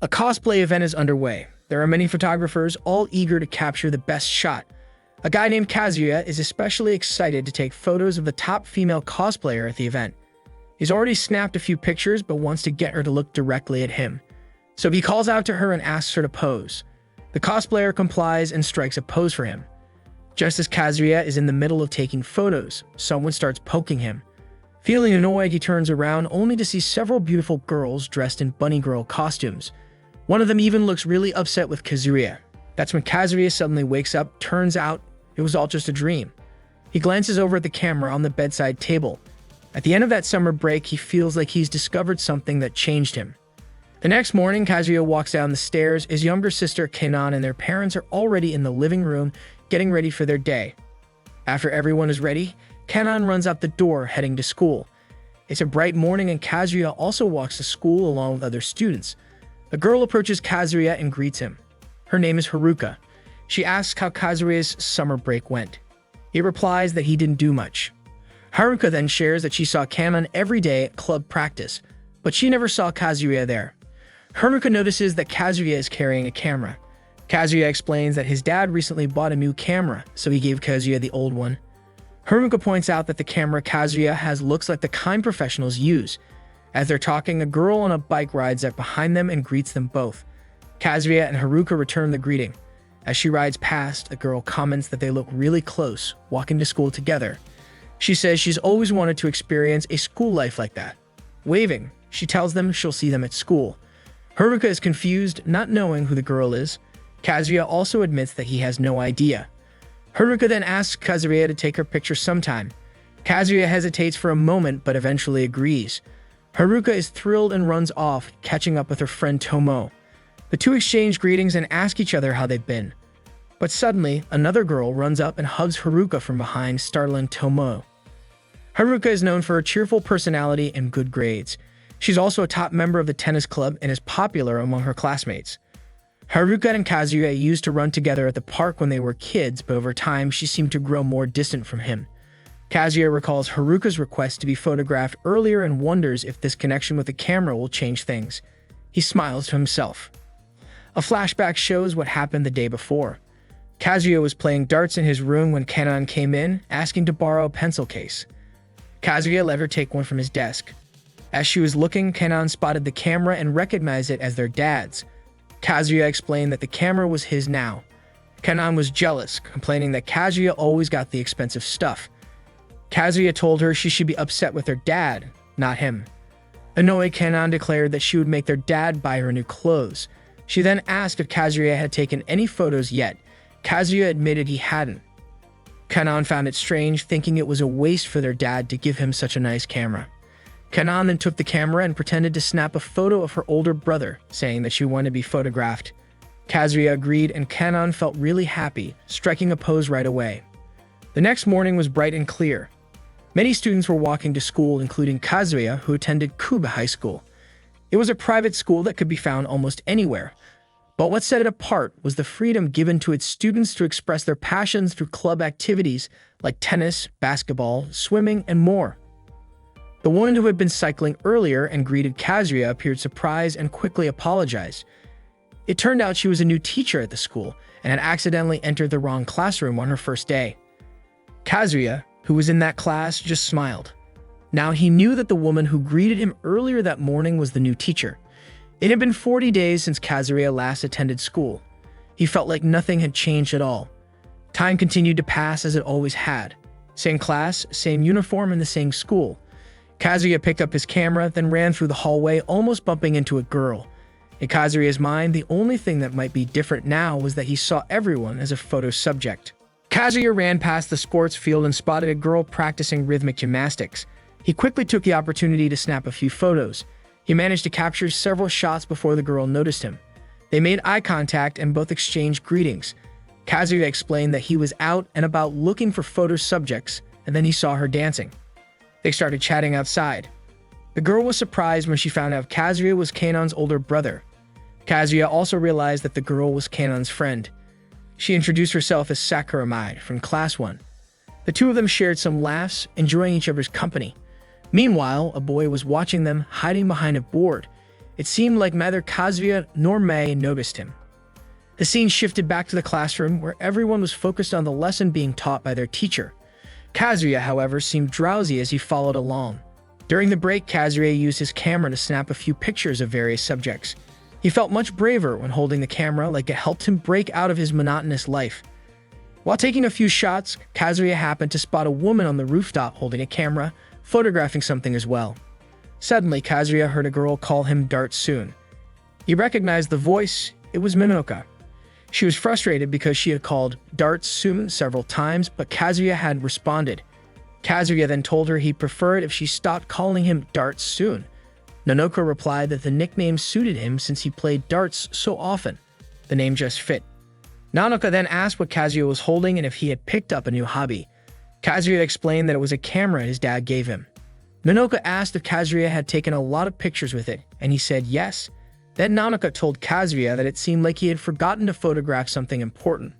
A cosplay event is underway. There are many photographers, all eager to capture the best shot. A guy named Kazuya is especially excited to take photos of the top female cosplayer at the event. He's already snapped a few pictures but wants to get her to look directly at him. So he calls out to her and asks her to pose. The cosplayer complies and strikes a pose for him. Just as Kazuya is in the middle of taking photos, someone starts poking him. Feeling annoyed, he turns around only to see several beautiful girls dressed in bunny girl costumes. One of them even looks really upset with Kazuya. That's when Kazuya suddenly wakes up. Turns out it was all just a dream. He glances over at the camera on the bedside table. At the end of that summer break, he feels like he's discovered something that changed him. The next morning, Kazuya walks down the stairs. His younger sister, Kanon, and their parents are already in the living room getting ready for their day. After everyone is ready, Kanon runs out the door heading to school. It's a bright morning and Kazuya also walks to school along with other students. A girl approaches Kazuya and greets him. Her name is Haruka. She asks how Kazuya's summer break went. He replies that he didn't do much. Haruka then shares that she saw Kanon every day at club practice, but she never saw Kazuya there. Haruka notices that Kazuya is carrying a camera. Kazuya explains that his dad recently bought a new camera, so he gave Kazuya the old one. Haruka points out that the camera Kazuya has looks like the kind professionals use. As they're talking, a girl on a bike rides up behind them and greets them both. Kazuya and Haruka return the greeting. As she rides past, a girl comments that they look really close, walking to school together. She says she's always wanted to experience a school life like that. Waving, she tells them she'll see them at school. Haruka is confused, not knowing who the girl is. Kazuya also admits that he has no idea. Haruka then asks Kazuya to take her picture sometime. Kazuya hesitates for a moment but eventually agrees. Haruka is thrilled and runs off, catching up with her friend Tomo. The two exchange greetings and ask each other how they've been. But suddenly, another girl runs up and hugs Haruka from behind, startling Tomo. Haruka is known for her cheerful personality and good grades. She's also a top member of the tennis club and is popular among her classmates. Haruka and Kazuya used to run together at the park when they were kids, but over time she seemed to grow more distant from him. Kazuya recalls Haruka's request to be photographed earlier and wonders if this connection with the camera will change things. He smiles to himself. A flashback shows what happened the day before. Kazuya was playing darts in his room when Kanon came in, asking to borrow a pencil case. Kazuya let her take one from his desk. As she was looking, Kanon spotted the camera and recognized it as their dad's. Kazuya explained that the camera was his now. Kanon was jealous, complaining that Kazuya always got the expensive stuff. Kazuya told her she should be upset with her dad, not him. Annoyed, Kanon declared that she would make their dad buy her new clothes. She then asked if Kazuya had taken any photos yet. Kazuya admitted he hadn't. Kanon found it strange, thinking it was a waste for their dad to give him such a nice camera. Kanon then took the camera and pretended to snap a photo of her older brother, saying that she wanted to be photographed. Kazuya agreed and Kanon felt really happy, striking a pose right away. The next morning was bright and clear. Many students were walking to school, including Kazuya, who attended Kuba High School. It was a private school that could be found almost anywhere. But what set it apart was the freedom given to its students to express their passions through club activities like tennis, basketball, swimming, and more. The woman who had been cycling earlier and greeted Kazuya appeared surprised and quickly apologized. It turned out she was a new teacher at the school and had accidentally entered the wrong classroom on her first day. Kazuya, who was in that class, just smiled. Now he knew that the woman who greeted him earlier that morning was the new teacher. It had been 40 days since Kazuya last attended school. He felt like nothing had changed at all. Time continued to pass as it always had. Same class, same uniform, and the same school. Kazuya picked up his camera, then ran through the hallway, almost bumping into a girl. In Kazuya's mind, the only thing that might be different now was that he saw everyone as a photo subject. Kazuya ran past the sports field and spotted a girl practicing rhythmic gymnastics. He quickly took the opportunity to snap a few photos. He managed to capture several shots before the girl noticed him. They made eye contact and both exchanged greetings. Kazuya explained that he was out and about looking for photo subjects, and then he saw her dancing. They started chatting outside. The girl was surprised when she found out Kazuya was Kanon's older brother. Kazuya also realized that the girl was Kanon's friend. She introduced herself as Sakuramai from Class 1. The two of them shared some laughs, enjoying each other's company. Meanwhile, a boy was watching them, hiding behind a board. It seemed like neither Kazuya nor Mei noticed him. The scene shifted back to the classroom, where everyone was focused on the lesson being taught by their teacher. Kazuya, however, seemed drowsy as he followed along. During the break, Kazuya used his camera to snap a few pictures of various subjects. He felt much braver when holding the camera, like it helped him break out of his monotonous life. While taking a few shots, Kazuya happened to spot a woman on the rooftop holding a camera, photographing something as well. Suddenly, Kazuya heard a girl call him Dart Soon. He recognized the voice. It was Minoka. She was frustrated because she had called Dart Soon several times, but Kazuya had responded. Kazuya then told her he'd prefer it if she stopped calling him Dart Soon. Nanoka replied that the nickname suited him since he played darts so often. The name just fit. Nanoka then asked what Kazuya was holding and if he had picked up a new hobby. Kazuya explained that it was a camera his dad gave him. Nanoka asked if Kazuya had taken a lot of pictures with it, and he said yes. Then Nanoka told Kazuya that it seemed like he had forgotten to photograph something important.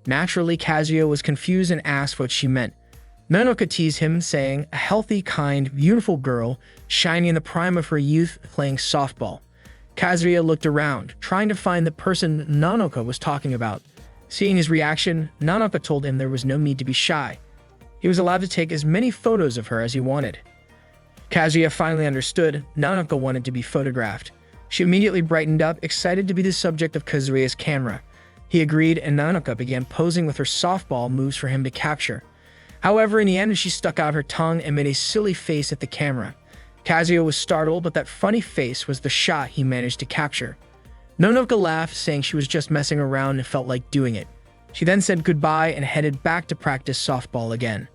Naturally, Kazuya was confused and asked what she meant. Nanoka teased him, saying, a healthy, kind, beautiful girl, shining in the prime of her youth, playing softball. Kazuya looked around, trying to find the person Nanoka was talking about. Seeing his reaction, Nanoka told him there was no need to be shy. He was allowed to take as many photos of her as he wanted. Kazuya finally understood Nanoka wanted to be photographed. She immediately brightened up, excited to be the subject of Kazuya's camera. He agreed, and Nanoka began posing with her softball moves for him to capture. However, in the end, she stuck out her tongue and made a silly face at the camera. Kazuya was startled, but that funny face was the shot he managed to capture. Nanoka laughed, saying she was just messing around and felt like doing it. She then said goodbye and headed back to practice softball again.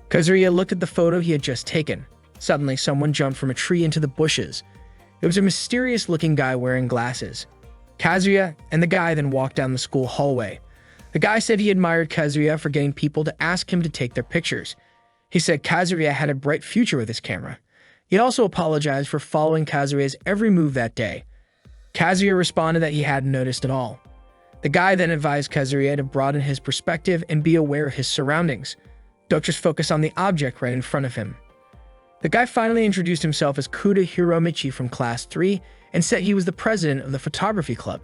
Kazuya looked at the photo he had just taken. Suddenly, someone jumped from a tree into the bushes. It was a mysterious-looking guy wearing glasses. Kazuya and the guy then walked down the school hallway. The guy said he admired Kazuya for getting people to ask him to take their pictures. He said Kazuya had a bright future with his camera. He also apologized for following Kazuya's every move that day. Kazuya responded that he hadn't noticed at all. The guy then advised Kazuya to broaden his perspective and be aware of his surroundings. Don't just focus on the object right in front of him. The guy finally introduced himself as Kuda Hiromichi from Class 3 and said he was the president of the photography club.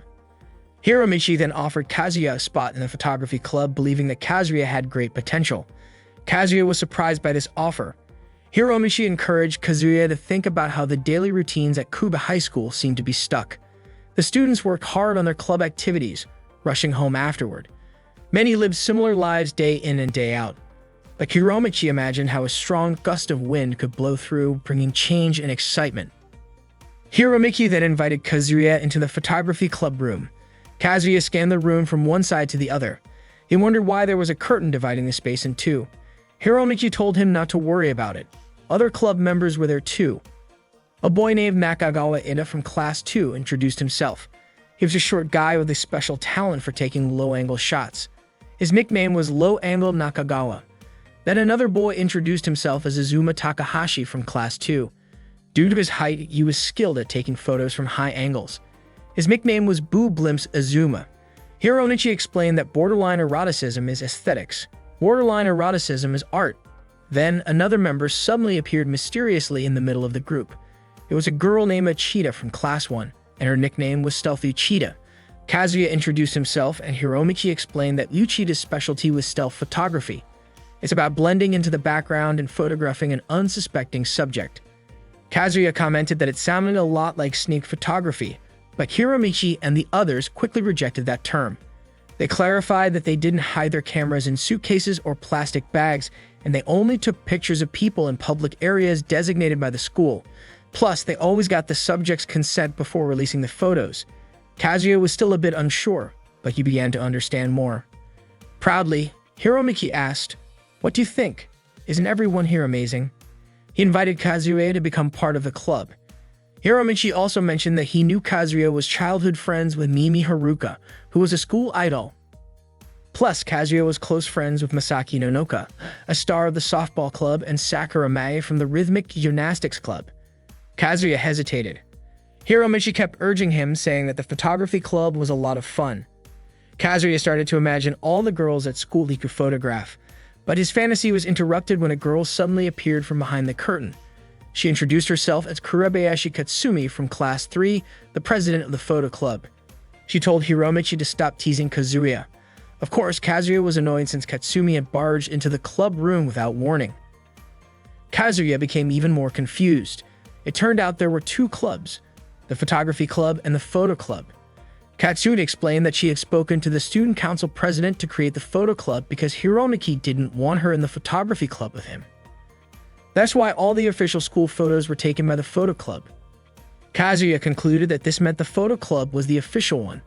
Hiromichi then offered Kazuya a spot in the photography club, believing that Kazuya had great potential. Kazuya was surprised by this offer. Hiromichi encouraged Kazuya to think about how the daily routines at Kuba High School seemed to be stuck. The students worked hard on their club activities, rushing home afterward. Many lived similar lives day in and day out. But Hiromichi imagined how a strong gust of wind could blow through, bringing change and excitement. Hiromichi then invited Kazuya into the photography club room. Kazuya scanned the room from one side to the other. He wondered why there was a curtain dividing the space in two. Hiromichi told him not to worry about it. Other club members were there too. A boy named Nakagawa Ida from Class 2 introduced himself. He was a short guy with a special talent for taking low-angle shots. His nickname was Low Angle Nakagawa. Then another boy introduced himself as Azuma Takahashi from Class 2. Due to his height, he was skilled at taking photos from high angles. His nickname was Boo Blimps Azuma. Hiromichi explained that borderline eroticism is aesthetics. Borderline eroticism is art. Then, another member suddenly appeared mysteriously in the middle of the group. It was a girl named Achita from Class 1, and her nickname was Stealthy Cheetah. Kazuya introduced himself, and Hiromichi explained that Uchita's specialty was stealth photography. It's about blending into the background and photographing an unsuspecting subject. Kazuya commented that it sounded a lot like sneak photography, but Hiromichi and the others quickly rejected that term. They clarified that they didn't hide their cameras in suitcases or plastic bags, and they only took pictures of people in public areas designated by the school. Plus, they always got the subject's consent before releasing the photos. Kazuya was still a bit unsure, but he began to understand more. Proudly, Hiromichi asked, "What do you think? Isn't everyone here amazing?" He invited Kazuya to become part of the club. Hiromichi also mentioned that he knew Kazuya was childhood friends with Mimi Haruka, who was a school idol. Plus, Kazuya was close friends with Masaki Nanoka, a star of the softball club, and Sakura Mae from the rhythmic gymnastics club. Kazuya hesitated. Hiromichi kept urging him, saying that the photography club was a lot of fun. Kazuya started to imagine all the girls at school he could photograph, but his fantasy was interrupted when a girl suddenly appeared from behind the curtain. She introduced herself as Kurabayashi Katsumi from Class 3, the president of the photo club. She told Hiromichi to stop teasing Kazuya. Of course, Kazuya was annoyed since Katsumi had barged into the club room without warning. Kazuya became even more confused. It turned out there were two clubs, the photography club and the photo club. Katsumi explained that she had spoken to the student council president to create the photo club because Hiromichi didn't want her in the photography club with him. That's why all the official school photos were taken by the photo club. Kazuya concluded that this meant the photo club was the official one.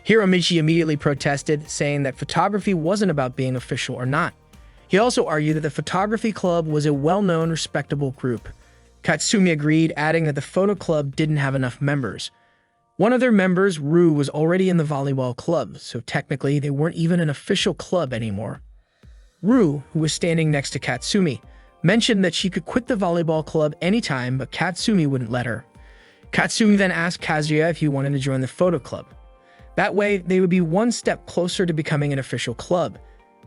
Hiromichi immediately protested, saying that photography wasn't about being official or not. He also argued that the photography club was a well-known, respectable group. Katsumi agreed, adding that the photo club didn't have enough members. One of their members, Ru, was already in the volleyball club, so technically they weren't even an official club anymore. Ru, who was standing next to Katsumi, mentioned that she could quit the volleyball club anytime, but Katsumi wouldn't let her. Katsumi then asked Kazuya if he wanted to join the photo club. That way, they would be one step closer to becoming an official club.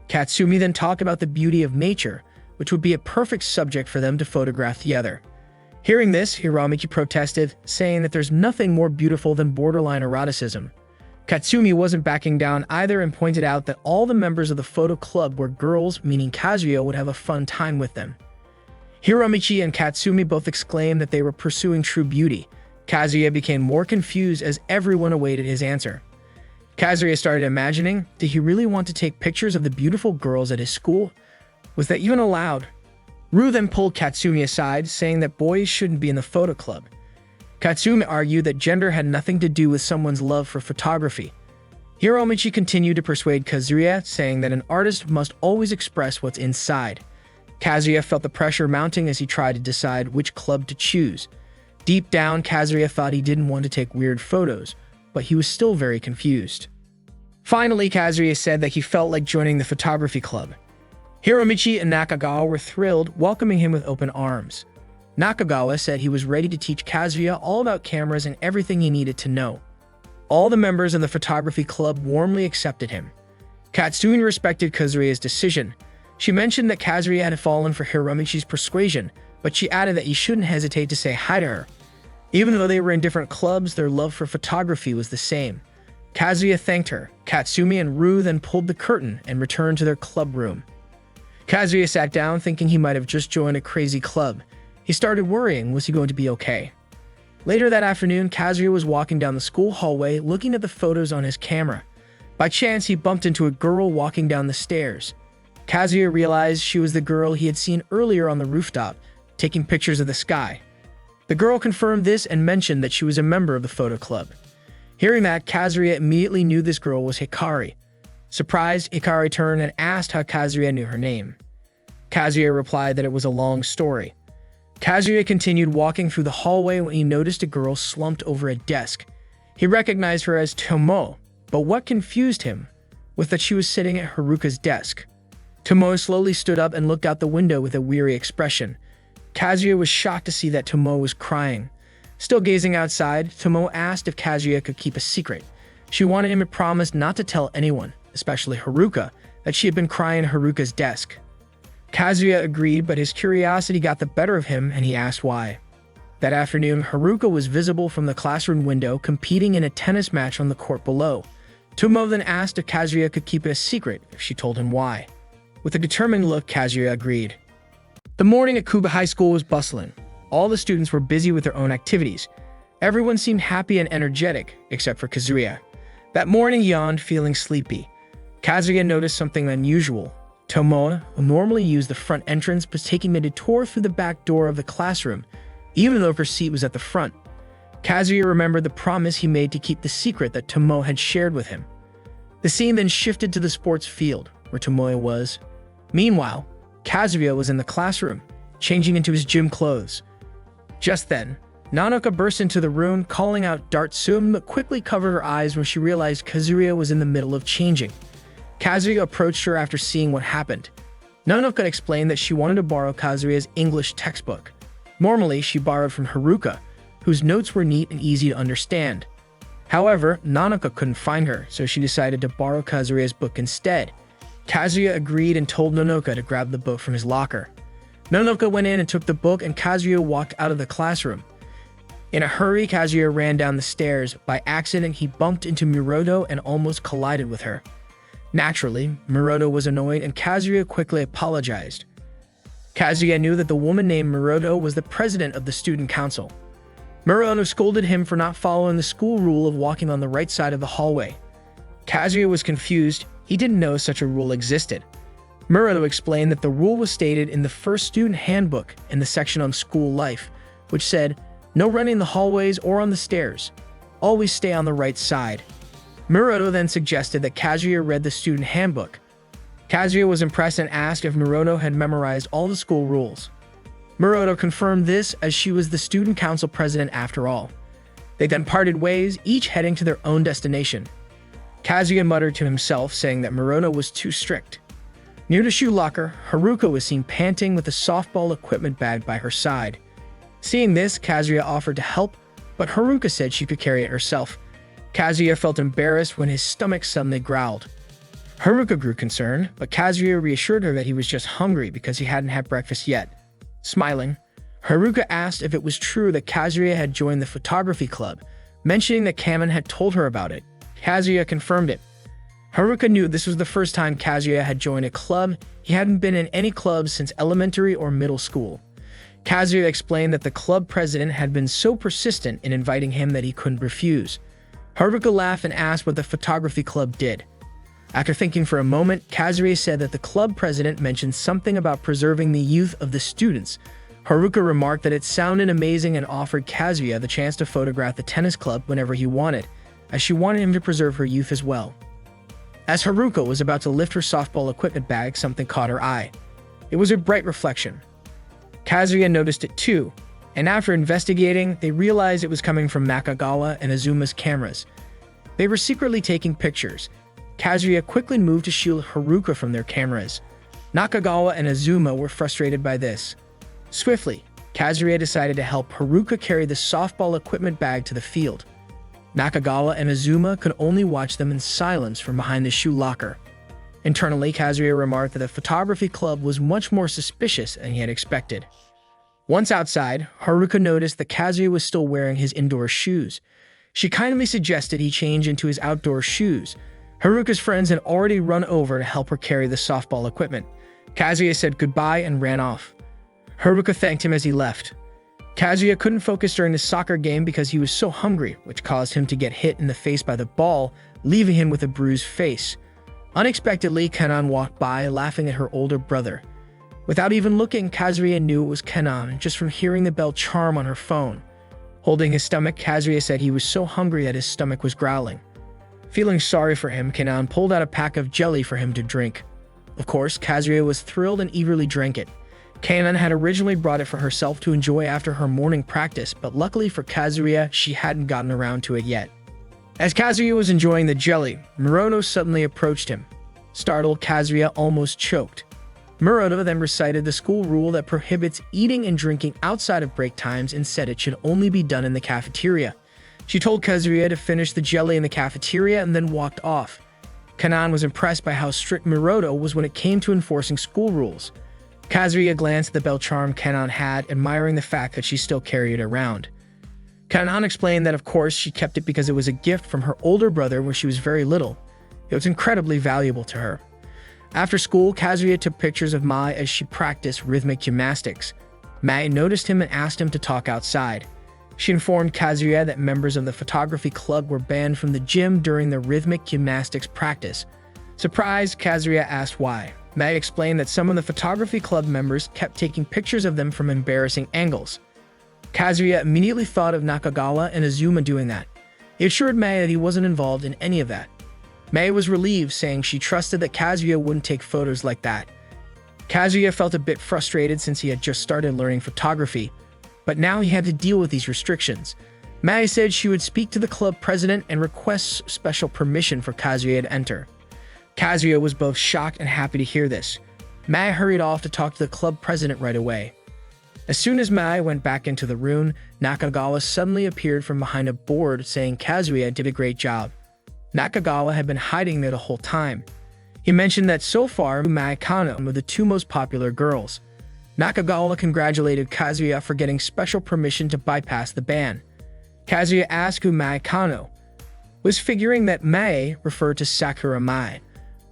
Katsumi then talked about the beauty of nature, which would be a perfect subject for them to photograph together. Hearing this, Hiromichi protested, saying that there's nothing more beautiful than borderline eroticism. Katsumi wasn't backing down either and pointed out that all the members of the photo club were girls, meaning Kazuya would have a fun time with them. Hiromichi and Katsumi both exclaimed that they were pursuing true beauty. Kazuya became more confused as everyone awaited his answer. Kazuya started imagining, did he really want to take pictures of the beautiful girls at his school? Was that even allowed? Ru then pulled Katsumi aside, saying that boys shouldn't be in the photo club. Katsumi argued that gender had nothing to do with someone's love for photography. Hiromichi continued to persuade Kazuya, saying that an artist must always express what's inside. Kazuya felt the pressure mounting as he tried to decide which club to choose. Deep down, Kazuya thought he didn't want to take weird photos, but he was still very confused. Finally, Kazuya said that he felt like joining the photography club. Hiromichi and Nakagawa were thrilled, welcoming him with open arms. Nakagawa said he was ready to teach Kazuya all about cameras and everything he needed to know. All the members of the photography club warmly accepted him. Katsumi respected Kazuya's decision. She mentioned that Kazuya had fallen for Hiromichi's persuasion, but she added that he shouldn't hesitate to say hi to her. Even though they were in different clubs, their love for photography was the same. Kazuya thanked her. Katsumi and Ru then pulled the curtain and returned to their club room. Kazuya sat down thinking he might have just joined a crazy club. He started worrying, was he going to be okay? Later that afternoon, Kazuya was walking down the school hallway looking at the photos on his camera. By chance, he bumped into a girl walking down the stairs. Kazuya realized she was the girl he had seen earlier on the rooftop, taking pictures of the sky. The girl confirmed this and mentioned that she was a member of the photo club. Hearing that, Kazuya immediately knew this girl was Hikari. Surprised, Hikari turned and asked how Kazuya knew her name. Kazuya replied that it was a long story. Kazuya continued walking through the hallway when he noticed a girl slumped over a desk. He recognized her as Tomo, but what confused him was that she was sitting at Haruka's desk. Tomo slowly stood up and looked out the window with a weary expression. Kazuya was shocked to see that Tomo was crying. Still gazing outside, Tomo asked if Kazuya could keep a secret. She wanted him to promise not to tell anyone, especially Haruka, that she had been crying at Haruka's desk. Kazuya agreed, but his curiosity got the better of him and he asked why. That afternoon, Haruka was visible from the classroom window competing in a tennis match on the court below. Tomo then asked if Kazuya could keep it a secret if she told him why. With a determined look, Kazuya agreed. The morning at Kuba High School was bustling. All the students were busy with their own activities. Everyone seemed happy and energetic, except for Kazuya. That morning he yawned, feeling sleepy. Kazuya noticed something unusual. Tomoe, who normally used the front entrance, was taking a detour through the back door of the classroom, even though her seat was at the front. Kazuya remembered the promise he made to keep the secret that Tomoe had shared with him. The scene then shifted to the sports field, where Tomoe was. Meanwhile, Kazuya was in the classroom, changing into his gym clothes. Just then, Nanoka burst into the room, calling out Dartsum, but quickly covered her eyes when she realized Kazuya was in the middle of changing. Kazuya approached her after seeing what happened. Nanoka explained that she wanted to borrow Kazuya's English textbook. Normally, she borrowed from Haruka, whose notes were neat and easy to understand. However, Nanoka couldn't find her, so she decided to borrow Kazuya's book instead. Kazuya agreed and told Nanoka to grab the book from his locker. Nonoka went in and took the book, and Kazuya walked out of the classroom. In a hurry, Kazuya ran down the stairs. By accident, he bumped into Miroto and almost collided with her. Naturally, Miroto was annoyed, and Kazuya quickly apologized. Kazuya knew that the woman named Miroto was the president of the student council. Miroto scolded him for not following the school rule of walking on the right side of the hallway. Kazuya was confused. He didn't know such a rule existed. Miroto explained that the rule was stated in the first student handbook in the section on school life, which said, "No running in the hallways or on the stairs. Always stay on the right side." Miroto then suggested that Kazuya read the student handbook. Kazuya was impressed and asked if Miroto had memorized all the school rules. Miroto confirmed this, as she was the student council president after all. They then parted ways, each heading to their own destination. Kazuya muttered to himself, saying that Miroto was too strict. Near the shoe locker, Haruka was seen panting with a softball equipment bag by her side. Seeing this, Kazuya offered to help, but Haruka said she could carry it herself. Kazuya felt embarrassed when his stomach suddenly growled. Haruka grew concerned, but Kazuya reassured her that he was just hungry because he hadn't had breakfast yet. Smiling, Haruka asked if it was true that Kazuya had joined the photography club, mentioning that Kamen had told her about it. Kazuya confirmed it. Haruka knew this was the first time Kazuya had joined a club. He hadn't been in any clubs since elementary or middle school. Kazuya explained that the club president had been so persistent in inviting him that he couldn't refuse. Haruka laughed and asked what the photography club did. After thinking for a moment, Kazuya said that the club president mentioned something about preserving the youth of the students. Haruka remarked that it sounded amazing and offered Kazuya the chance to photograph the tennis club whenever he wanted, as she wanted him to preserve her youth as well. As Haruka was about to lift her softball equipment bag, something caught her eye. It was a bright reflection. Kazuya noticed it too, and after investigating, they realized it was coming from Nakagawa and Azuma's cameras. They were secretly taking pictures. Kazuya quickly moved to shield Haruka from their cameras. Nakagawa and Azuma were frustrated by this. Swiftly, Kazuya decided to help Haruka carry the softball equipment bag to the field. Nakagawa and Azuma could only watch them in silence from behind the shoe locker. Internally, Kazuya remarked that the photography club was much more suspicious than he had expected. Once outside, Haruka noticed that Kazuya was still wearing his indoor shoes. She kindly suggested he change into his outdoor shoes. Haruka's friends had already run over to help her carry the softball equipment. Kazuya said goodbye and ran off. Haruka thanked him as he left. Kazuya couldn't focus during the soccer game because he was so hungry, which caused him to get hit in the face by the ball, leaving him with a bruised face. Unexpectedly, Kenan walked by, laughing at her older brother. Without even looking, Kazuya knew it was Kenan just from hearing the bell charm on her phone. Holding his stomach, Kazuya said he was so hungry that his stomach was growling. Feeling sorry for him, Kenan pulled out a pack of jelly for him to drink. Of course, Kazuya was thrilled and eagerly drank it. Kenan had originally brought it for herself to enjoy after her morning practice, but luckily for Kazuya, she hadn't gotten around to it yet. As Kazuya was enjoying the jelly, Miroto suddenly approached him. Startled, Kazuya almost choked. Miroto then recited the school rule that prohibits eating and drinking outside of break times and said it should only be done in the cafeteria. She told Kazuya to finish the jelly in the cafeteria and then walked off. Kenan was impressed by how strict Miroto was when it came to enforcing school rules. Kazuya glanced at the bell charm Kenan had, admiring the fact that she still carried it around. Kenan explained that of course she kept it because it was a gift from her older brother when she was very little. It was incredibly valuable to her. After school, Kazuya took pictures of Mai as she practiced rhythmic gymnastics. Mai noticed him and asked him to talk outside. She informed Kazuya that members of the photography club were banned from the gym during the rhythmic gymnastics practice. Surprised, Kazuya asked why. Mai explained that some of the photography club members kept taking pictures of them from embarrassing angles. Kazuya immediately thought of Nakagawa and Azuma doing that. He assured Mai that he wasn't involved in any of that. Mai was relieved, saying she trusted that Kazuya wouldn't take photos like that. Kazuya felt a bit frustrated since he had just started learning photography, but now he had to deal with these restrictions. Mai said she would speak to the club president and request special permission for Kazuya to enter. Kazuya was both shocked and happy to hear this. Mai hurried off to talk to the club president right away. As soon as Mai went back into the room, Nakagawa suddenly appeared from behind a board saying Kazuya did a great job. Nakagawa had been hiding there the whole time. He mentioned that so far, Mai and Kano were the two most popular girls. Nakagawa congratulated Kazuya for getting special permission to bypass the ban. Kazuya asked who Mae Kano was, figuring that Mae referred to Sakura Mai,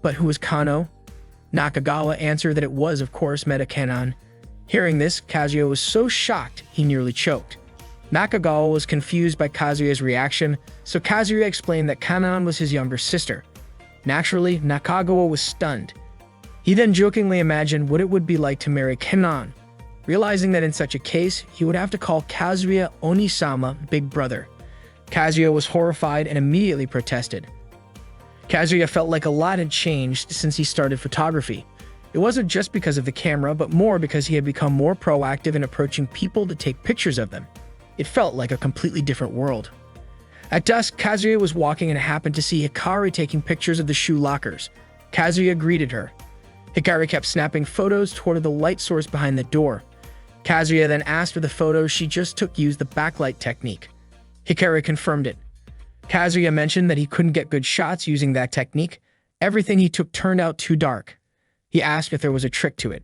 but who was Kano? Nakagawa answered that it was, of course, Meta Kanon. Hearing this, Kazuya was so shocked he nearly choked. Nakagawa was confused by Kazuya's reaction, so Kazuya explained that Kanon was his younger sister. Naturally, Nakagawa was stunned. He then jokingly imagined what it would be like to marry Kanon, realizing that in such a case, he would have to call Kazuya Onisama Big Brother. Kazuya was horrified and immediately protested. Kazuya felt like a lot had changed since he started photography. It wasn't just because of the camera, but more because he had become more proactive in approaching people to take pictures of them. It felt like a completely different world. At dusk, Kazuya was walking and happened to see Hikari taking pictures of the shoe lockers. Kazuya greeted her. Hikari kept snapping photos toward the light source behind the door. Kazuya then asked for the photos she just took used the backlight technique. Hikari confirmed it. Kazuya mentioned that he couldn't get good shots using that technique. Everything he took turned out too dark. He asked if there was a trick to it.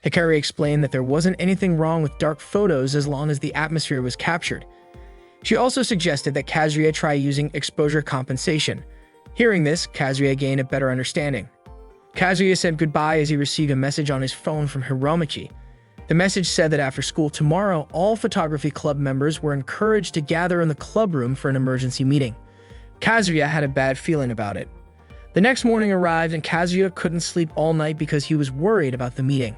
Hikari explained that there wasn't anything wrong with dark photos as long as the atmosphere was captured. She also suggested that Kazuya try using exposure compensation. Hearing this, Kazuya gained a better understanding. Kazuya said goodbye as he received a message on his phone from Hiromichi. The message said that after school tomorrow, all photography club members were encouraged to gather in the club room for an emergency meeting. Kazuya had a bad feeling about it. The next morning arrived and Kazuya couldn't sleep all night because he was worried about the meeting.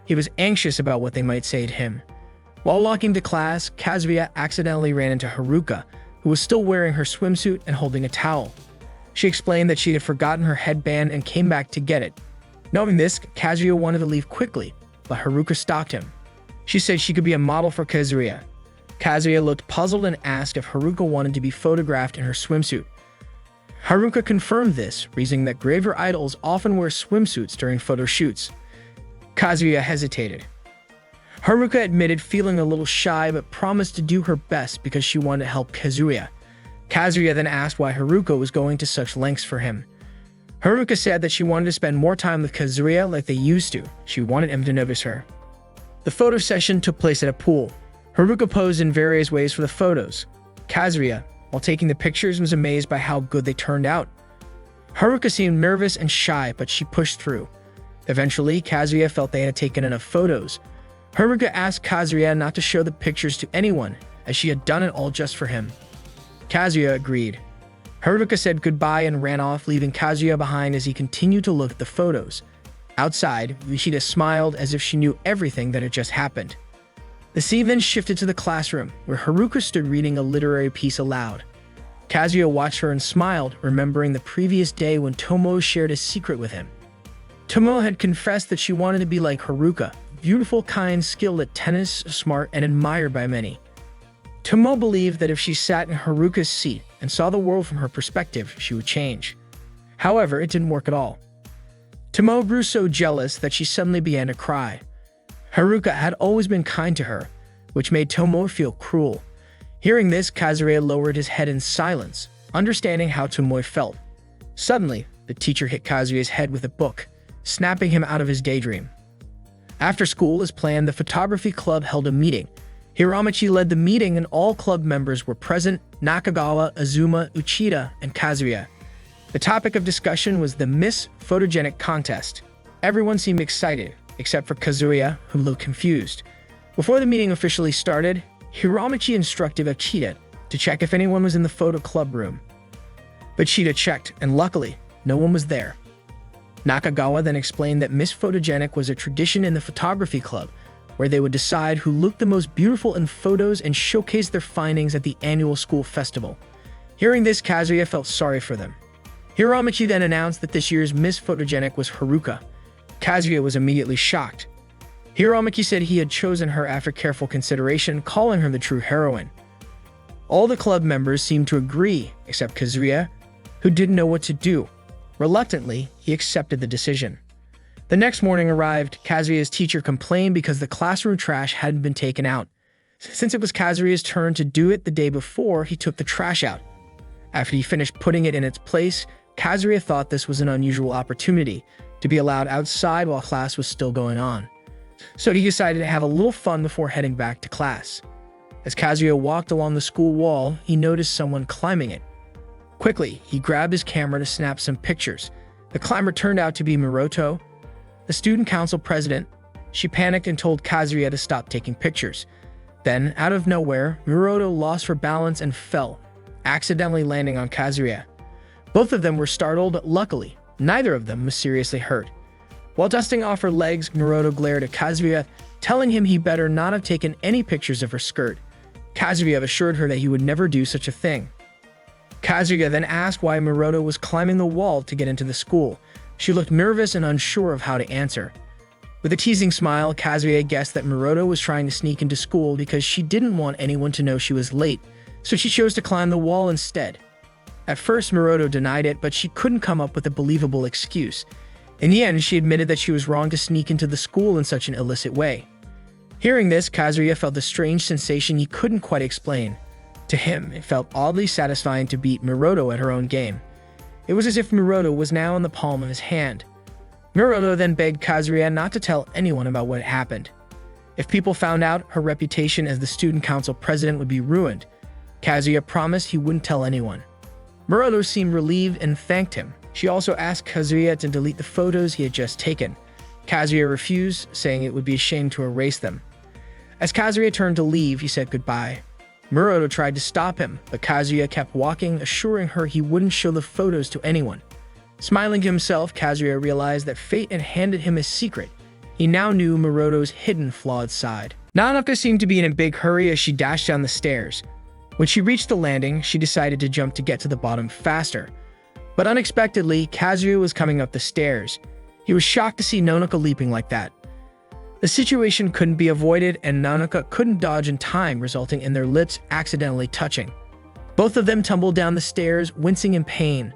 He was anxious about what they might say to him. While walking to class, Kazuya accidentally ran into Haruka, who was still wearing her swimsuit and holding a towel. She explained that she had forgotten her headband and came back to get it. Knowing this, Kazuya wanted to leave quickly, but Haruka stopped him. She said she could be a model for Kazuya. Kazuya looked puzzled and asked if Haruka wanted to be photographed in her swimsuit. Haruka confirmed this, reasoning that graver idols often wear swimsuits during photo shoots. Kazuya hesitated. Haruka admitted feeling a little shy but promised to do her best because she wanted to help Kazuya. Kazuya then asked why Haruka was going to such lengths for him. Haruka said that she wanted to spend more time with Kazuya like they used to. She wanted him to notice her. The photo session took place at a pool. Haruka posed in various ways for the photos. Kazuya, while taking the pictures, was amazed by how good they turned out. Haruka seemed nervous and shy, but she pushed through. Eventually, Kazuya felt they had taken enough photos. Haruka asked Kazuya not to show the pictures to anyone, as she had done it all just for him. Kazuya agreed. Haruka said goodbye and ran off, leaving Kazuya behind as he continued to look at the photos. Outside, Yoshida smiled as if she knew everything that had just happened. The scene then shifted to the classroom, where Haruka stood reading a literary piece aloud. Kazuya watched her and smiled, remembering the previous day when Tomo shared a secret with him. Tomo had confessed that she wanted to be like Haruka, beautiful, kind, skilled at tennis, smart, and admired by many. Tomo believed that if she sat in Haruka's seat and saw the world from her perspective, she would change. However, it didn't work at all. Tomo grew so jealous that she suddenly began to cry. Haruka had always been kind to her, which made Tomo feel cruel. Hearing this, Kazuya lowered his head in silence, understanding how Tomo felt. Suddenly, the teacher hit Kazuya's head with a book, snapping him out of his daydream. After school, as planned, the photography club held a meeting. Hiromichi led the meeting and all club members were present: Nakagawa, Azuma, Uchida, and Kazuya. The topic of discussion was the Miss Photogenic contest. Everyone seemed excited, except for Kazuya, who looked confused. Before the meeting officially started, Hiromichi instructed Uchida to check if anyone was in the photo club room. Uchida checked, and luckily, no one was there. Nakagawa then explained that Miss Photogenic was a tradition in the photography club, where they would decide who looked the most beautiful in photos and showcase their findings at the annual school festival. Hearing this, Kazuya felt sorry for them. Hiromichi then announced that this year's Miss Photogenic was Haruka. Kazuya was immediately shocked. Hiromichi said he had chosen her after careful consideration, calling her the true heroine. All the club members seemed to agree, except Kazuya, who didn't know what to do. Reluctantly, he accepted the decision. The next morning arrived. Kazuya's teacher complained because the classroom trash hadn't been taken out. Since it was Kazuya's turn to do it the day before, he took the trash out. After he finished putting it in its place, Kazuya thought this was an unusual opportunity to be allowed outside while class was still going on. so he decided to have a little fun before heading back to class. As Kazuya walked along the school wall, he noticed someone climbing it. Quickly, he grabbed his camera to snap some pictures. The climber turned out to be Miroto, the student council president. She panicked and told Kazuya to stop taking pictures. Then, out of nowhere, Miroto lost her balance and fell, accidentally landing on Kazuya. Both of them were startled. Luckily, neither of them was seriously hurt. While dusting off her legs, Miroto glared at Kazuya, telling him he better not have taken any pictures of her skirt. Kazuya assured her that he would never do such a thing. Kazuya then asked why Miroto was climbing the wall to get into the school. She looked nervous and unsure of how to answer. With a teasing smile, Kazuya guessed that Miroto was trying to sneak into school because she didn't want anyone to know she was late, so she chose to climb the wall instead. At first, Miroto denied it, but she couldn't come up with a believable excuse. In the end, she admitted that she was wrong to sneak into the school in such an illicit way. Hearing this, Kazuya felt a strange sensation he couldn't quite explain. To him, it felt oddly satisfying to beat Miroto at her own game. It was as if Miroto was now in the palm of his hand. Miroto then begged Kazuya not to tell anyone about what had happened. If people found out, her reputation as the student council president would be ruined. Kazuya promised he wouldn't tell anyone. Miroto seemed relieved and thanked him. She also asked Kazuya to delete the photos he had just taken. Kazuya refused, saying it would be a shame to erase them. As Kazuya turned to leave, he said goodbye. Miroto tried to stop him, but Kazuya kept walking, assuring her he wouldn't show the photos to anyone. Smiling to himself, Kazuya realized that fate had handed him a secret. He now knew Miroto's hidden, flawed side. Nanoka seemed to be in a big hurry as she dashed down the stairs. When she reached the landing, she decided to jump to get to the bottom faster. But unexpectedly, Kazuya was coming up the stairs. He was shocked to see Nanoka leaping like that. The situation couldn't be avoided, and Nanoka couldn't dodge in time, resulting in their lips accidentally touching. Both of them tumbled down the stairs, wincing in pain.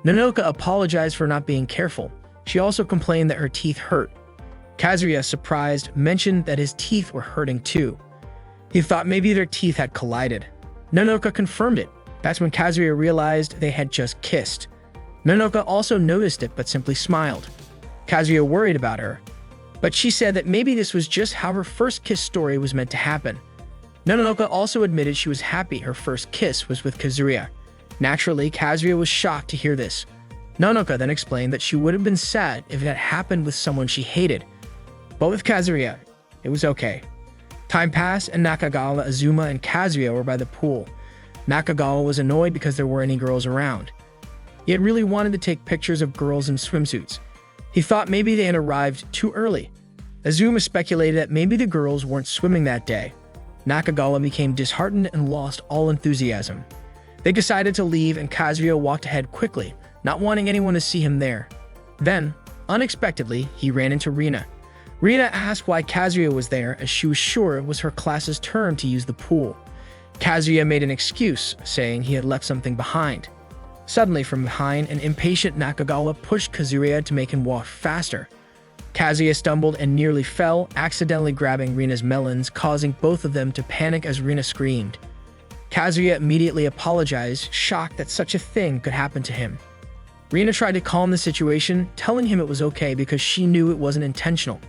Nanoka apologized for not being careful. She also complained that her teeth hurt. Kazuya, surprised, mentioned that his teeth were hurting too. He thought maybe their teeth had collided. Nanoka confirmed it. That's when Kazuya realized they had just kissed. Nanoka also noticed it but simply smiled. Kazuya worried about her, but she said that maybe this was just how her first kiss story was meant to happen. Nanoka also admitted she was happy her first kiss was with Kazuya. Naturally, Kazuya was shocked to hear this. Nanoka then explained that she would have been sad if it had happened with someone she hated. But with Kazuya, it was okay. Time passed and Nakagawa, Azuma, and Kazuya were by the pool. Nakagawa was annoyed because there weren't any girls around. He had really wanted to take pictures of girls in swimsuits. He thought maybe they had arrived too early. Azuma speculated that maybe the girls weren't swimming that day. Nakagawa became disheartened and lost all enthusiasm. They decided to leave and Kazuya walked ahead quickly, not wanting anyone to see him there. Then, unexpectedly, he ran into Rina. Rina asked why Kazuya was there as she was sure it was her class's turn to use the pool. Kazuya made an excuse, saying he had left something behind. Suddenly from behind, an impatient Nakagawa pushed Kazuya to make him walk faster. Kazuya stumbled and nearly fell, accidentally grabbing Rina's melons, causing both of them to panic as Rina screamed. Kazuya immediately apologized, shocked that such a thing could happen to him. Rina tried to calm the situation, telling him it was okay because she knew it wasn't intentional.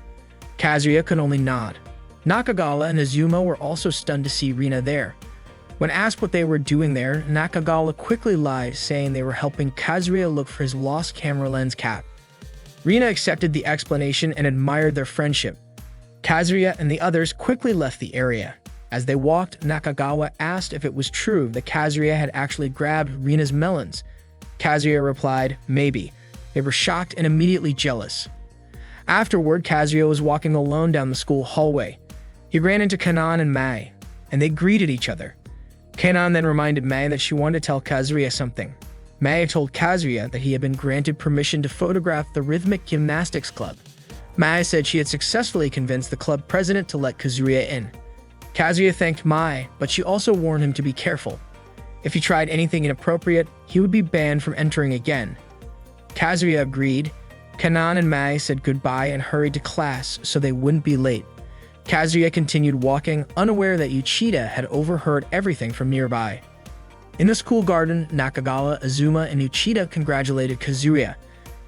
Kazuya could only nod. Nakagawa and Azuma were also stunned to see Rina there. When asked what they were doing there, Nakagawa quickly lied, saying they were helping Kazuya look for his lost camera lens cap. Rina accepted the explanation and admired their friendship. Kazuya and the others quickly left the area. As they walked, Nakagawa asked if it was true that Kazuya had actually grabbed Rina's melons. Kazuya replied, maybe. They were shocked and immediately jealous. Afterward, Kazuya was walking alone down the school hallway. He ran into Kanan and Mai, and they greeted each other. Kanan then reminded Mai that she wanted to tell Kazuya something. Mai told Kazuya that he had been granted permission to photograph the Rhythmic Gymnastics Club. Mai said she had successfully convinced the club president to let Kazuya in. Kazuya thanked Mai, but she also warned him to be careful. If he tried anything inappropriate, he would be banned from entering again. Kazuya agreed. Kanan and Mai said goodbye and hurried to class so they wouldn't be late. Kazuya continued walking, unaware that Uchida had overheard everything from nearby. In the school garden, Nakagawa, Azuma, and Uchida congratulated Kazuya.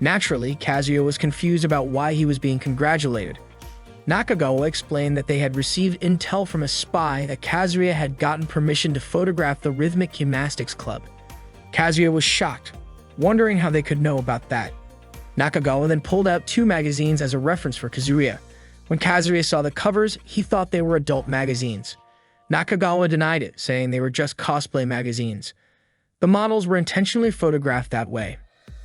Naturally, Kazuya was confused about why he was being congratulated. Nakagawa explained that they had received intel from a spy that Kazuya had gotten permission to photograph the Rhythmic Gymnastics Club. Kazuya was shocked, wondering how they could know about that. Nakagawa then pulled out 2 magazines as a reference for Kazuya. When Kazuya saw the covers, he thought they were adult magazines. Nakagawa denied it, saying they were just cosplay magazines. The models were intentionally photographed that way.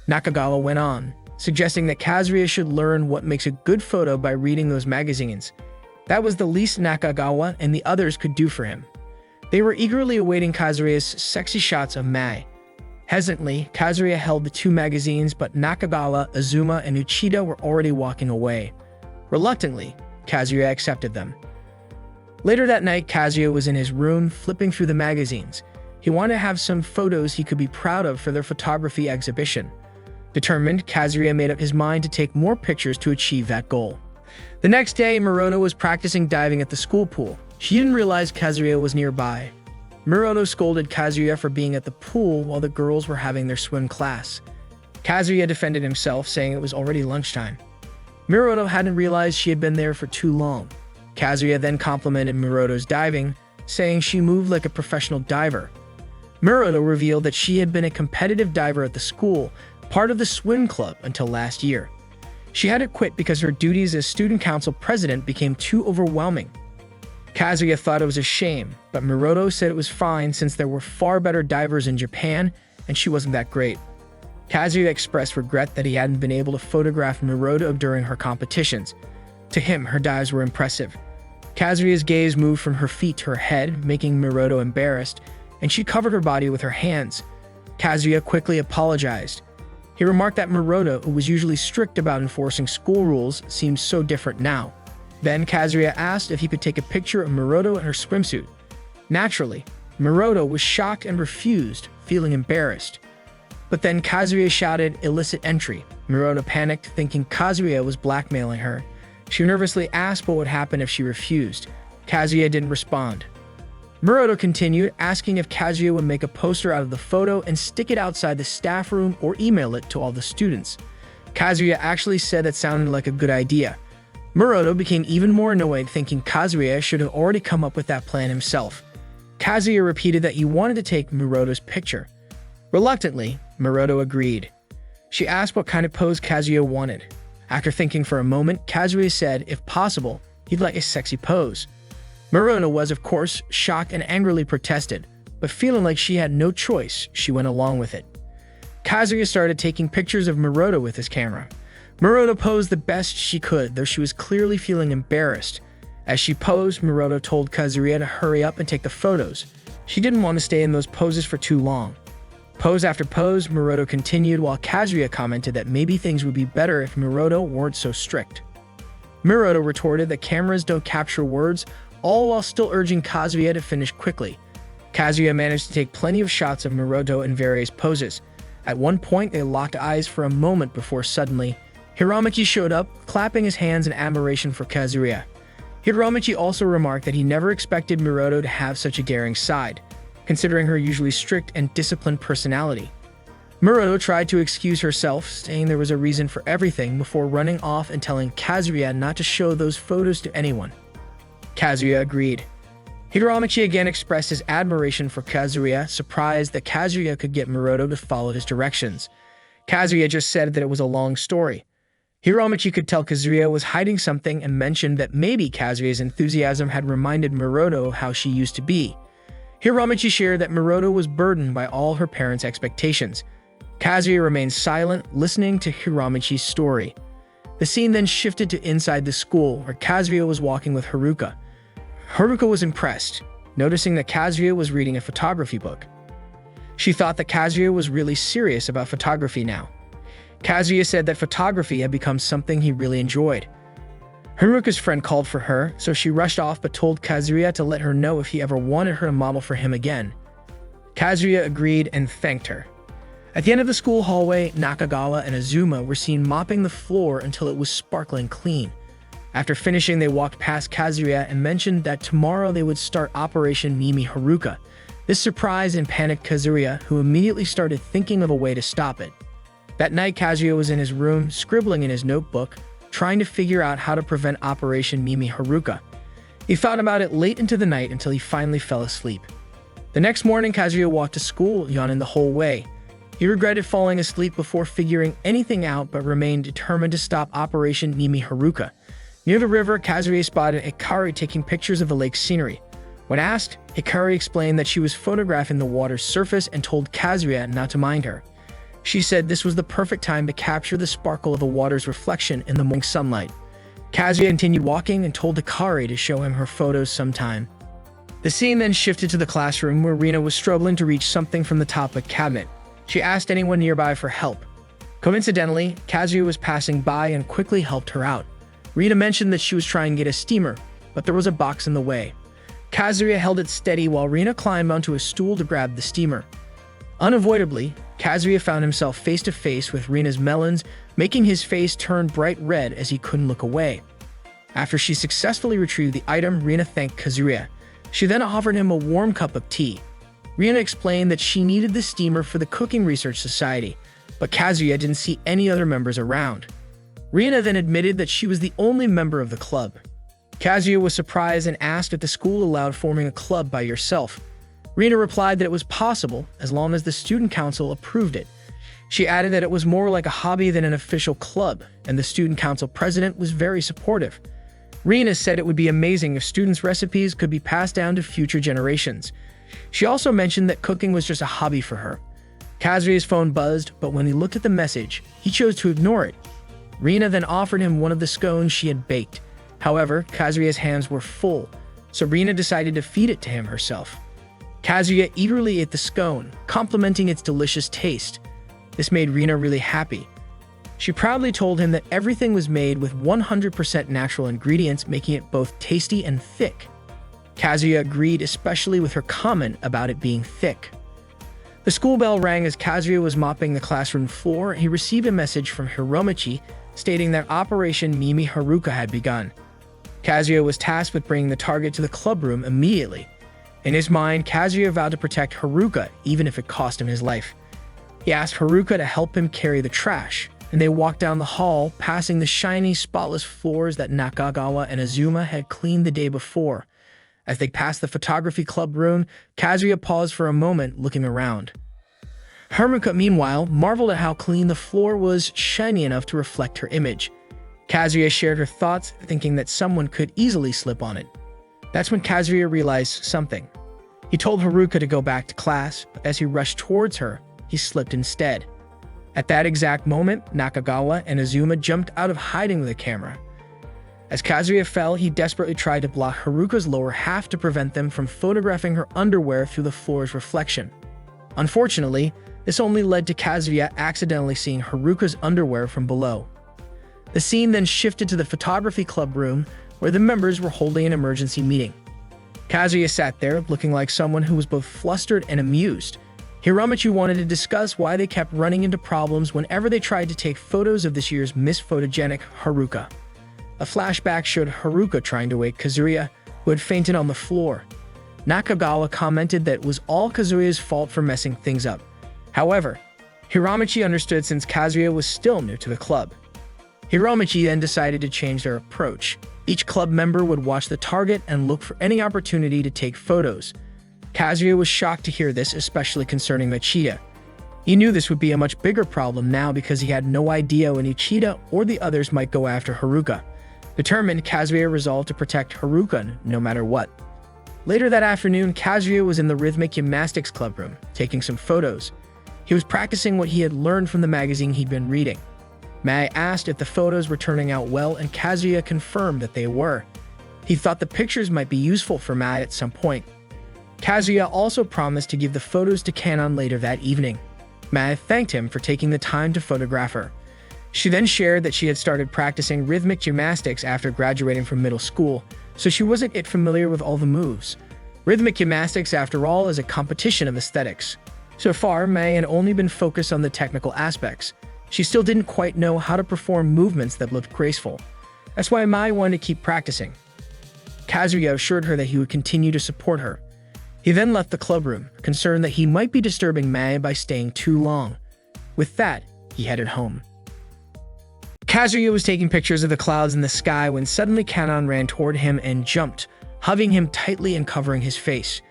Nakagawa went on, suggesting that Kazuya should learn what makes a good photo by reading those magazines. That was the least Nakagawa and the others could do for him. They were eagerly awaiting Kazuya's sexy shots of Mai. Hesitantly, Kazuya held the 2 magazines, but Nakagawa, Azuma, and Uchida were already walking away. Reluctantly, Kazuya accepted them. Later that night, Kazuya was in his room flipping through the magazines. He wanted to have some photos he could be proud of for their photography exhibition. Determined, Kazuya made up his mind to take more pictures to achieve that goal. The next day, Miroto was practicing diving at the school pool. She didn't realize Kazuya was nearby. Miroto scolded Kazuya for being at the pool while the girls were having their swim class. Kazuya defended himself, saying it was already lunchtime. Miroto hadn't realized she had been there for too long. Kazuya then complimented Miroto's diving, saying she moved like a professional diver. Miroto revealed that she had been a competitive diver at the school, part of the swim club, until last year. She had to quit because her duties as student council president became too overwhelming. Kazuya thought it was a shame, but Miroto said it was fine since there were far better divers in Japan and she wasn't that great. Kazuya expressed regret that he hadn't been able to photograph Miroto during her competitions. To him, her dives were impressive. Kazuya's gaze moved from her feet to her head, making Miroto embarrassed, and she covered her body with her hands. Kazuya quickly apologized. He remarked that Miroto, who was usually strict about enforcing school rules, seemed so different now. Then Kazuya asked if he could take a picture of Miroto in her swimsuit. Naturally, Miroto was shocked and refused, feeling embarrassed. But then Kazuya shouted illicit entry. Miroto panicked, thinking Kazuya was blackmailing her. She nervously asked what would happen if she refused. Kazuya didn't respond. Miroto continued, asking if Kazuya would make a poster out of the photo and stick it outside the staff room or email it to all the students. Kazuya actually said that sounded like a good idea. Miroto became even more annoyed, thinking Kazuya should have already come up with that plan himself. Kazuya repeated that he wanted to take Miroto's picture. Reluctantly, Miroto agreed. She asked what kind of pose Kazuya wanted. After thinking for a moment, Kazuya said, if possible, he'd like a sexy pose. Miroto was, of course, shocked and angrily protested, but feeling like she had no choice, she went along with it. Kazuya started taking pictures of Miroto with his camera. Miroto posed the best she could, though she was clearly feeling embarrassed. As she posed, Miroto told Kazuya to hurry up and take the photos. She didn't want to stay in those poses for too long. Pose after pose, Miroto continued while Kazuya commented that maybe things would be better if Miroto weren't so strict. Miroto retorted that cameras don't capture words, all while still urging Kazuya to finish quickly. Kazuya managed to take plenty of shots of Miroto in various poses. At one point, they locked eyes for a moment before suddenly, Hiromichi showed up, clapping his hands in admiration for Kazuya. Hiromichi also remarked that he never expected Miroto to have such a daring side, considering her usually strict and disciplined personality. Miroto tried to excuse herself, saying there was a reason for everything before running off and telling Kazuya not to show those photos to anyone. Kazuya agreed. Hiromichi again expressed his admiration for Kazuya, surprised that Kazuya could get Miroto to follow his directions. Kazuya just said that it was a long story. Hiromichi could tell Kazuya was hiding something and mentioned that maybe Kazuya's enthusiasm had reminded Miroto how she used to be. Hiromichi shared that Miroto was burdened by all her parents' expectations. Kazuya remained silent, listening to Hiromichi's story. The scene then shifted to inside the school, where Kazuya was walking with Haruka. Haruka was impressed, noticing that Kazuya was reading a photography book. She thought that Kazuya was really serious about photography now. Kazuya said that photography had become something he really enjoyed. Haruka's friend called for her, so she rushed off but told Kazuya to let her know if he ever wanted her to model for him again. Kazuya agreed and thanked her. At the end of the school hallway, Nakagawa and Azuma were seen mopping the floor until it was sparkling clean. After finishing, they walked past Kazuya and mentioned that tomorrow they would start Operation Mimi Haruka. This surprised and panicked Kazuya, who immediately started thinking of a way to stop it. That night, Kazuya was in his room, scribbling in his notebook. trying to figure out how to prevent Operation Mimi Haruka. He thought about it late into the night until he finally fell asleep. The next morning, Kazuya walked to school, yawning the whole way. He regretted falling asleep before figuring anything out, but remained determined to stop Operation Mimi Haruka. Near the river, Kazuya spotted Hikari taking pictures of the lake's scenery. When asked, Hikari explained that she was photographing the water's surface and told Kazuya not to mind her. She said this was the perfect time to capture the sparkle of the water's reflection in the morning sunlight. Kazuya continued walking and told Hikari to show him her photos sometime. The scene then shifted to the classroom where Rina was struggling to reach something from the top of a cabinet. She asked anyone nearby for help. Coincidentally, Kazuya was passing by and quickly helped her out. Rina mentioned that she was trying to get a steamer, but there was a box in the way. Kazuya held it steady while Rina climbed onto a stool to grab the steamer. Unavoidably, Kazuya found himself face to face with Rina's melons, making his face turn bright red as he couldn't look away. After she successfully retrieved the item, Rina thanked Kazuya. She then offered him a warm cup of tea. Rina explained that she needed the steamer for the Cooking Research Society, but Kazuya didn't see any other members around. Rina then admitted that she was the only member of the club. Kazuya was surprised and asked if the school allowed forming a club by yourself. Rina replied that it was possible as long as the student council approved it. She added that it was more like a hobby than an official club, and the student council president was very supportive. Rina said it would be amazing if students' recipes could be passed down to future generations. She also mentioned that cooking was just a hobby for her. Kazuya's phone buzzed, but when he looked at the message, he chose to ignore it. Rina then offered him one of the scones she had baked. However, Kazuya's hands were full, so Rina decided to feed it to him herself. Kazuya eagerly ate the scone, complimenting its delicious taste. This made Rina really happy. She proudly told him that everything was made with 100% natural ingredients, making it both tasty and thick. Kazuya agreed, especially with her comment about it being thick. The school bell rang as Kazuya was mopping the classroom floor. He received a message from Hiromichi stating that Operation Mimi Haruka had begun. Kazuya was tasked with bringing the target to the club room immediately. In his mind, Kazuya vowed to protect Haruka even if it cost him his life. He asked Haruka to help him carry the trash, and they walked down the hall, passing the shiny, spotless floors that Nakagawa and Azuma had cleaned the day before. As they passed the photography club room, Kazuya paused for a moment, looking around. Haruka, meanwhile, marveled at how clean the floor was, shiny enough to reflect her image. Kazuya shared her thoughts, thinking that someone could easily slip on it. That's when Kazuya realized something. He told Haruka to go back to class, but as he rushed towards her, he slipped instead. At that exact moment, Nakagawa and Azuma jumped out of hiding with a camera. As Kazuya fell, he desperately tried to block Haruka's lower half to prevent them from photographing her underwear through the floor's reflection. Unfortunately, this only led to Kazuya accidentally seeing Haruka's underwear from below. The scene then shifted to the photography club room, where the members were holding an emergency meeting. Kazuya sat there, looking like someone who was both flustered and amused. Hiromichi wanted to discuss why they kept running into problems whenever they tried to take photos of this year's Miss Photogenic Haruka. A flashback showed Haruka trying to wake Kazuya, who had fainted on the floor. Nakagawa commented that it was all Kazuya's fault for messing things up. However, Hiromichi understood since Kazuya was still new to the club. Hiromichi then decided to change their approach. Each club member would watch the target and look for any opportunity to take photos. Kazuya was shocked to hear this, especially concerning Machida. He knew this would be a much bigger problem now because he had no idea when Uchida or the others might go after Haruka. Determined, Kazuya resolved to protect Haruka no matter what. Later that afternoon, Kazuya was in the rhythmic gymnastics club room, taking some photos. He was practicing what he had learned from the magazine he'd been reading. Mai asked if the photos were turning out well, and Kazuya confirmed that they were. He thought the pictures might be useful for Mai at some point. Kazuya also promised to give the photos to Kanon later that evening. Mai thanked him for taking the time to photograph her. She then shared that she had started practicing rhythmic gymnastics after graduating from middle school, so she wasn't yet familiar with all the moves. Rhythmic gymnastics, after all, is a competition of aesthetics. So far, Mai had only been focused on the technical aspects. She still didn't quite know how to perform movements that looked graceful. That's why Mai wanted to keep practicing. Kazuya assured her that he would continue to support her. He then left the club room, concerned that he might be disturbing Mai by staying too long. With that, he headed home. Kazuya was taking pictures of the clouds in the sky when suddenly Kanon ran toward him and jumped, hugging him tightly and covering his face.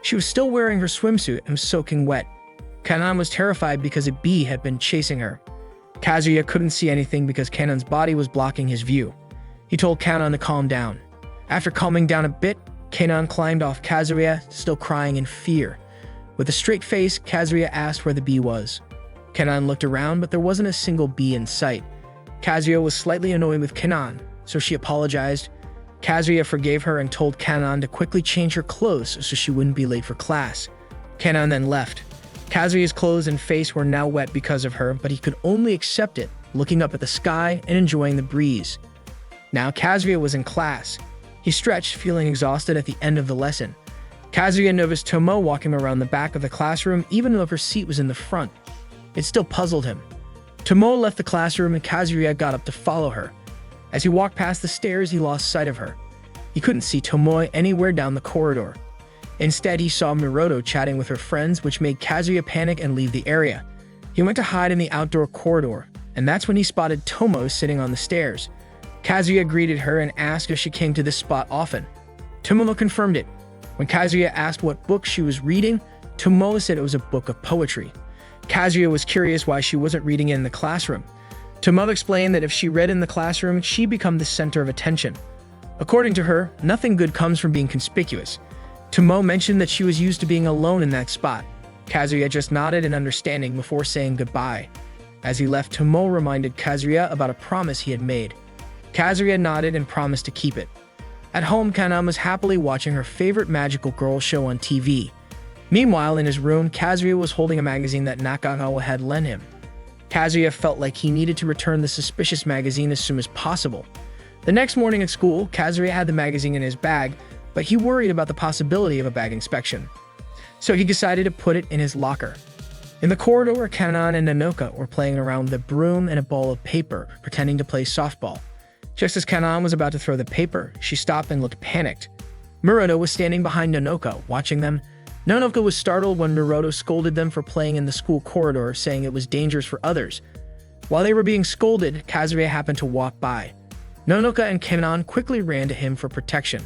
She was still wearing her swimsuit and was soaking wet. Kanon was terrified because a bee had been chasing her. Kazuya couldn't see anything because Kanon's body was blocking his view. He told Kanon to calm down. After calming down a bit, Kanon climbed off Kazuya, still crying in fear. With a straight face, Kazuya asked where the bee was. Kanon looked around, but there wasn't a single bee in sight. Kazuya was slightly annoyed with Kanon, so she apologized. Kazuya forgave her and told Kanon to quickly change her clothes so she wouldn't be late for class. Kanon then left. Kazuya's clothes and face were now wet because of her, but he could only accept it, looking up at the sky and enjoying the breeze. Now Kazuya was in class. He stretched, feeling exhausted at the end of the lesson. Kazuya noticed Tomo walking around the back of the classroom even though her seat was in the front. It still puzzled him. Tomo left the classroom and Kazuya got up to follow her. As he walked past the stairs, he lost sight of her. He couldn't see Tomoe anywhere down the corridor. Instead, he saw Miroto chatting with her friends, which made Kazuya panic and leave the area. He went to hide in the outdoor corridor, and that's when he spotted Tomo sitting on the stairs. Kazuya greeted her and asked if she came to this spot often. Tomo confirmed it. When Kazuya asked what book she was reading, Tomo said it was a book of poetry. Kazuya was curious why she wasn't reading it in the classroom. Tomo explained that if she read in the classroom, she'd become the center of attention. According to her, nothing good comes from being conspicuous. Tomo mentioned that she was used to being alone in that spot. Kazuya just nodded in understanding before saying goodbye. As he left, Tomo reminded Kazuya about a promise he had made. Kazuya nodded and promised to keep it. At home, Kanon was happily watching her favorite magical girl show on TV. Meanwhile, in his room, Kazuya was holding a magazine that Nakagawa had lent him. Kazuya felt like he needed to return the suspicious magazine as soon as possible. The next morning at school, Kazuya had the magazine in his bag, but he worried about the possibility of a bag inspection. So he decided to put it in his locker. In the corridor, Kanon and Nanoka were playing around with a broom and a ball of paper, pretending to play softball. Just as Kanon was about to throw the paper, she stopped and looked panicked. Miroto was standing behind Nanoka, watching them. Nanoka was startled when Miroto scolded them for playing in the school corridor, saying it was dangerous for others. While they were being scolded, Kazuya happened to walk by. Nanoka and Kanon quickly ran to him for protection.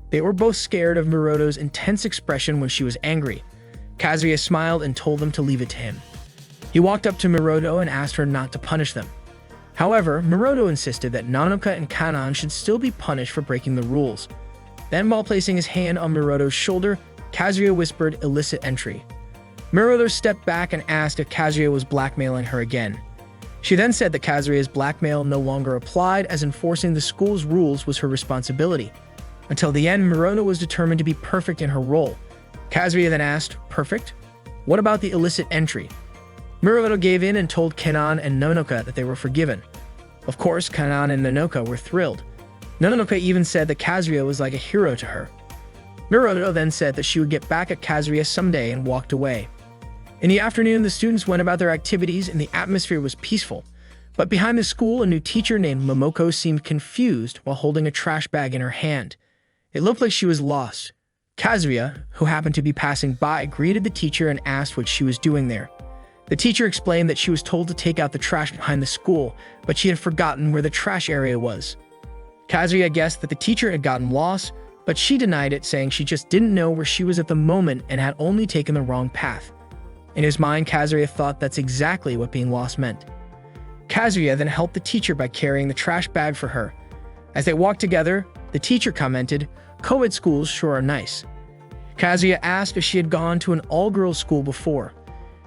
They were both scared of Miroto's intense expression when she was angry. Kazuya smiled and told them to leave it to him. He walked up to Miroto and asked her not to punish them. However, Miroto insisted that Nanoka and Kanon should still be punished for breaking the rules. Then, while placing his hand on Miroto's shoulder, Kazuya whispered illicit entry. Miroto stepped back and asked if Kazuya was blackmailing her again. She then said that Kazuya's blackmail no longer applied, as enforcing the school's rules was her responsibility. Until the end, Miroto was determined to be perfect in her role. Kazuya then asked, "Perfect? What about the illicit entry?" Miroto gave in and told Kanon and Nanoka that they were forgiven. Of course, Kanon and Nanoka were thrilled. Nanoka even said that Kazuya was like a hero to her. Miroto then said that she would get back at Kazuya someday and walked away. In the afternoon, the students went about their activities and the atmosphere was peaceful. But behind the school, a new teacher named Momoko seemed confused while holding a trash bag in her hand. It looked like she was lost. Kazuya, who happened to be passing by, greeted the teacher and asked what she was doing there. The teacher explained that she was told to take out the trash behind the school, but she had forgotten where the trash area was. Kazuya guessed that the teacher had gotten lost, but she denied it, saying she just didn't know where she was at the moment and had only taken the wrong path. In his mind, Kazuya thought that's exactly what being lost meant. Kazuya then helped the teacher by carrying the trash bag for her. As they walked together, the teacher commented, "Co-ed schools sure are nice." Kazuya asked if she had gone to an all-girls school before.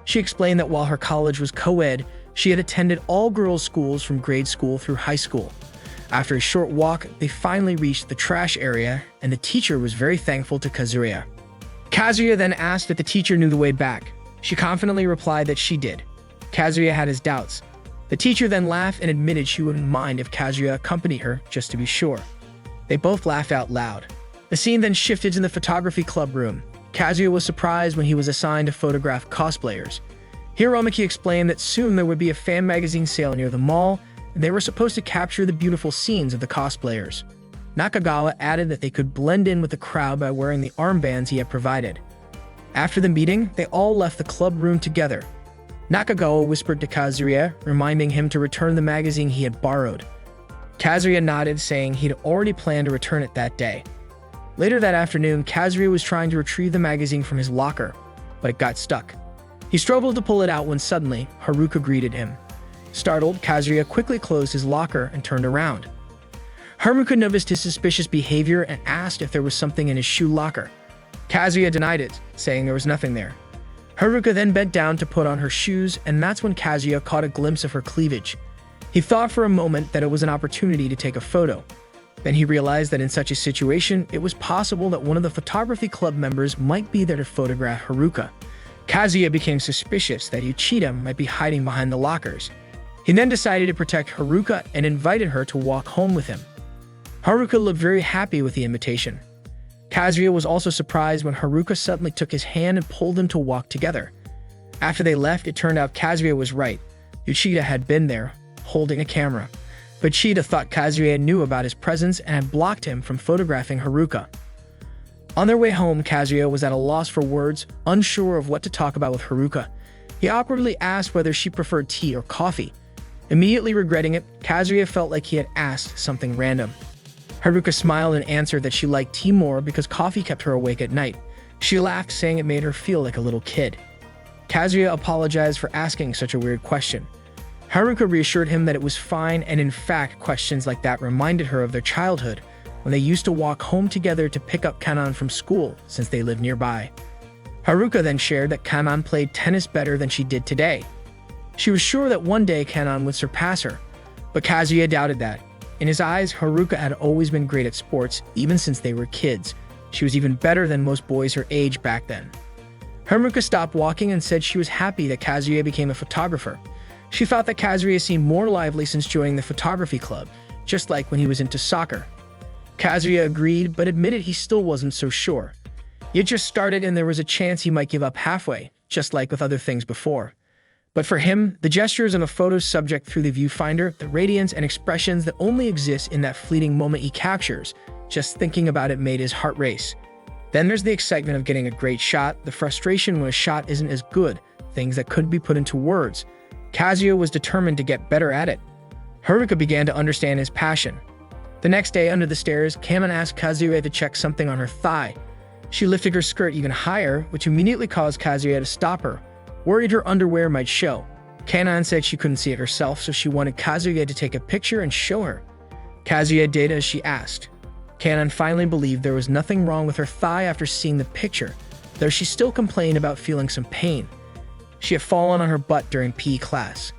She explained that while her college was co-ed, she had attended all-girls schools from grade school through high school. After a short walk, they finally reached the trash area, and the teacher was very thankful to Kazuya. Kazuya then asked if the teacher knew the way back. She confidently replied that she did. Kazuya had his doubts. The teacher then laughed and admitted she wouldn't mind if Kazuya accompanied her, just to be sure. They both laughed out loud. The scene then shifted to the photography club room. Kazuya was surprised when he was assigned to photograph cosplayers. Hiromuki explained that soon there would be a fan magazine sale near the mall, and they were supposed to capture the beautiful scenes of the cosplayers. Nakagawa added that they could blend in with the crowd by wearing the armbands he had provided. After the meeting, they all left the club room together. Nakagawa whispered to Kazuya, reminding him to return the magazine he had borrowed. Kazuya nodded, saying he'd already planned to return it that day. Later that afternoon, Kazuya was trying to retrieve the magazine from his locker, but it got stuck. He struggled to pull it out when suddenly, Haruka greeted him. Startled, Kazuya quickly closed his locker and turned around. Haruka noticed his suspicious behavior and asked if there was something in his shoe locker. Kazuya denied it, saying there was nothing there. Haruka then bent down to put on her shoes, and that's when Kazuya caught a glimpse of her cleavage. He thought for a moment that it was an opportunity to take a photo. Then he realized that in such a situation, it was possible that one of the photography club members might be there to photograph Haruka. Kazuya became suspicious that Uchida might be hiding behind the lockers. He then decided to protect Haruka and invited her to walk home with him. Haruka looked very happy with the invitation. Kazuya was also surprised when Haruka suddenly took his hand and pulled him to walk together. After they left, it turned out Kazuya was right. Uchida had been there, holding a camera. But Uchida thought Kazuya knew about his presence and had blocked him from photographing Haruka. On their way home, Kazuya was at a loss for words, unsure of what to talk about with Haruka. He awkwardly asked whether she preferred tea or coffee. Immediately regretting it, Kazuya felt like he had asked something random. Haruka smiled and answered that she liked tea more because coffee kept her awake at night. She laughed, saying it made her feel like a little kid. Kazuya apologized for asking such a weird question. Haruka reassured him that it was fine, and in fact, questions like that reminded her of their childhood, when they used to walk home together to pick up Kanan from school since they lived nearby. Haruka then shared that Kanan played tennis better than she did today. She was sure that one day Kanan would surpass her, but Kazuya doubted that. In his eyes, Haruka had always been great at sports, even since they were kids. She was even better than most boys her age back then. Haruka stopped walking and said she was happy that Kazuya became a photographer. She thought that Kazuya seemed more lively since joining the photography club, just like when he was into soccer. Kazuya agreed, but admitted he still wasn't so sure. He had just started and there was a chance he might give up halfway, just like with other things before. But for him, the gestures of a photo subject through the viewfinder, the radiance and expressions that only exist in that fleeting moment he captures, just thinking about it made his heart race. Then there's the excitement of getting a great shot, the frustration when a shot isn't as good, things that could be put into words. Kazuya was determined to get better at it. Haruka began to understand his passion. The next day, under the stairs, Kanan asked Kazuya to check something on her thigh. She lifted her skirt even higher, which immediately caused Kazuya to stop her, worried her underwear might show. Kanan said she couldn't see it herself, so she wanted Kazuya to take a picture and show her. Kazuya did as she asked. Kanan finally believed there was nothing wrong with her thigh after seeing the picture, though she still complained about feeling some pain. She had fallen on her butt during PE class.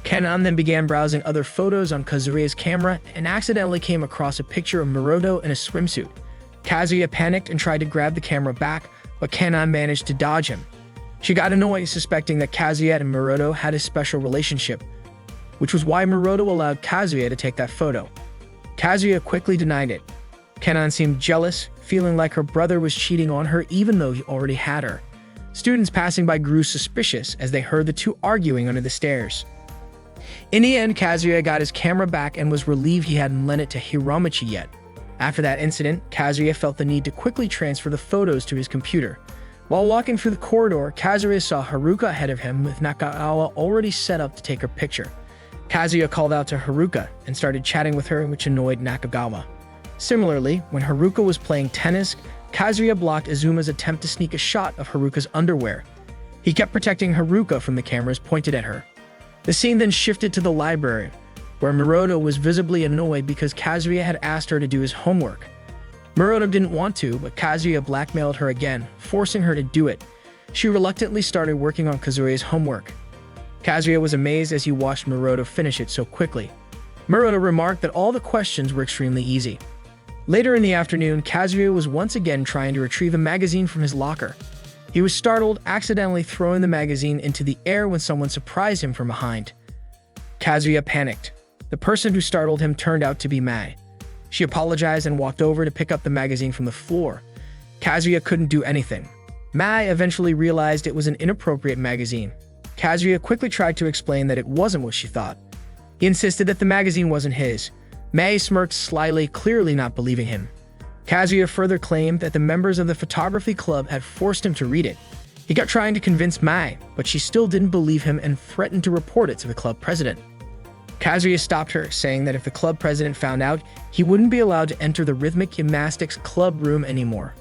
Kanan then began browsing other photos on Kazuya's camera and accidentally came across a picture of Maroto in a swimsuit. Kazuya panicked and tried to grab the camera back, but Kanan managed to dodge him. She got annoyed, suspecting that Kazuya and Maroto had a special relationship, which was why Maroto allowed Kazuya to take that photo. Kazuya quickly denied it. Kanan seemed jealous, feeling like her brother was cheating on her even though he already had her. Students passing by grew suspicious as they heard the two arguing under the stairs. In the end, Kazuya got his camera back and was relieved he hadn't lent it to Hiromichi yet. After that incident, Kazuya felt the need to quickly transfer the photos to his computer. While walking through the corridor, Kazuya saw Haruka ahead of him with Nakagawa already set up to take her picture. Kazuya called out to Haruka and started chatting with her, which annoyed Nakagawa. Similarly, when Haruka was playing tennis, Kazuya blocked Izuma's attempt to sneak a shot of Haruka's underwear. He kept protecting Haruka from the cameras pointed at her. The scene then shifted to the library, where Maroto was visibly annoyed because Kazuya had asked her to do his homework. Maroto didn't want to, but Kazuya blackmailed her again, forcing her to do it. She reluctantly started working on Kazuya's homework. Kazuya was amazed as he watched Maroto finish it so quickly. Maroto remarked that all the questions were extremely easy. Later in the afternoon, Kazuya was once again trying to retrieve a magazine from his locker. He was startled, accidentally throwing the magazine into the air when someone surprised him from behind. Kazuya panicked. The person who startled him turned out to be Mai. She apologized and walked over to pick up the magazine from the floor. Kazuya couldn't do anything. Mai eventually realized it was an inappropriate magazine. Kazuya quickly tried to explain that it wasn't what she thought. He insisted that the magazine wasn't his. Mai smirked slyly, clearly not believing him. Kazuya further claimed that the members of the photography club had forced him to read it. He kept trying to convince Mai, but she still didn't believe him and threatened to report it to the club president. Kazuya stopped her, saying that if the club president found out, he wouldn't be allowed to enter the rhythmic gymnastics club room anymore.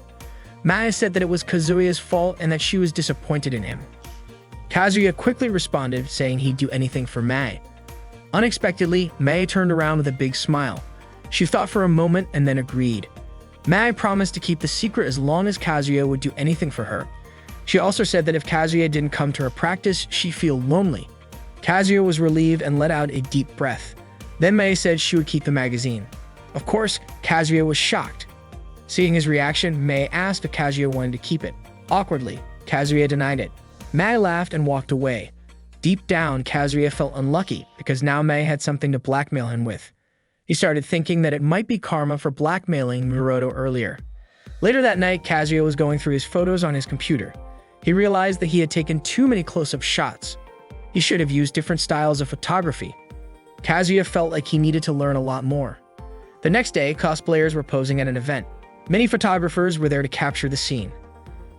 Mai said that it was Kazuya's fault and that she was disappointed in him. Kazuya quickly responded, saying he'd do anything for Mai. Unexpectedly, Mai turned around with a big smile. She thought for a moment and then agreed. Mai promised to keep the secret as long as Kazuya would do anything for her. She also said that if Kazuya didn't come to her practice, she'd feel lonely. Kazuya was relieved and let out a deep breath. Then Mai said she would keep the magazine. Of course, Kazuya was shocked. Seeing his reaction, Mai asked if Kazuya wanted to keep it. Awkwardly, Kazuya denied it. Mai laughed and walked away. Deep down, Kazuya felt unlucky because now Mai had something to blackmail him with. He started thinking that it might be karma for blackmailing Muroto earlier. Later that night, Kazuya was going through his photos on his computer. He realized that he had taken too many close-up shots. He should have used different styles of photography. Kazuya felt like he needed to learn a lot more. The next day, cosplayers were posing at an event. Many photographers were there to capture the scene.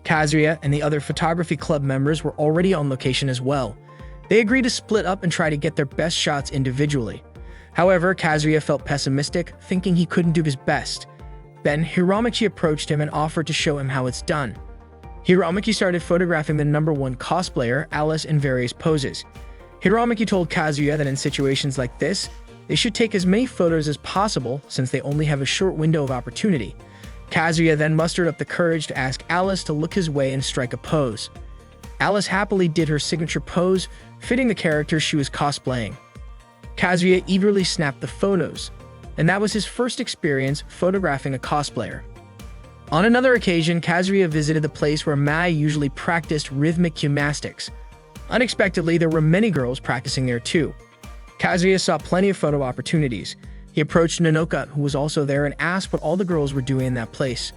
Kazuya and the other photography club members were already on location as well. They agreed to split up and try to get their best shots individually. However, Kazuya felt pessimistic, thinking he couldn't do his best. Then, Hiramaki approached him and offered to show him how it's done. Hiramaki started photographing the #1 cosplayer, Alice, in various poses. Hiramaki told Kazuya that in situations like this, they should take as many photos as possible since they only have a short window of opportunity. Kazuya then mustered up the courage to ask Alice to look his way and strike a pose. Alice happily did her signature pose, fitting the character she was cosplaying. Kazuya eagerly snapped the photos, and that was his first experience photographing a cosplayer. On another occasion, Kazuya visited the place where Mai usually practiced rhythmic gymnastics. Unexpectedly, there were many girls practicing there too. Kazuya saw plenty of photo opportunities. He approached Nanoka, who was also there, and asked what all the girls were doing in that place.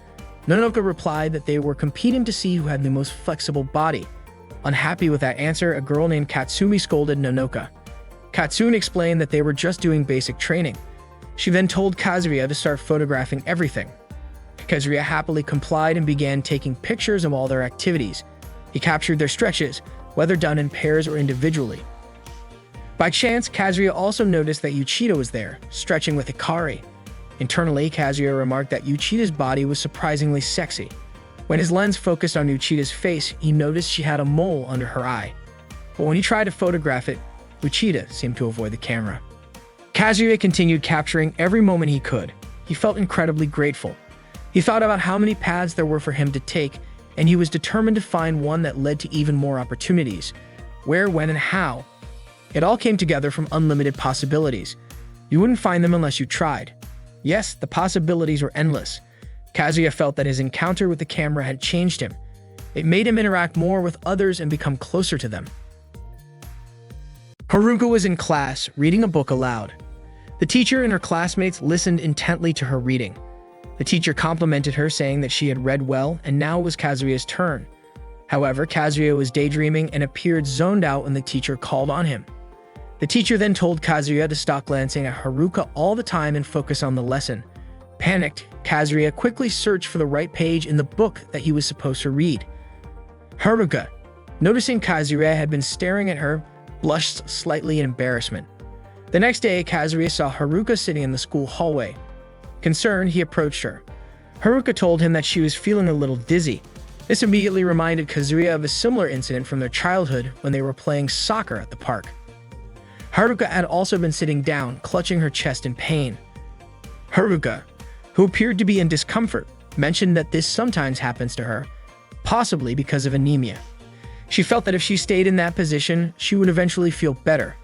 Nanoka replied that they were competing to see who had the most flexible body. Unhappy with that answer, a girl named Katsumi scolded Nanoka. Katsumi explained that they were just doing basic training. She then told Kazuya to start photographing everything. Kazuya happily complied and began taking pictures of all their activities. He captured their stretches, whether done in pairs or individually. By chance, Kazuya also noticed that Uchida was there, stretching with Hikari. Internally, Kazuya remarked that Uchida's body was surprisingly sexy. When his lens focused on Uchida's face, he noticed she had a mole under her eye. But when he tried to photograph it, Uchida seemed to avoid the camera. Kazuya continued capturing every moment he could. He felt incredibly grateful. He thought about how many paths there were for him to take, and he was determined to find one that led to even more opportunities. Where, when, and how. It all came together from unlimited possibilities. You wouldn't find them unless you tried. Yes, the possibilities were endless. Kazuya felt that his encounter with the camera had changed him. It made him interact more with others and become closer to them. Haruka was in class, reading a book aloud. The teacher and her classmates listened intently to her reading. The teacher complimented her, saying that she had read well, and now it was Kazuya's turn. However, Kazuya was daydreaming and appeared zoned out when the teacher called on him. The teacher then told Kazuya to stop glancing at Haruka all the time and focus on the lesson. Panicked, Kazuya quickly searched for the right page in the book that he was supposed to read. Haruka, noticing Kazuya had been staring at her, blushed slightly in embarrassment. The next day, Kazuya saw Haruka sitting in the school hallway. Concerned, he approached her. Haruka told him that she was feeling a little dizzy. This immediately reminded Kazuya of a similar incident from their childhood when they were playing soccer at the park. Haruka had also been sitting down, clutching her chest in pain. Haruka, who appeared to be in discomfort, mentioned that this sometimes happens to her, possibly because of anemia. She felt that if she stayed in that position, she would eventually feel better.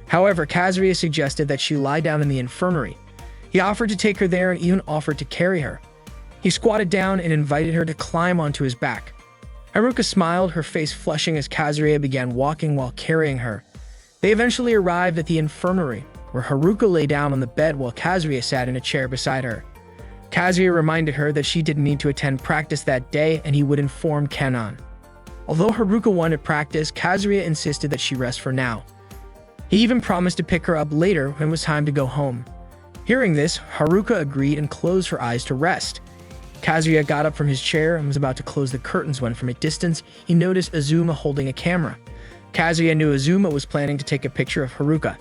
However, Kazuya suggested that she lie down in the infirmary. He offered to take her there and even offered to carry her. He squatted down and invited her to climb onto his back. Haruka smiled, her face flushing as Kazuya began walking while carrying her. They eventually arrived at the infirmary, where Haruka lay down on the bed while Kazuya sat in a chair beside her. Kazuya reminded her that she didn't need to attend practice that day and he would inform Kanon. Although Haruka wanted practice, Kazuya insisted that she rest for now. He even promised to pick her up later when it was time to go home. Hearing this, Haruka agreed and closed her eyes to rest. Kazuya got up from his chair and was about to close the curtains when, from a distance, he noticed Azuma holding a camera. Kazuya knew Azuma was planning to take a picture of Haruka.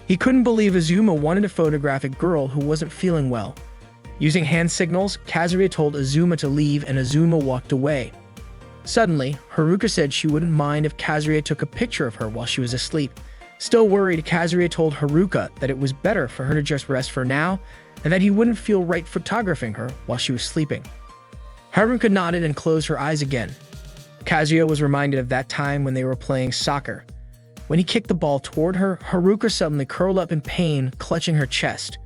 He couldn't believe Azuma wanted to photograph a girl who wasn't feeling well. Using hand signals, Kazuya told Azuma to leave and Azuma walked away. Suddenly, Haruka said she wouldn't mind if Kazuya took a picture of her while she was asleep. Still worried, Kazuya told Haruka that it was better for her to just rest for now and that he wouldn't feel right photographing her while she was sleeping. Haruka nodded and closed her eyes again. Kazuya was reminded of that time when they were playing soccer. When he kicked the ball toward her, Haruka suddenly curled up in pain, clutching her chest.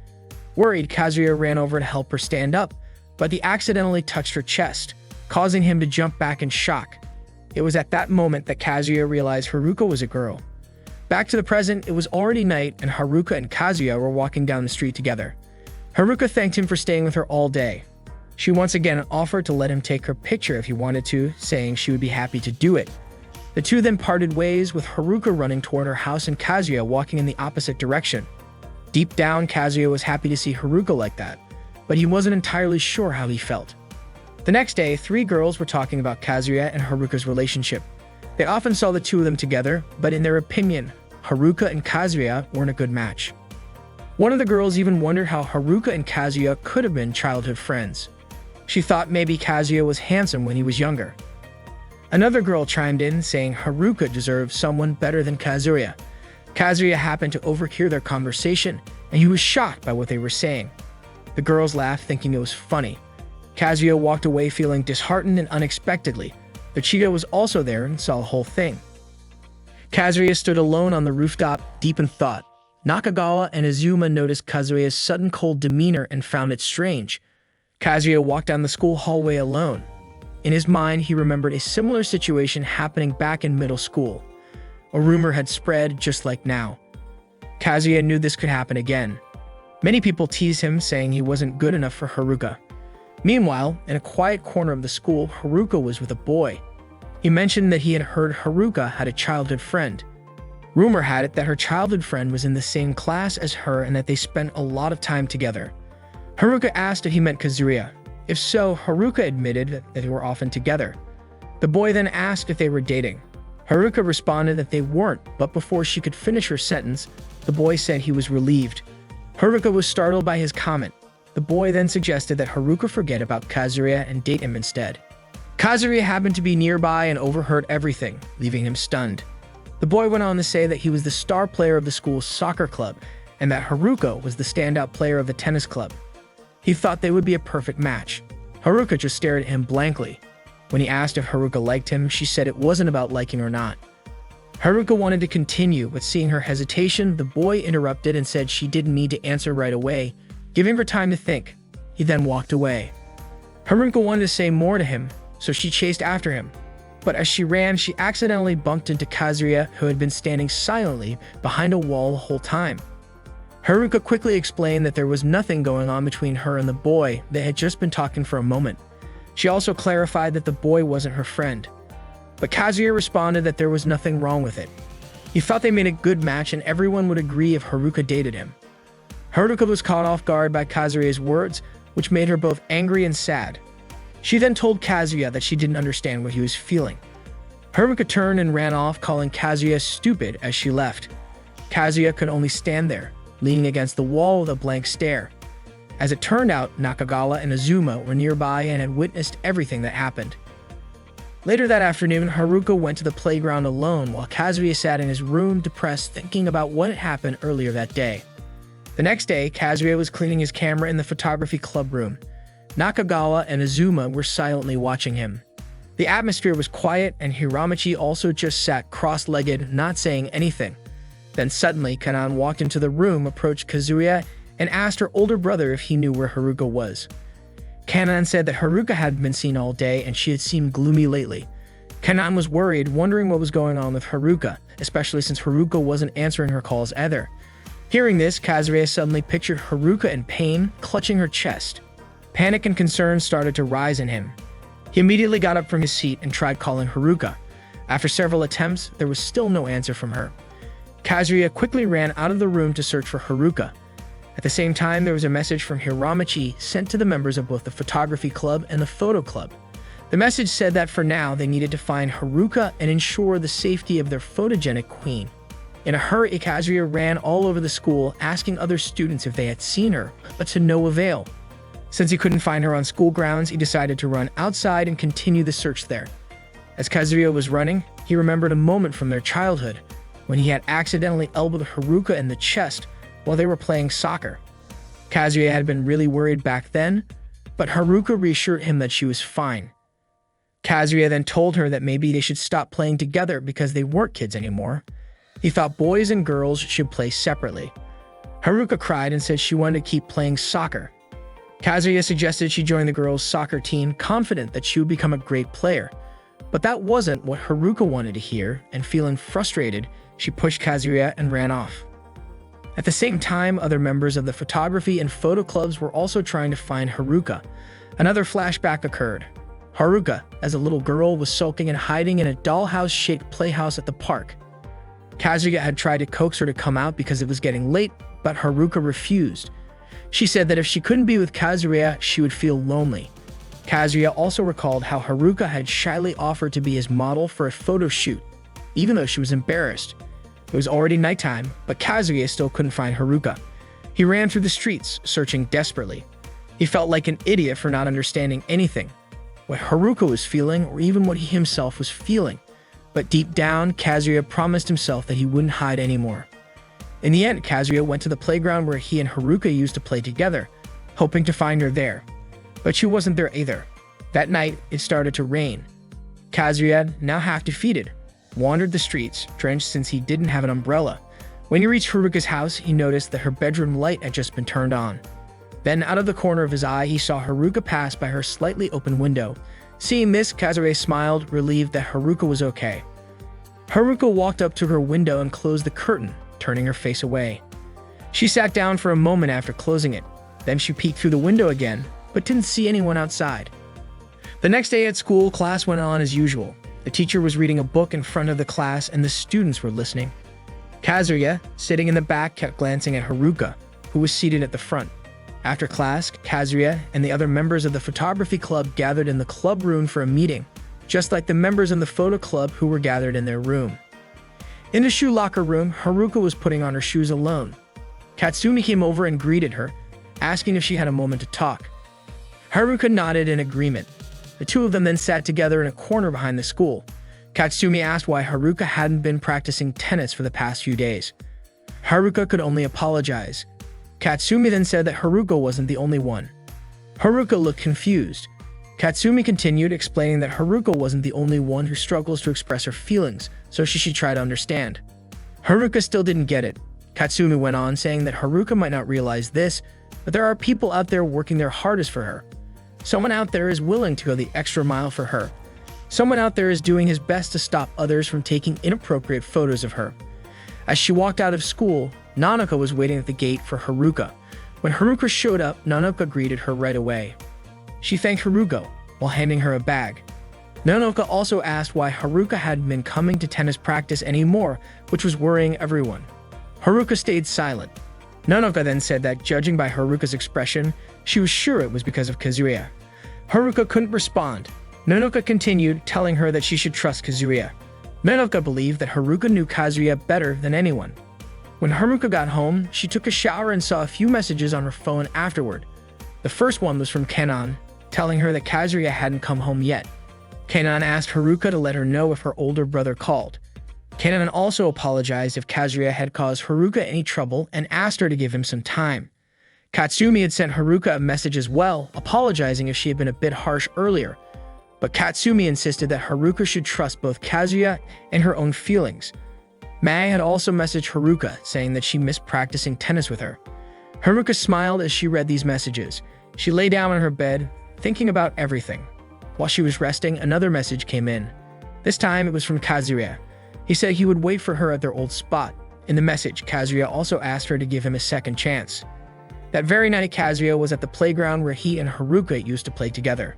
Worried, Kazuya ran over to help her stand up, but he accidentally touched her chest, causing him to jump back in shock. It was at that moment that Kazuya realized Haruka was a girl. Back to the present, it was already night and Haruka and Kazuya were walking down the street together. Haruka thanked him for staying with her all day. She once again offered to let him take her picture if he wanted to, saying she would be happy to do it. The two then parted ways, with Haruka running toward her house and Kazuya walking in the opposite direction. Deep down, Kazuya was happy to see Haruka like that, but he wasn't entirely sure how he felt. The next day, three girls were talking about Kazuya and Haruka's relationship. They often saw the two of them together, but in their opinion, Haruka and Kazuya weren't a good match. One of the girls even wondered how Haruka and Kazuya could have been childhood friends. She thought maybe Kazuya was handsome when he was younger. Another girl chimed in, saying Haruka deserved someone better than Kazuya. Kazuya happened to overhear their conversation, and he was shocked by what they were saying. The girls laughed, thinking it was funny. Kazuya walked away feeling disheartened and unexpectedly. The cheetah was also there and saw the whole thing. Kazuya stood alone on the rooftop, deep in thought. Nakagawa and Azuma noticed Kazuya's sudden cold demeanor and found it strange. Kazuya walked down the school hallway alone. In his mind, he remembered a similar situation happening back in middle school. A rumor had spread just like now. Kazuya knew this could happen again. Many people teased him, saying he wasn't good enough for Haruka. Meanwhile, in a quiet corner of the school, Haruka was with a boy. He mentioned that he had heard Haruka had a childhood friend. Rumor had it that her childhood friend was in the same class as her and that they spent a lot of time together. Haruka asked if he meant Kazuya. If so, Haruka admitted that they were often together. The boy then asked if they were dating. Haruka responded that they weren't, but before she could finish her sentence, the boy said he was relieved. Haruka was startled by his comment. The boy then suggested that Haruka forget about Kazuya and date him instead. Kazuya happened to be nearby and overheard everything, leaving him stunned. The boy went on to say that he was the star player of the school's soccer club and that Haruka was the standout player of the tennis club. He thought they would be a perfect match. Haruka just stared at him blankly. When he asked if Haruka liked him, she said it wasn't about liking or not. Haruka wanted to continue, but seeing her hesitation, the boy interrupted and said she didn't need to answer right away, giving her time to think. He then walked away. Haruka wanted to say more to him, so she chased after him. But as she ran, she accidentally bumped into Kazuya, who had been standing silently behind a wall the whole time. Haruka quickly explained that there was nothing going on between her and the boy. They had just been talking for a moment. She also clarified that the boy wasn't her friend. But Kazuya responded that there was nothing wrong with it. He thought they made a good match and everyone would agree if Haruka dated him. Haruka was caught off guard by Kazuya's words, which made her both angry and sad. She then told Kazuya that she didn't understand what he was feeling. Haruka turned and ran off, calling Kazuya stupid as she left. Kazuya could only stand there, leaning against the wall with a blank stare. As it turned out, Nakagawa and Azuma were nearby and had witnessed everything that happened. Later that afternoon, Haruka went to the playground alone while Kazuya sat in his room depressed, thinking about what had happened earlier that day. The next day, Kazuya was cleaning his camera in the photography club room. Nakagawa and Azuma were silently watching him. The atmosphere was quiet and Hiramachi also just sat cross-legged, not saying anything. Then suddenly, Kanan walked into the room, approached Kazuya, and asked her older brother if he knew where Haruka was. Kanan said that Haruka hadn't been seen all day and she had seemed gloomy lately. Kanan was worried, wondering what was going on with Haruka, especially since Haruka wasn't answering her calls either. Hearing this, Kazuya suddenly pictured Haruka in pain, clutching her chest. Panic and concern started to rise in him. He immediately got up from his seat and tried calling Haruka. After several attempts, there was still no answer from her. Kazuya quickly ran out of the room to search for Haruka. At the same time, there was a message from Hiramachi sent to the members of both the photography club and the photo club. The message said that for now, they needed to find Haruka and ensure the safety of their photogenic queen. In a hurry, Kazuya ran all over the school, asking other students if they had seen her, but to no avail. Since he couldn't find her on school grounds, he decided to run outside and continue the search there. As Kazuya was running, he remembered a moment from their childhood when he had accidentally elbowed Haruka in the chest while they were playing soccer. Kazuya had been really worried back then, but Haruka reassured him that she was fine. Kazuya then told her that maybe they should stop playing together because they weren't kids anymore. He thought boys and girls should play separately. Haruka cried and said she wanted to keep playing soccer. Kazuya suggested she join the girls' soccer team, confident that she would become a great player. But that wasn't what Haruka wanted to hear, and feeling frustrated, she pushed Kazuya and ran off. At the same time, other members of the photography and photo clubs were also trying to find Haruka. Another flashback occurred. Haruka, as a little girl, was sulking and hiding in a dollhouse-shaped playhouse at the park. Kazuya had tried to coax her to come out because it was getting late, but Haruka refused. She said that if she couldn't be with Kazuya, she would feel lonely. Kazuya also recalled how Haruka had shyly offered to be his model for a photo shoot, even though she was embarrassed. It was already nighttime, but Kazuya still couldn't find Haruka. He ran through the streets, searching desperately. He felt like an idiot for not understanding anything, what Haruka was feeling or even what he himself was feeling. But deep down, Kazuya promised himself that he wouldn't hide anymore. In the end, Kazuya went to the playground where he and Haruka used to play together, hoping to find her there. But she wasn't there either. That night, it started to rain. Kazuya, now half defeated, wandered the streets, drenched since he didn't have an umbrella. When he reached Haruka's house, he noticed that her bedroom light had just been turned on. Then, out of the corner of his eye, he saw Haruka pass by her slightly open window. Seeing this, Kazuya smiled, relieved that Haruka was okay. Haruka walked up to her window and closed the curtain, turning her face away. She sat down for a moment after closing it. Then she peeked through the window again, but didn't see anyone outside. The next day at school, class went on as usual. The teacher was reading a book in front of the class and the students were listening. Kazuya, sitting in the back, kept glancing at Haruka, who was seated at the front. After class, Kazuya and the other members of the photography club gathered in the club room for a meeting, just like the members in the photo club who were gathered in their room. In the shoe locker room, Haruka was putting on her shoes alone. Katsumi came over and greeted her, asking if she had a moment to talk. Haruka nodded in agreement. The two of them then sat together in a corner behind the school. Katsumi asked why Haruka hadn't been practicing tennis for the past few days. Haruka could only apologize. Katsumi then said that Haruka wasn't the only one. Haruka looked confused. Katsumi continued, explaining that Haruka wasn't the only one who struggles to express her feelings, so she should try to understand. Haruka still didn't get it. Katsumi went on, saying that Haruka might not realize this, but there are people out there working their hardest for her. Someone out there is willing to go the extra mile for her. Someone out there is doing his best to stop others from taking inappropriate photos of her. As she walked out of school, Nanoka was waiting at the gate for Haruka. When Haruka showed up, Nanoka greeted her right away. She thanked Haruka while handing her a bag. Nanoka also asked why Haruka hadn't been coming to tennis practice anymore, which was worrying everyone. Haruka stayed silent. Nanoka then said that, judging by Haruka's expression, she was sure it was because of Kazuya. Haruka couldn't respond. Nanoka continued, telling her that she should trust Kazuya. Nanoka believed that Haruka knew Kazuya better than anyone. When Haruka got home, she took a shower and saw a few messages on her phone afterward. The first one was from Kenan, telling her that Kazuya hadn't come home yet. Kenan asked Haruka to let her know if her older brother called. Kenan also apologized if Kazuya had caused Haruka any trouble and asked her to give him some time. Katsumi had sent Haruka a message as well, apologizing if she had been a bit harsh earlier. But Katsumi insisted that Haruka should trust both Kazuya and her own feelings. Mai had also messaged Haruka, saying that she missed practicing tennis with her. Haruka smiled as she read these messages. She lay down on her bed, thinking about everything. While she was resting, another message came in. This time, it was from Kazuya. He said he would wait for her at their old spot. In the message, Kazuya also asked her to give him a second chance. That very night, Kazuya was at the playground where he and Haruka used to play together.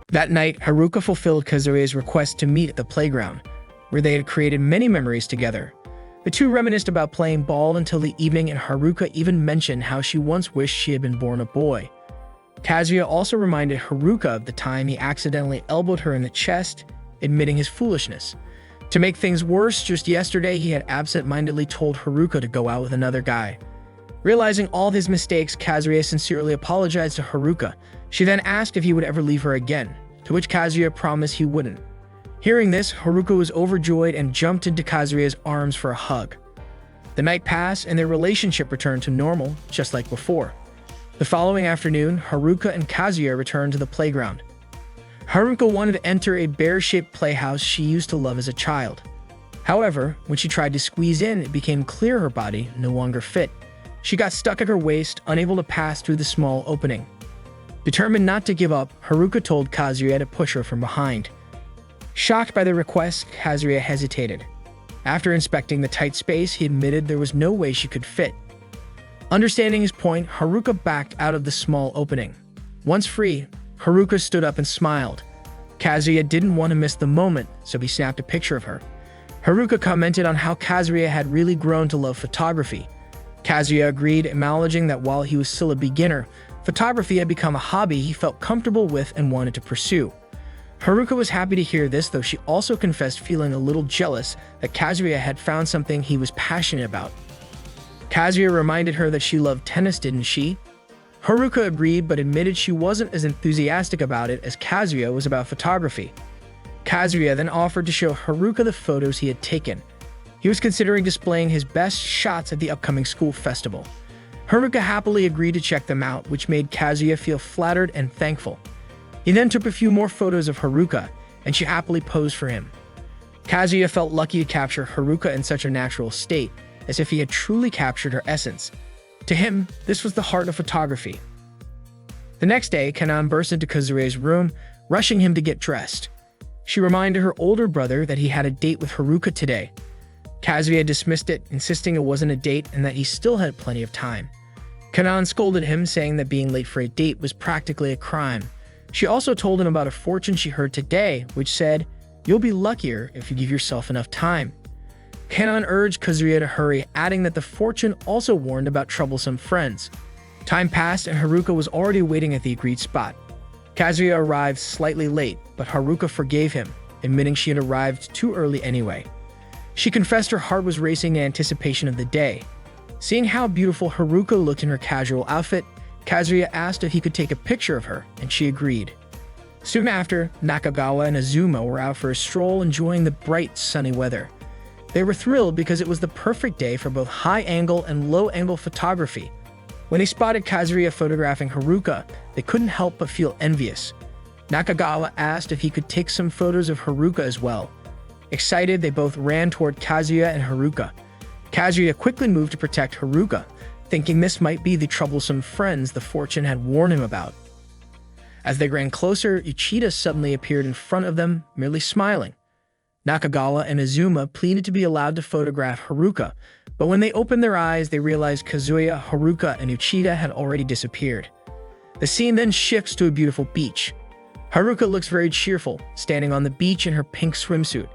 That night, Haruka fulfilled Kazuya's request to meet at the playground, where they had created many memories together. The two reminisced about playing ball until the evening, and Haruka even mentioned how she once wished she had been born a boy. Kazuya also reminded Haruka of the time he accidentally elbowed her in the chest, admitting his foolishness. To make things worse, just yesterday he had absent-mindedly told Haruka to go out with another guy. Realizing all of his mistakes, Kazuya sincerely apologized to Haruka. She then asked if he would ever leave her again, to which Kazuya promised he wouldn't. Hearing this, Haruka was overjoyed and jumped into Kazuya's arms for a hug. The night passed and their relationship returned to normal, just like before. The following afternoon, Haruka and Kazuya returned to the playground. Haruka wanted to enter a bear-shaped playhouse she used to love as a child. However, when she tried to squeeze in, it became clear her body no longer fit. She got stuck at her waist, unable to pass through the small opening. Determined not to give up, Haruka told Kazuya to push her from behind. Shocked by the request, Kazuya hesitated. After inspecting the tight space, he admitted there was no way she could fit. Understanding his point, Haruka backed out of the small opening. Once free, Haruka stood up and smiled. Kazuya didn't want to miss the moment, so he snapped a picture of her. Haruka commented on how Kazuya had really grown to love photography. Kazuya agreed, acknowledging that while he was still a beginner, photography had become a hobby he felt comfortable with and wanted to pursue. Haruka was happy to hear this, though she also confessed feeling a little jealous that Kazuya had found something he was passionate about. Kazuya reminded her that she loved tennis, didn't she? Haruka agreed, but admitted she wasn't as enthusiastic about it as Kazuya was about photography. Kazuya then offered to show Haruka the photos he had taken. He was considering displaying his best shots at the upcoming school festival. Haruka happily agreed to check them out, which made Kazuya feel flattered and thankful. He then took a few more photos of Haruka, and she happily posed for him. Kazuya felt lucky to capture Haruka in such a natural state, as if he had truly captured her essence. To him, this was the heart of photography. The next day, Kanan burst into Kazuya's room, rushing him to get dressed. She reminded her older brother that he had a date with Haruka today. Kazuya dismissed it, insisting it wasn't a date and that he still had plenty of time. Kanan scolded him, saying that being late for a date was practically a crime. She also told him about a fortune she heard today, which said, "You'll be luckier if you give yourself enough time." Kanan urged Kazuya to hurry, adding that the fortune also warned about troublesome friends. Time passed and Haruka was already waiting at the agreed spot. Kazuya arrived slightly late, but Haruka forgave him, admitting she had arrived too early anyway. She confessed her heart was racing in anticipation of the day. Seeing how beautiful Haruka looked in her casual outfit, Kazuya asked if he could take a picture of her, and she agreed. Soon after, Nakagawa and Azuma were out for a stroll, enjoying the bright, sunny weather. They were thrilled because it was the perfect day for both high-angle and low-angle photography. When they spotted Kazuya photographing Haruka, they couldn't help but feel envious. Nakagawa asked if he could take some photos of Haruka as well. Excited, they both ran toward Kazuya and Haruka. Kazuya quickly moved to protect Haruka, thinking this might be the troublesome friends the fortune had warned him about. As they ran closer, Uchida suddenly appeared in front of them, merely smiling. Nakagawa and Azuma pleaded to be allowed to photograph Haruka, but when they opened their eyes, they realized Kazuya, Haruka, and Uchida had already disappeared. The scene then shifts to a beautiful beach. Haruka looks very cheerful, standing on the beach in her pink swimsuit.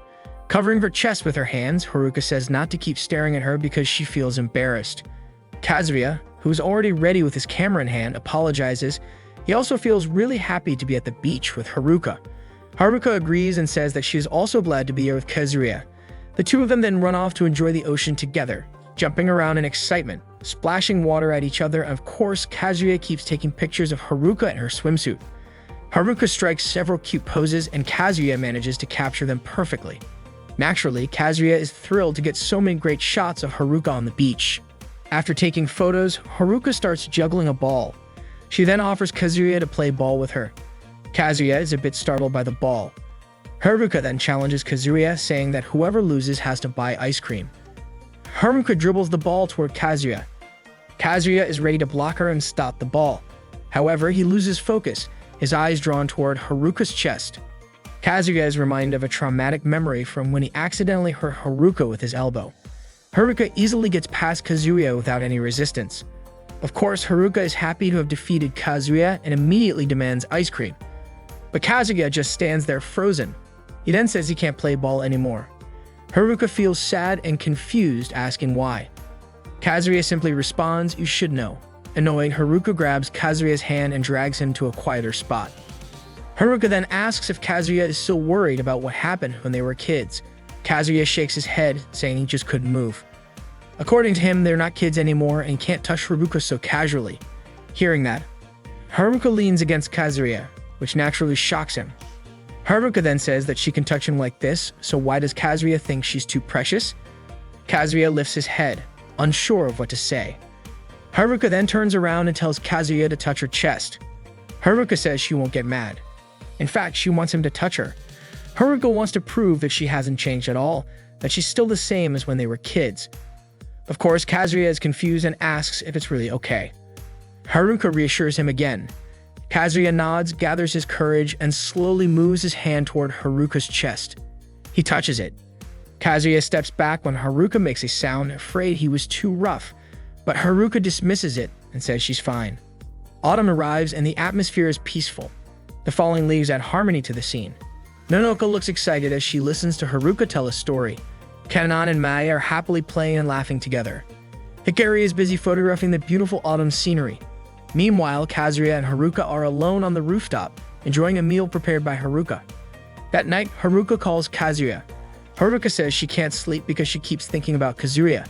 Covering her chest with her hands, Haruka says not to keep staring at her because she feels embarrassed. Kazuya, who is already ready with his camera in hand, apologizes. He also feels really happy to be at the beach with Haruka. Haruka agrees and says that she is also glad to be here with Kazuya. The two of them then run off to enjoy the ocean together, jumping around in excitement, splashing water at each other, and of course, Kazuya keeps taking pictures of Haruka in her swimsuit. Haruka strikes several cute poses, and Kazuya manages to capture them perfectly. Naturally, Kazuya is thrilled to get so many great shots of Haruka on the beach. After taking photos, Haruka starts juggling a ball. She then offers Kazuya to play ball with her. Kazuya is a bit startled by the ball. Haruka then challenges Kazuya, saying that whoever loses has to buy ice cream. Haruka dribbles the ball toward Kazuya. Kazuya is ready to block her and stop the ball. However, he loses focus, his eyes drawn toward Haruka's chest. Kazuya is reminded of a traumatic memory from when he accidentally hurt Haruka with his elbow. Haruka easily gets past Kazuya without any resistance. Of course, Haruka is happy to have defeated Kazuya and immediately demands ice cream. But Kazuya just stands there frozen. He then says he can't play ball anymore. Haruka feels sad and confused, asking why. Kazuya simply responds, "You should know." Annoyed, Haruka grabs Kazuya's hand and drags him to a quieter spot. Haruka then asks if Kazuya is still worried about what happened when they were kids. Kazuya shakes his head, saying he just couldn't move. According to him, they're not kids anymore and can't touch Haruka so casually. Hearing that, Haruka leans against Kazuya, which naturally shocks him. Haruka then says that she can touch him like this, so why does Kazuya think she's too precious? Kazuya lifts his head, unsure of what to say. Haruka then turns around and tells Kazuya to touch her chest. Haruka says she won't get mad. In fact, she wants him to touch her. Haruka wants to prove that she hasn't changed at all, that she's still the same as when they were kids. Of course, Kazuya is confused and asks if it's really okay. Haruka reassures him again. Kazuya nods, gathers his courage, and slowly moves his hand toward Haruka's chest. He touches it. Kazuya steps back when Haruka makes a sound, afraid he was too rough, but Haruka dismisses it and says she's fine. Autumn arrives and the atmosphere is peaceful. The falling leaves add harmony to the scene. Nonoka looks excited as she listens to Haruka tell a story. Kanan and Mai are happily playing and laughing together. Hikari is busy photographing the beautiful autumn scenery. Meanwhile, Kazuya and Haruka are alone on the rooftop, enjoying a meal prepared by Haruka. That night, Haruka calls Kazuya. Haruka says she can't sleep because she keeps thinking about Kazuya.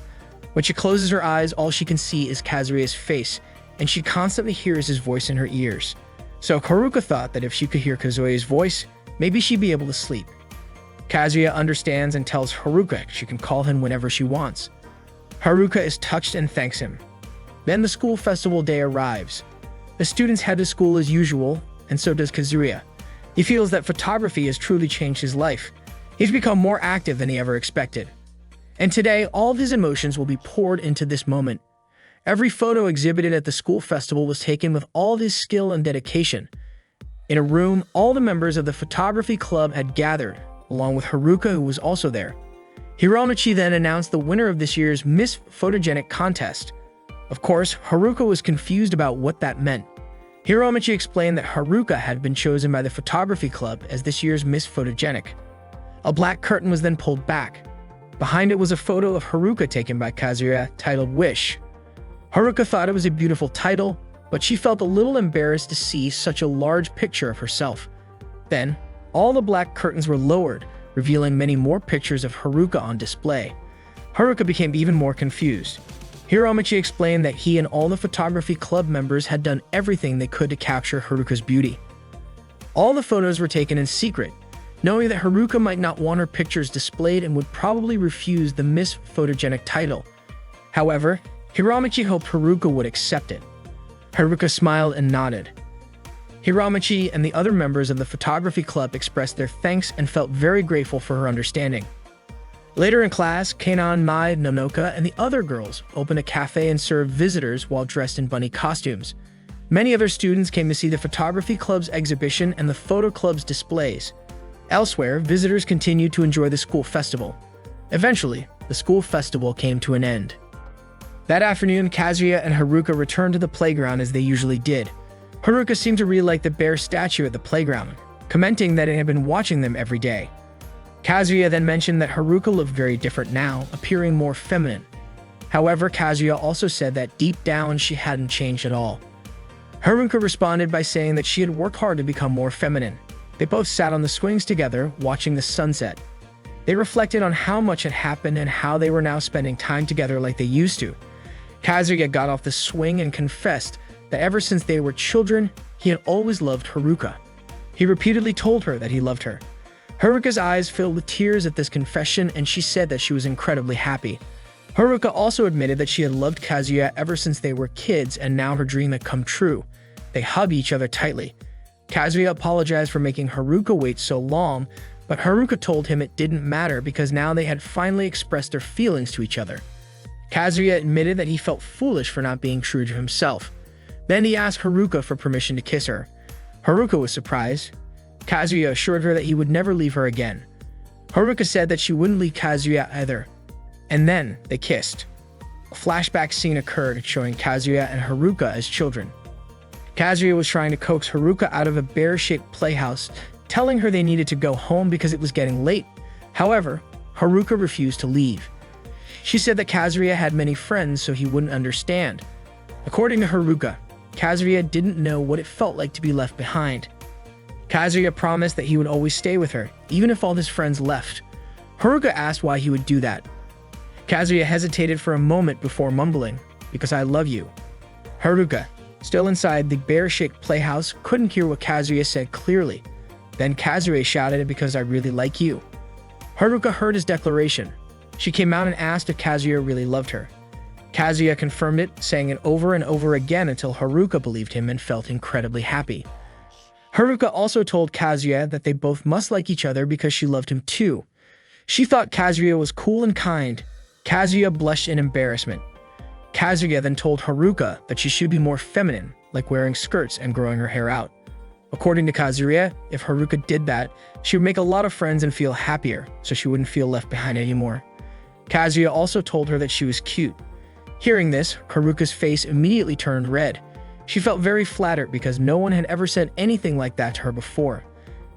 When she closes her eyes, all she can see is Kazuya's face, and she constantly hears his voice in her ears. So Haruka thought that if she could hear Kazuya's voice, maybe she'd be able to sleep. Kazuya understands and tells Haruka she can call him whenever she wants. Haruka is touched and thanks him. Then the school festival day arrives. The students head to school as usual, and so does Kazuya. He feels that photography has truly changed his life. He's become more active than he ever expected. And today, all of his emotions will be poured into this moment. Every photo exhibited at the school festival was taken with all of his skill and dedication. In a room, all the members of the photography club had gathered, along with Haruka, who was also there. Hiromichi then announced the winner of this year's Miss Photogenic contest. Of course, Haruka was confused about what that meant. Hiromichi explained that Haruka had been chosen by the photography club as this year's Miss Photogenic. A black curtain was then pulled back. Behind it was a photo of Haruka taken by Kazuya titled Wish. Haruka thought it was a beautiful title, but she felt a little embarrassed to see such a large picture of herself. Then, all the black curtains were lowered, revealing many more pictures of Haruka on display. Haruka became even more confused. Hiromichi explained that he and all the photography club members had done everything they could to capture Haruka's beauty. All the photos were taken in secret, knowing that Haruka might not want her pictures displayed and would probably refuse the Miss Photogenic title. However, Hiromichi hoped Haruka would accept it. Haruka smiled and nodded. Hiromichi and the other members of the photography club expressed their thanks and felt very grateful for her understanding. Later in class, Kanan, Mai, Nonoka, and the other girls opened a cafe and served visitors while dressed in bunny costumes. Many other students came to see the photography club's exhibition and the photo club's displays. Elsewhere, visitors continued to enjoy the school festival. Eventually, the school festival came to an end. That afternoon, Kazuya and Haruka returned to the playground as they usually did. Haruka seemed to really like the bear statue at the playground, commenting that it had been watching them every day. Kazuya then mentioned that Haruka looked very different now, appearing more feminine. However, Kazuya also said that deep down she hadn't changed at all. Haruka responded by saying that she had worked hard to become more feminine. They both sat on the swings together, watching the sunset. They reflected on how much had happened and how they were now spending time together like they used to. Kazuya got off the swing and confessed that ever since they were children, he had always loved Haruka. He repeatedly told her that he loved her. Haruka's eyes filled with tears at this confession, and she said that she was incredibly happy. Haruka also admitted that she had loved Kazuya ever since they were kids, and now her dream had come true. They hugged each other tightly. Kazuya apologized for making Haruka wait so long, but Haruka told him it didn't matter because now they had finally expressed their feelings to each other. Kazuya admitted that he felt foolish for not being true to himself. Then he asked Haruka for permission to kiss her. Haruka was surprised. Kazuya assured her that he would never leave her again. Haruka said that she wouldn't leave Kazuya either. And then they kissed. A flashback scene occurred showing Kazuya and Haruka as children. Kazuya was trying to coax Haruka out of a bear-shaped playhouse, telling her they needed to go home because it was getting late. However, Haruka refused to leave. She said that Kazuya had many friends, so he wouldn't understand. According to Haruka, Kazuya didn't know what it felt like to be left behind. Kazuya promised that he would always stay with her, even if all his friends left. Haruka asked why he would do that. Kazuya hesitated for a moment before mumbling, "Because I love you." Haruka, still inside the bear-shaped playhouse, couldn't hear what Kazuya said clearly. Then Kazuya shouted, "Because I really like you." Haruka heard his declaration. She came out and asked if Kazuya really loved her. Kazuya confirmed it, saying it over and over again until Haruka believed him and felt incredibly happy. Haruka also told Kazuya that they both must like each other because she loved him too. She thought Kazuya was cool and kind. Kazuya blushed in embarrassment. Kazuya then told Haruka that she should be more feminine, like wearing skirts and growing her hair out. According to Kazuya, if Haruka did that, she would make a lot of friends and feel happier, so she wouldn't feel left behind anymore. Kazuya also told her that she was cute. Hearing this, Haruka's face immediately turned red. She felt very flattered because no one had ever said anything like that to her before.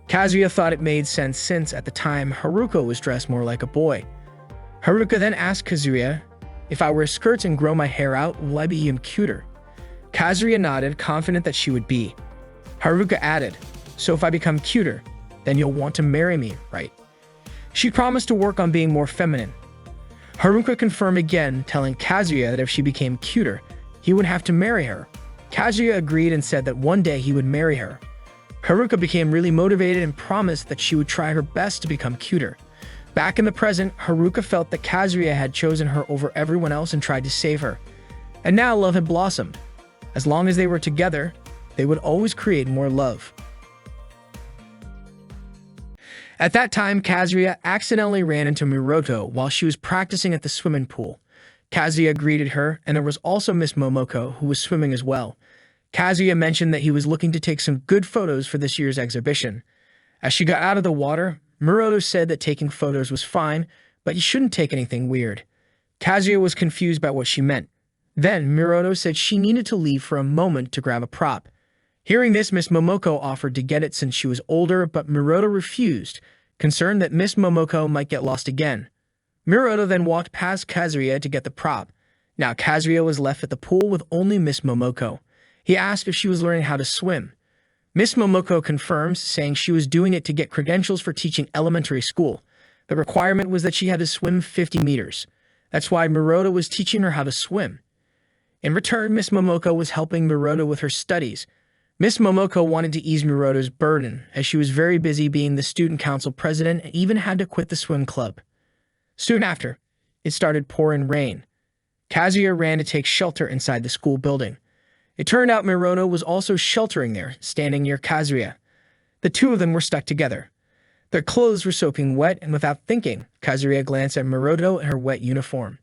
Kazuya thought it made sense since, at the time, Haruka was dressed more like a boy. Haruka then asked Kazuya, "If I wear skirts and grow my hair out, will I be even cuter?" Kazuya nodded, confident that she would be. Haruka added, "So if I become cuter, then you'll want to marry me, right?" She promised to work on being more feminine. Haruka confirmed again, telling Kazuya that if she became cuter, he would have to marry her. Kazuya agreed and said that one day he would marry her. Haruka became really motivated and promised that she would try her best to become cuter. Back in the present, Haruka felt that Kazuya had chosen her over everyone else and tried to save her. And now love had blossomed. As long as they were together, they would always create more love. At that time, Kazuya accidentally ran into Miroto while she was practicing at the swimming pool. Kazuya greeted her, and there was also Miss Momoko, who was swimming as well. Kazuya mentioned that he was looking to take some good photos for this year's exhibition. As she got out of the water, Miroto said that taking photos was fine, but you shouldn't take anything weird. Kazuya was confused by what she meant. Then Miroto said she needed to leave for a moment to grab a prop. Hearing this, Miss Momoko offered to get it since she was older, but Miroto refused, concerned that Miss Momoko might get lost again. Miroto then walked past Kazuya to get the prop. Now Kazuya was left at the pool with only Miss Momoko. He asked if she was learning how to swim. Miss Momoko confirms, saying she was doing it to get credentials for teaching elementary school. The requirement was that she had to swim 50 meters. That's why Miroto was teaching her how to swim. In return, Miss Momoko was helping Miroto with her studies. Miss Momoko wanted to ease Miroto's burden, as she was very busy being the student council president and even had to quit the swim club. Soon after, it started pouring rain. Kazuya ran to take shelter inside the school building. It turned out Miroto was also sheltering there, standing near Kazuya. The two of them were stuck together. Their clothes were soaking wet, and without thinking, Kazuya glanced at Miroto in her wet uniform.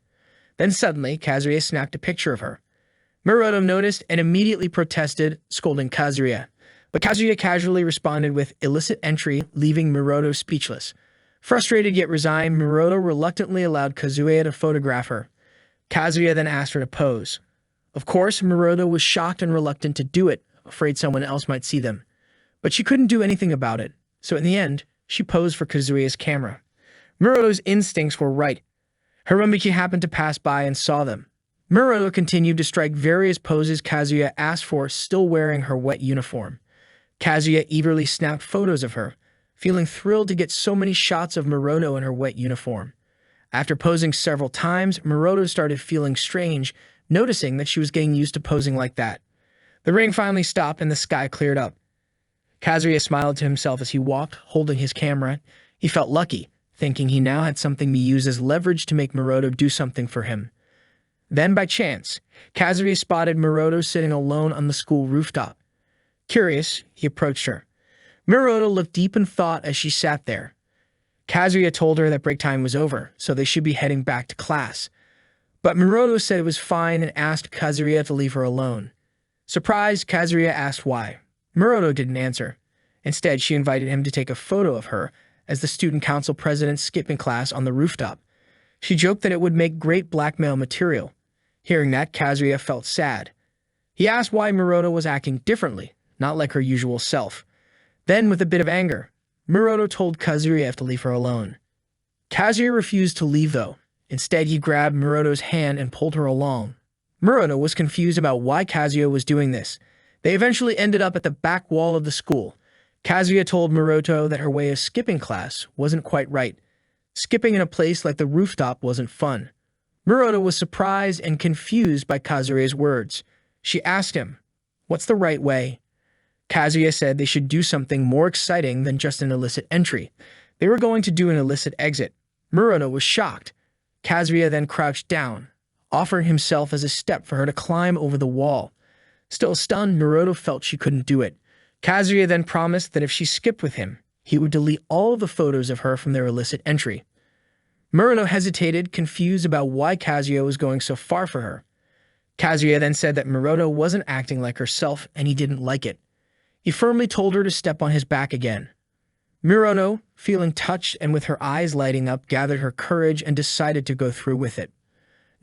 Then suddenly, Kazuya snapped a picture of her. Miroto noticed and immediately protested, scolding Kazuya. But Kazuya casually responded with illicit entry, leaving Miroto speechless. Frustrated yet resigned, Miroto reluctantly allowed Kazuya to photograph her. Kazuya then asked her to pose. Of course, Miroto was shocked and reluctant to do it, afraid someone else might see them. But she couldn't do anything about it, so in the end, she posed for Kazuya's camera. Miroto's instincts were right. Hiramiki happened to pass by and saw them. Miroto continued to strike various poses Kazuya asked for, still wearing her wet uniform. Kazuya eagerly snapped photos of her, feeling thrilled to get so many shots of Miroto in her wet uniform. After posing several times, Miroto started feeling strange, noticing that she was getting used to posing like that. The rain finally stopped and the sky cleared up. Kazuya smiled to himself as he walked, holding his camera. He felt lucky, thinking he now had something to use as leverage to make Miroto do something for him. Then, by chance, Kazuya spotted Miroto sitting alone on the school rooftop. Curious, he approached her. Miroto looked deep in thought as she sat there. Kazuya told her that break time was over, so they should be heading back to class. But Miroto said it was fine and asked Kazuya to leave her alone. Surprised, Kazuya asked why. Miroto didn't answer. Instead, she invited him to take a photo of her as the student council president skipping class on the rooftop. She joked that it would make great blackmail material. Hearing that, Kazuya felt sad. He asked why Miroto was acting differently, not like her usual self. Then, with a bit of anger, Miroto told Kazuya to leave her alone. Kazuya refused to leave, though. Instead, he grabbed Muroto's hand and pulled her along. Muroto was confused about why Kazuya was doing this. They eventually ended up at the back wall of the school. Kazuya told Muroto that her way of skipping class wasn't quite right. Skipping in a place like the rooftop wasn't fun. Muroto was surprised and confused by Kazuya's words. She asked him, "What's the right way?" Kazuya said they should do something more exciting than just an illicit entry. They were going to do an illicit exit. Muroto was shocked. Kazuya then crouched down, offering himself as a step for her to climb over the wall. Still stunned, Muroto felt she couldn't do it. Kazuya then promised that if she skipped with him, he would delete all of the photos of her from their illicit entry. Muroto hesitated, confused about why Kazuya was going so far for her. Kazuya then said that Muroto wasn't acting like herself and he didn't like it. He firmly told her to step on his back again. Muroto, feeling touched and with her eyes lighting up, gathered her courage and decided to go through with it.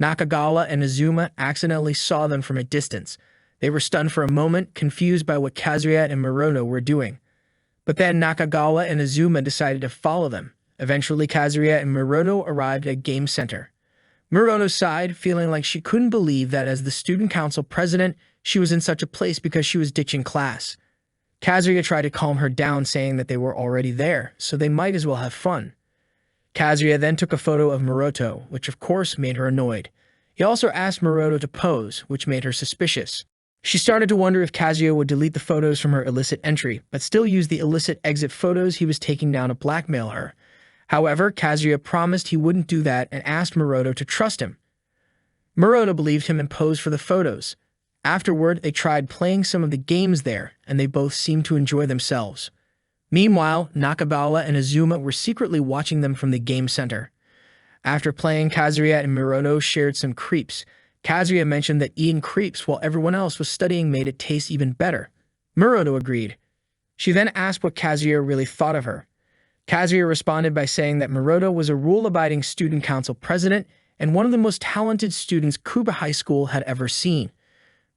Nakagawa and Azuma accidentally saw them from a distance. They were stunned for a moment, confused by what Kazuya and Muroto were doing. But then Nakagawa and Azuma decided to follow them. Eventually, Kazuya and Muroto arrived at Game Center. Muroto sighed, feeling like she couldn't believe that as the student council president, she was in such a place because she was ditching class. Kazuya tried to calm her down, saying that they were already there, so they might as well have fun. Kazuya then took a photo of Muroto, which of course made her annoyed. He also asked Muroto to pose, which made her suspicious. She started to wonder if Kazuya would delete the photos from her illicit entry, but still use the illicit exit photos he was taking down to blackmail her. However, Kazuya promised he wouldn't do that and asked Muroto to trust him. Muroto believed him and posed for the photos. Afterward, they tried playing some of the games there, and they both seemed to enjoy themselves. Meanwhile, Nakagawa and Azuma were secretly watching them from the game center. After playing, Kazuya and Muroto shared some crepes. Kazuya mentioned that eating crepes while everyone else was studying made it taste even better. Muroto agreed. She then asked what Kazuya really thought of her. Kazuya responded by saying that Muroto was a rule-abiding student council president and one of the most talented students Kuba High School had ever seen.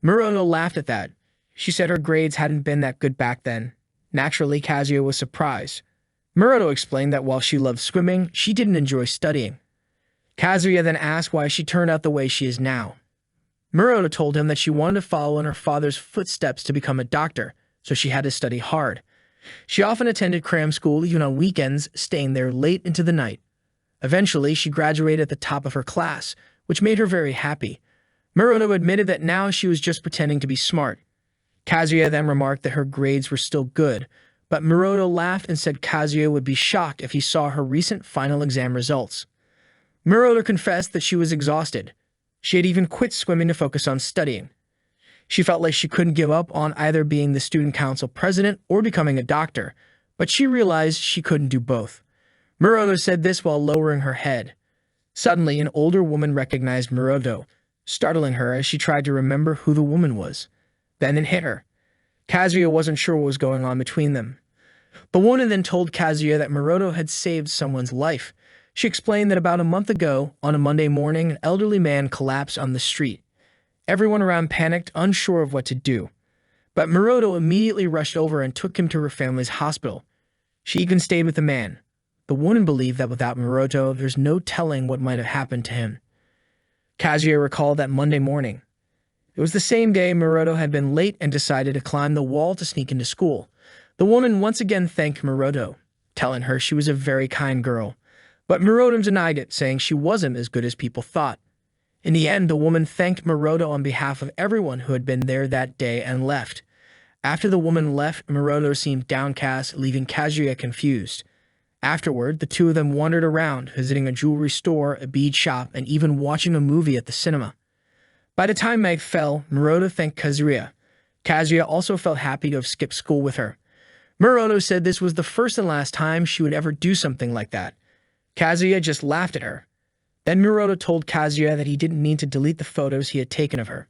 Muroto laughed at that. She said her grades hadn't been that good back then. Naturally, Kazuya was surprised. Muroto explained that while she loved swimming, she didn't enjoy studying. Kazuya then asked why she turned out the way she is now. Muroto told him that she wanted to follow in her father's footsteps to become a doctor, so she had to study hard. She often attended cram school even on weekends, staying there late into the night. Eventually, she graduated at the top of her class, which made her very happy. Muroto admitted that now she was just pretending to be smart. Kazuya then remarked that her grades were still good, but Muroto laughed and said Kazuya would be shocked if he saw her recent final exam results. Muroto confessed that she was exhausted. She had even quit swimming to focus on studying. She felt like she couldn't give up on either being the student council president or becoming a doctor, but she realized she couldn't do both. Muroto said this while lowering her head. Suddenly, an older woman recognized Muroto, startling her as she tried to remember who the woman was. Then it hit her. Kazuya wasn't sure what was going on between them. The woman then told Kazuya that Muroto had saved someone's life. She explained that about a month ago, on a Monday morning, an elderly man collapsed on the street. Everyone around panicked, unsure of what to do. But Muroto immediately rushed over and took him to her family's hospital. She even stayed with the man. The woman believed that without Muroto, there's no telling what might have happened to him. Kazuya recalled that Monday morning. It was the same day Muroto had been late and decided to climb the wall to sneak into school. The woman once again thanked Muroto, telling her she was a very kind girl. But Muroto denied it, saying she wasn't as good as people thought. In the end, the woman thanked Muroto on behalf of everyone who had been there that day and left. After the woman left, Muroto seemed downcast, leaving Kazuya confused. Afterward, the two of them wandered around, visiting a jewelry store, a bead shop, and even watching a movie at the cinema. By the time night fell, Muroto thanked Kazuya. Kazuya also felt happy to have skipped school with her. Muroto said this was the first and last time she would ever do something like that. Kazuya just laughed at her. Then Muroto told Kazuya that he didn't need to delete the photos he had taken of her.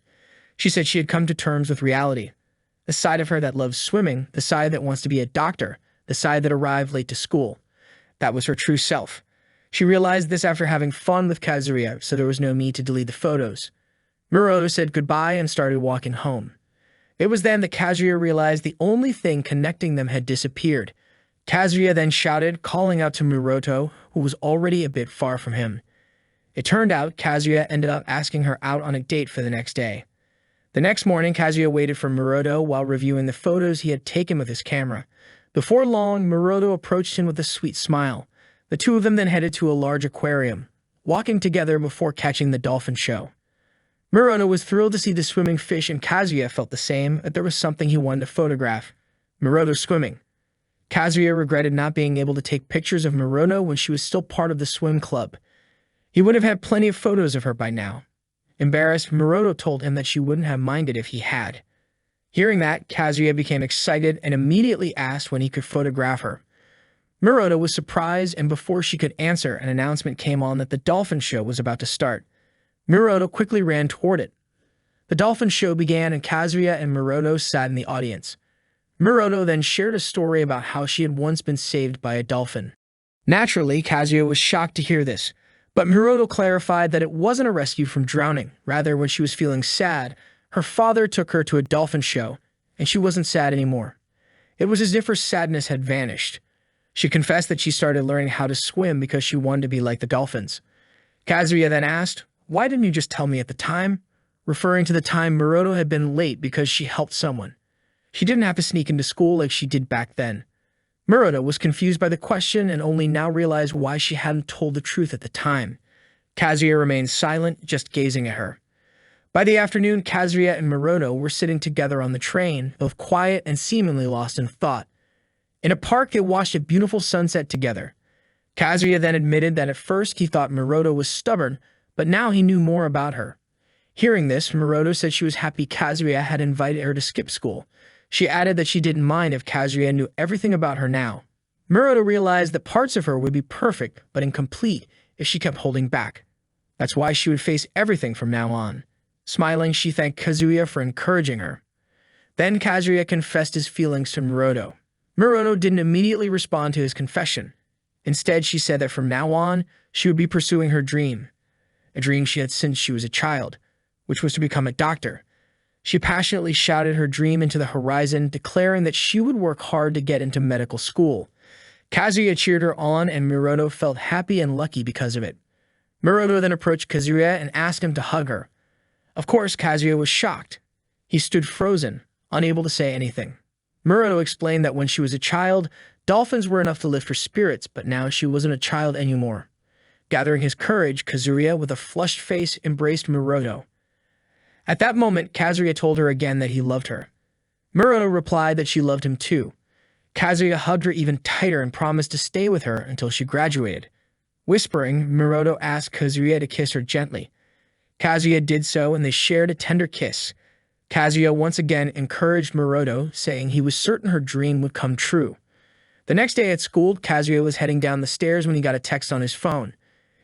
She said she had come to terms with reality. The side of her that loves swimming, the side that wants to be a doctor, the side that arrived late to school. That was her true self. She realized this after having fun with Kazuya, so there was no need to delete the photos. Muroto said goodbye and started walking home. It was then that Kazuya realized the only thing connecting them had disappeared. Kazuya then shouted, calling out to Miroto, who was already a bit far from him. It turned out Kazuya ended up asking her out on a date for the next day. The next morning, Kazuya waited for Miroto while reviewing the photos he had taken with his camera. Before long, Miroto approached him with a sweet smile. The two of them then headed to a large aquarium, walking together before catching the dolphin show. Miroto was thrilled to see the swimming fish, and Kazuya felt the same, that there was something he wanted to photograph. Miroto swimming. Kazuya regretted not being able to take pictures of Miroto when she was still part of the swim club. He would have had plenty of photos of her by now. Embarrassed, Miroto told him that she wouldn't have minded if he had. Hearing that, Kazuya became excited and immediately asked when he could photograph her. Miroto was surprised, and before she could answer, an announcement came on that the dolphin show was about to start. Miroto quickly ran toward it. The dolphin show began, and Kazuya and Miroto sat in the audience. Miroto then shared a story about how she had once been saved by a dolphin. Naturally, Kazuya was shocked to hear this, but Miroto clarified that it wasn't a rescue from drowning. Rather, when she was feeling sad, her father took her to a dolphin show, and she wasn't sad anymore. It was as if her sadness had vanished. She confessed that she started learning how to swim because she wanted to be like the dolphins. Kazuya then asked, "Why didn't you just tell me at the time?" referring to the time Miroto had been late because she helped someone. She didn't have to sneak into school like she did back then. Miroto was confused by the question and only now realized why she hadn't told the truth at the time. Kazuya remained silent, just gazing at her. By the afternoon, Kazuya and Miroto were sitting together on the train, both quiet and seemingly lost in thought. In a park, they watched a beautiful sunset together. Kazuya then admitted that at first he thought Miroto was stubborn, but now he knew more about her. Hearing this, Miroto said she was happy Kazuya had invited her to skip school. She added that she didn't mind if Kazuya knew everything about her now. Miroto realized that parts of her would be perfect but incomplete if she kept holding back. That's why she would face everything from now on. Smiling, she thanked Kazuya for encouraging her. Then Kazuya confessed his feelings to Miroto. Miroto didn't immediately respond to his confession. Instead, she said that from now on, she would be pursuing her dream, a dream she had since she was a child, which was to become a doctor. She passionately shouted her dream into the horizon, declaring that she would work hard to get into medical school. Kazuya cheered her on, and Miroto felt happy and lucky because of it. Miroto then approached Kazuya and asked him to hug her. Of course, Kazuya was shocked. He stood frozen, unable to say anything. Miroto explained that when she was a child, dolphins were enough to lift her spirits, but now she wasn't a child anymore. Gathering his courage, Kazuya, with a flushed face, embraced Miroto. At that moment, Kazuya told her again that he loved her. Miroto replied that she loved him too. Kazuya hugged her even tighter and promised to stay with her until she graduated. Whispering, Miroto asked Kazuya to kiss her gently. Kazuya did so, and they shared a tender kiss. Kazuya once again encouraged Miroto, saying he was certain her dream would come true. The next day at school, Kazuya was heading down the stairs when he got a text on his phone.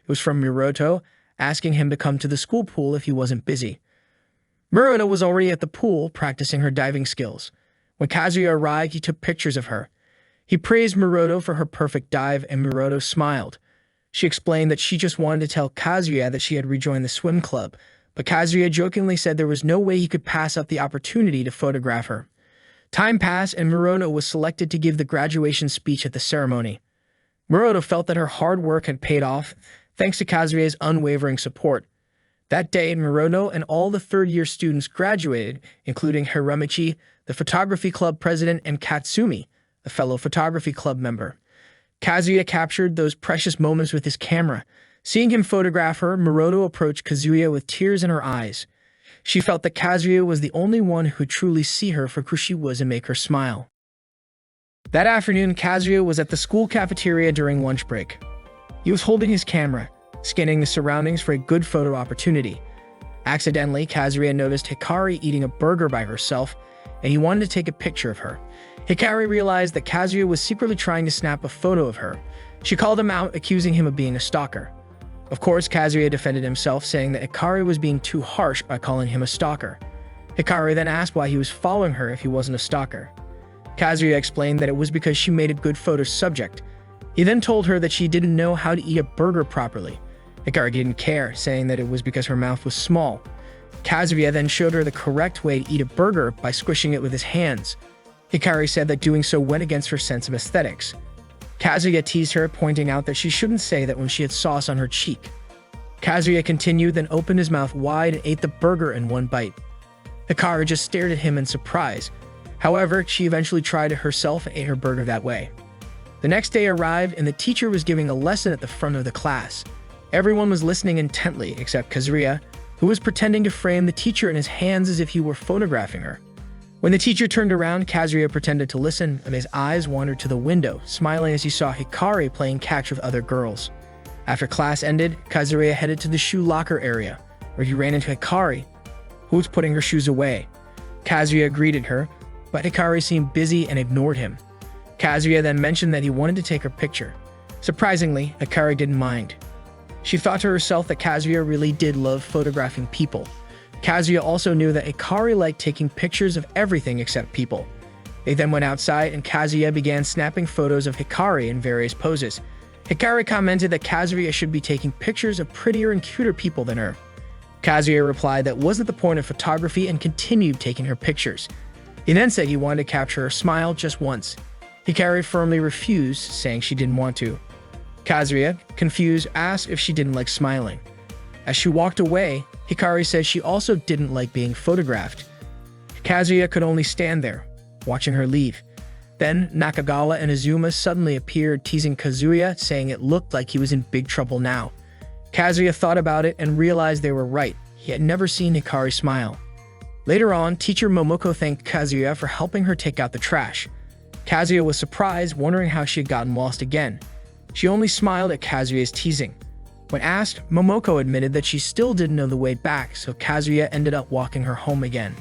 It was from Miroto, asking him to come to the school pool if he wasn't busy. Miroto was already at the pool, practicing her diving skills. When Kazuya arrived, he took pictures of her. He praised Miroto for her perfect dive, and Miroto smiled. She explained that she just wanted to tell Kazuya that she had rejoined the swim club, but Kazuya jokingly said there was no way he could pass up the opportunity to photograph her. Time passed, and Miroto was selected to give the graduation speech at the ceremony. Miroto felt that her hard work had paid off, thanks to Kazuya's unwavering support. That day, Miroto and all the third-year students graduated, including Hiramichi, the photography club president, and Katsumi, a fellow photography club member. Kazuya captured those precious moments with his camera. Seeing him photograph her, Miroto approached Kazuya with tears in her eyes. She felt that Kazuya was the only one who could truly see her for who she was and make her smile. That afternoon, Kazuya was at the school cafeteria during lunch break. He was holding his camera, scanning the surroundings for a good photo opportunity. Accidentally, Kazuya noticed Hikari eating a burger by herself, and he wanted to take a picture of her. Hikari realized that Kazuya was secretly trying to snap a photo of her. She called him out, accusing him of being a stalker. Of course, Kazuya defended himself, saying that Hikari was being too harsh by calling him a stalker. Hikari then asked why he was following her if he wasn't a stalker. Kazuya explained that it was because she made a good photo subject. He then told her that she didn't know how to eat a burger properly. Hikari didn't care, saying that it was because her mouth was small. Kazuya then showed her the correct way to eat a burger by squishing it with his hands. Hikari said that doing so went against her sense of aesthetics. Kazuya teased her, pointing out that she shouldn't say that when she had sauce on her cheek. Kazuya continued, then opened his mouth wide and ate the burger in one bite. Hikari just stared at him in surprise. However, she eventually tried it herself and ate her burger that way. The next day arrived, and the teacher was giving a lesson at the front of the class. Everyone was listening intently except Kazuya, who was pretending to frame the teacher in his hands as if he were photographing her. When the teacher turned around, Kazuya pretended to listen, and his eyes wandered to the window, smiling as he saw Hikari playing catch with other girls. After class ended, Kazuya headed to the shoe locker area, where he ran into Hikari, who was putting her shoes away. Kazuya greeted her, but Hikari seemed busy and ignored him. Kazuya then mentioned that he wanted to take her picture. Surprisingly, Hikari didn't mind. She thought to herself that Kazuya really did love photographing people. Kazuya also knew that Hikari liked taking pictures of everything except people. They then went outside, and Kazuya began snapping photos of Hikari in various poses. Hikari commented that Kazuya should be taking pictures of prettier and cuter people than her. Kazuya replied that wasn't the point of photography and continued taking her pictures. He then said he wanted to capture her smile just once. Hikari firmly refused, saying she didn't want to. Kazuya, confused, asked if she didn't like smiling. As she walked away, Hikari said she also didn't like being photographed. Kazuya could only stand there, watching her leave. Then, Nakagawa and Azuma suddenly appeared, teasing Kazuya, saying it looked like he was in big trouble now. Kazuya thought about it and realized they were right. He had never seen Hikari smile. Later on, teacher Momoko thanked Kazuya for helping her take out the trash. Kazuya was surprised, wondering how she had gotten lost again. She only smiled at Kazuya's teasing. When asked, Momoko admitted that she still didn't know the way back, so Kazuya ended up walking her home again.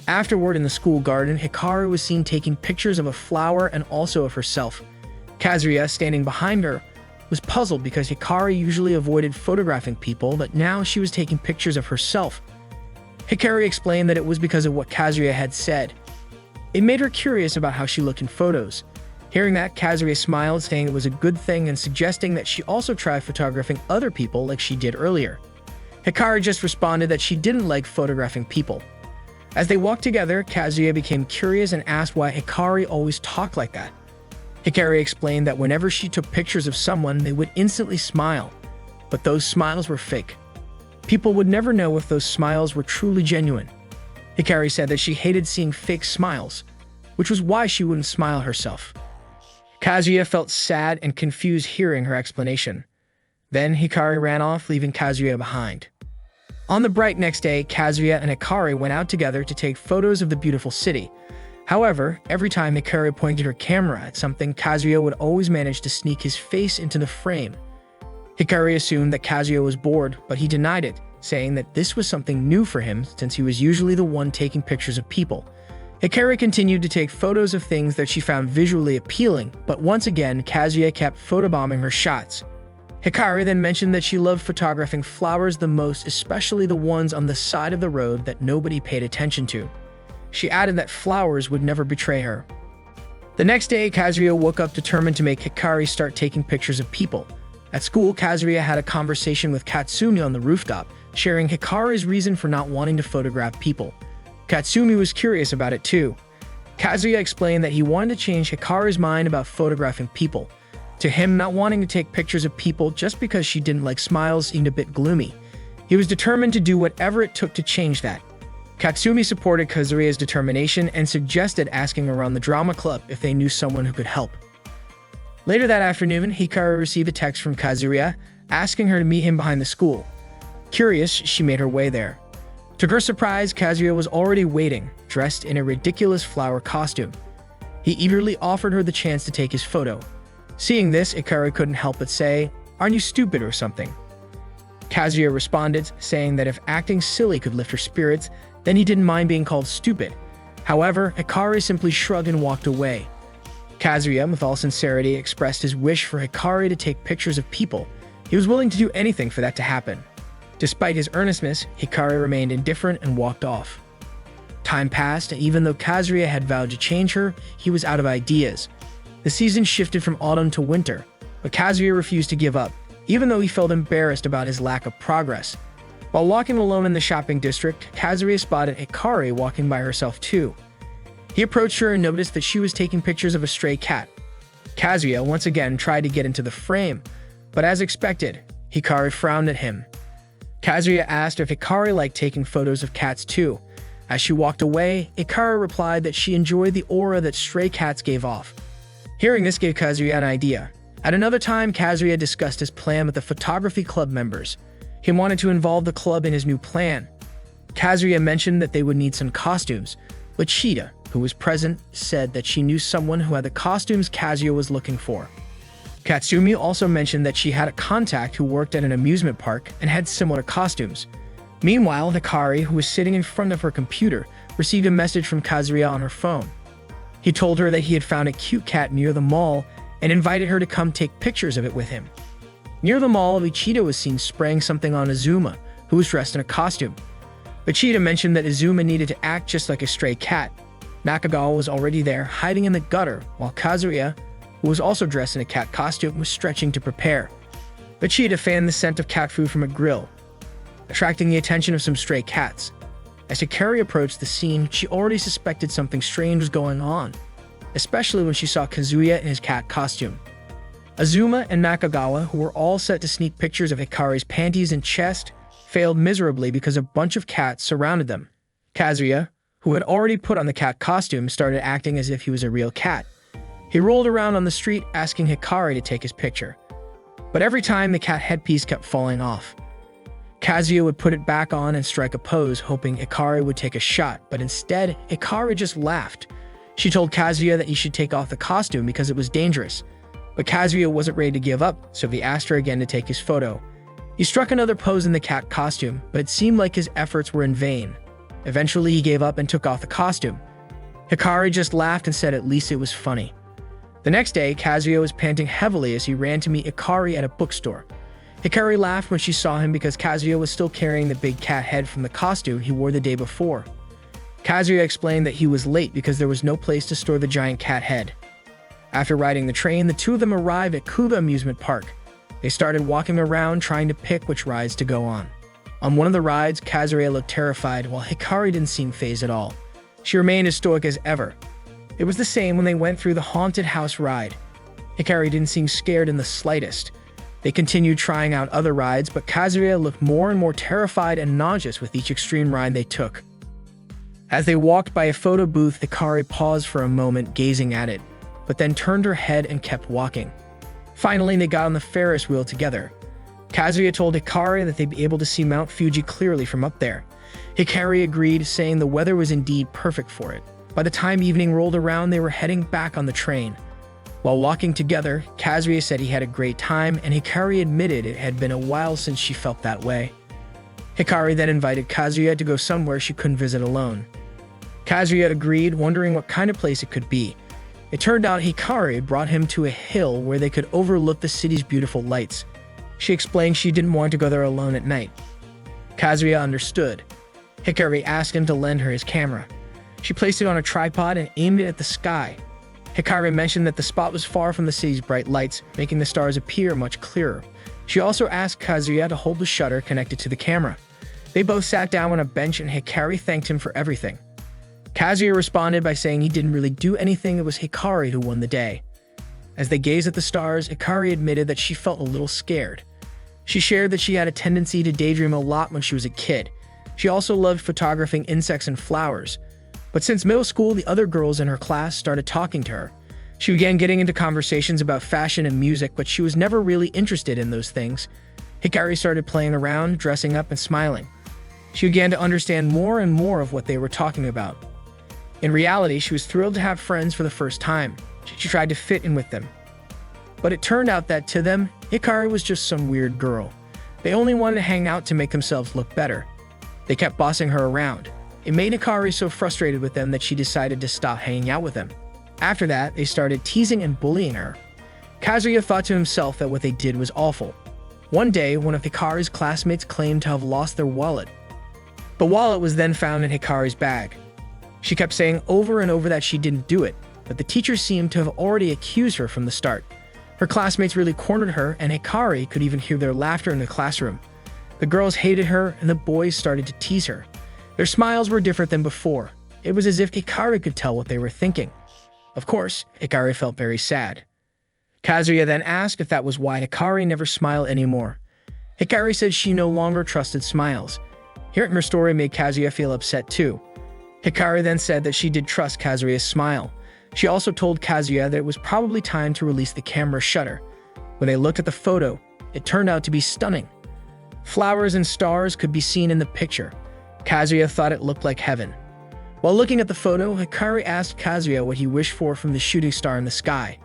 Afterward, in the school garden, Hikari was seen taking pictures of a flower and also of herself. Kazuya, standing behind her, was puzzled because Hikari usually avoided photographing people, but now she was taking pictures of herself. Hikari explained that it was because of what Kazuya had said. It made her curious about how she looked in photos. Hearing that, Kazuya smiled, saying it was a good thing and suggesting that she also try photographing other people like she did earlier. Hikari just responded that she didn't like photographing people. As they walked together, Kazuya became curious and asked why Hikari always talked like that. Hikari explained that whenever she took pictures of someone, they would instantly smile, but those smiles were fake. People would never know if those smiles were truly genuine. Hikari said that she hated seeing fake smiles, which was why she wouldn't smile herself. Kazuya felt sad and confused hearing her explanation. Then Hikari ran off, leaving Kazuya behind. On the bright next day, Kazuya and Hikari went out together to take photos of the beautiful city. However, every time Hikari pointed her camera at something, Kazuya would always manage to sneak his face into the frame. Hikari assumed that Kazuya was bored, but he denied it, saying that this was something new for him since he was usually the one taking pictures of people. Hikari continued to take photos of things that she found visually appealing, but once again, Kazuya kept photobombing her shots. Hikari then mentioned that she loved photographing flowers the most, especially the ones on the side of the road that nobody paid attention to. She added that flowers would never betray her. The next day, Kazuya woke up determined to make Hikari start taking pictures of people. At school, Kazuya had a conversation with Katsumi on the rooftop, sharing Hikari's reason for not wanting to photograph people. Katsumi was curious about it too. Kazuya explained that he wanted to change Hikari's mind about photographing people. To him, not wanting to take pictures of people just because she didn't like smiles seemed a bit gloomy. He was determined to do whatever it took to change that. Katsumi supported Kazuya's determination and suggested asking around the drama club if they knew someone who could help. Later that afternoon, Hikari received a text from Kazuya asking her to meet him behind the school. Curious, she made her way there. To her surprise, Kazuya was already waiting, dressed in a ridiculous flower costume. He eagerly offered her the chance to take his photo. Seeing this, Hikari couldn't help but say, "Aren't you stupid or something?" Kazuya responded, saying that if acting silly could lift her spirits, then he didn't mind being called stupid. However, Hikari simply shrugged and walked away. Kazuya, with all sincerity, expressed his wish for Hikari to take pictures of people. He was willing to do anything for that to happen. Despite his earnestness, Hikari remained indifferent and walked off. Time passed, and even though Kazuya had vowed to change her, he was out of ideas. The season shifted from autumn to winter, but Kazuya refused to give up, even though he felt embarrassed about his lack of progress. While walking alone in the shopping district, Kazuya spotted Hikari walking by herself too. He approached her and noticed that she was taking pictures of a stray cat. Kazuya once again tried to get into the frame, but as expected, Hikari frowned at him. Kazuya asked if Hikari liked taking photos of cats too. As she walked away, Hikari replied that she enjoyed the aura that stray cats gave off. Hearing this gave Kazuya an idea. At another time, Kazuya discussed his plan with the photography club members. He wanted to involve the club in his new plan. Kazuya mentioned that they would need some costumes, but Shida, who was present, said that she knew someone who had the costumes Kazuya was looking for. Katsumi also mentioned that she had a contact who worked at an amusement park and had similar costumes. Meanwhile, Hikari, who was sitting in front of her computer, received a message from Kazuya on her phone. He told her that he had found a cute cat near the mall and invited her to come take pictures of it with him. Near the mall, Ichida was seen spraying something on Azuma, who was dressed in a costume. Ichida mentioned that Azuma needed to act just like a stray cat. Nakagawa was already there, hiding in the gutter, while Kazuya, who was also dressed in a cat costume, was stretching to prepare. Ichida fanned the scent of cat food from a grill, attracting the attention of some stray cats. As Hikari approached the scene, she already suspected something strange was going on, especially when she saw Kazuya in his cat costume. Azuma and Nakagawa, who were all set to sneak pictures of Hikari's panties and chest, failed miserably because a bunch of cats surrounded them. Kazuya, who had already put on the cat costume, started acting as if he was a real cat. He rolled around on the street asking Hikari to take his picture, but every time the cat headpiece kept falling off. Kazuya would put it back on and strike a pose, hoping Hikari would take a shot, but instead, Hikari just laughed. She told Kazuya that he should take off the costume because it was dangerous, but Kazuya wasn't ready to give up, so he asked her again to take his photo. He struck another pose in the cat costume, but it seemed like his efforts were in vain. Eventually, he gave up and took off the costume. Hikari just laughed and said at least it was funny. The next day, Kazuya was panting heavily as he ran to meet Hikari at a bookstore. Hikari laughed when she saw him because Kazuya was still carrying the big cat head from the costume he wore the day before. Kazuya explained that he was late because there was no place to store the giant cat head. After riding the train, the two of them arrived at Kuba Amusement Park. They started walking around trying to pick which rides to go on. On one of the rides, Kazuya looked terrified while Hikari didn't seem fazed at all. She remained as stoic as ever. It was the same when they went through the haunted house ride. Hikari didn't seem scared in the slightest. They continued trying out other rides, but Kazuya looked more and more terrified and nauseous with each extreme ride they took. As they walked by a photo booth, Hikari paused for a moment gazing at it, but then turned her head and kept walking. Finally, they got on the Ferris wheel together. Kazuya told Hikari that they'd be able to see Mount Fuji clearly from up there. Hikari agreed, saying the weather was indeed perfect for it. By the time evening rolled around, they were heading back on the train. While walking together, Kazuya said he had a great time, and Hikari admitted it had been a while since she felt that way. Hikari then invited Kazuya to go somewhere she couldn't visit alone. Kazuya agreed, wondering what kind of place it could be. It turned out Hikari brought him to a hill where they could overlook the city's beautiful lights. She explained she didn't want to go there alone at night. Kazuya understood. Hikari asked him to lend her his camera. She placed it on a tripod and aimed it at the sky. Hikari mentioned that the spot was far from the city's bright lights, making the stars appear much clearer. She also asked Kazuya to hold the shutter connected to the camera. They both sat down on a bench and Hikari thanked him for everything. Kazuya responded by saying he didn't really do anything, it was Hikari who won the day. As they gazed at the stars, Hikari admitted that she felt a little scared. She shared that she had a tendency to daydream a lot when she was a kid. She also loved photographing insects and flowers. But since middle school, the other girls in her class started talking to her. She began getting into conversations about fashion and music, but she was never really interested in those things. Hikari started playing around, dressing up, and smiling. She began to understand more and more of what they were talking about. In reality, she was thrilled to have friends for the first time. She tried to fit in with them. But it turned out that to them, Hikari was just some weird girl. They only wanted to hang out to make themselves look better. They kept bossing her around. It made Hikari so frustrated with them that she decided to stop hanging out with them. After that, they started teasing and bullying her. Kazuya thought to himself that what they did was awful. One day, one of Hikari's classmates claimed to have lost their wallet. The wallet was then found in Hikari's bag. She kept saying over and over that she didn't do it, but the teacher seemed to have already accused her from the start. Her classmates really cornered her, and Hikari could even hear their laughter in the classroom. The girls hated her, and the boys started to tease her. Their smiles were different than before. It was as if Hikari could tell what they were thinking. Of course, Hikari felt very sad. Kazuya then asked if that was why Hikari never smiled anymore. Hikari said she no longer trusted smiles. Hearing her story made Kazuya feel upset too. Hikari then said that she did trust Kazuya's smile. She also told Kazuya that it was probably time to release the camera shutter. When they looked at the photo, it turned out to be stunning. Flowers and stars could be seen in the picture. Kazuya thought it looked like heaven. While looking at the photo, Hikari asked Kazuya what he wished for from the shooting star in the sky.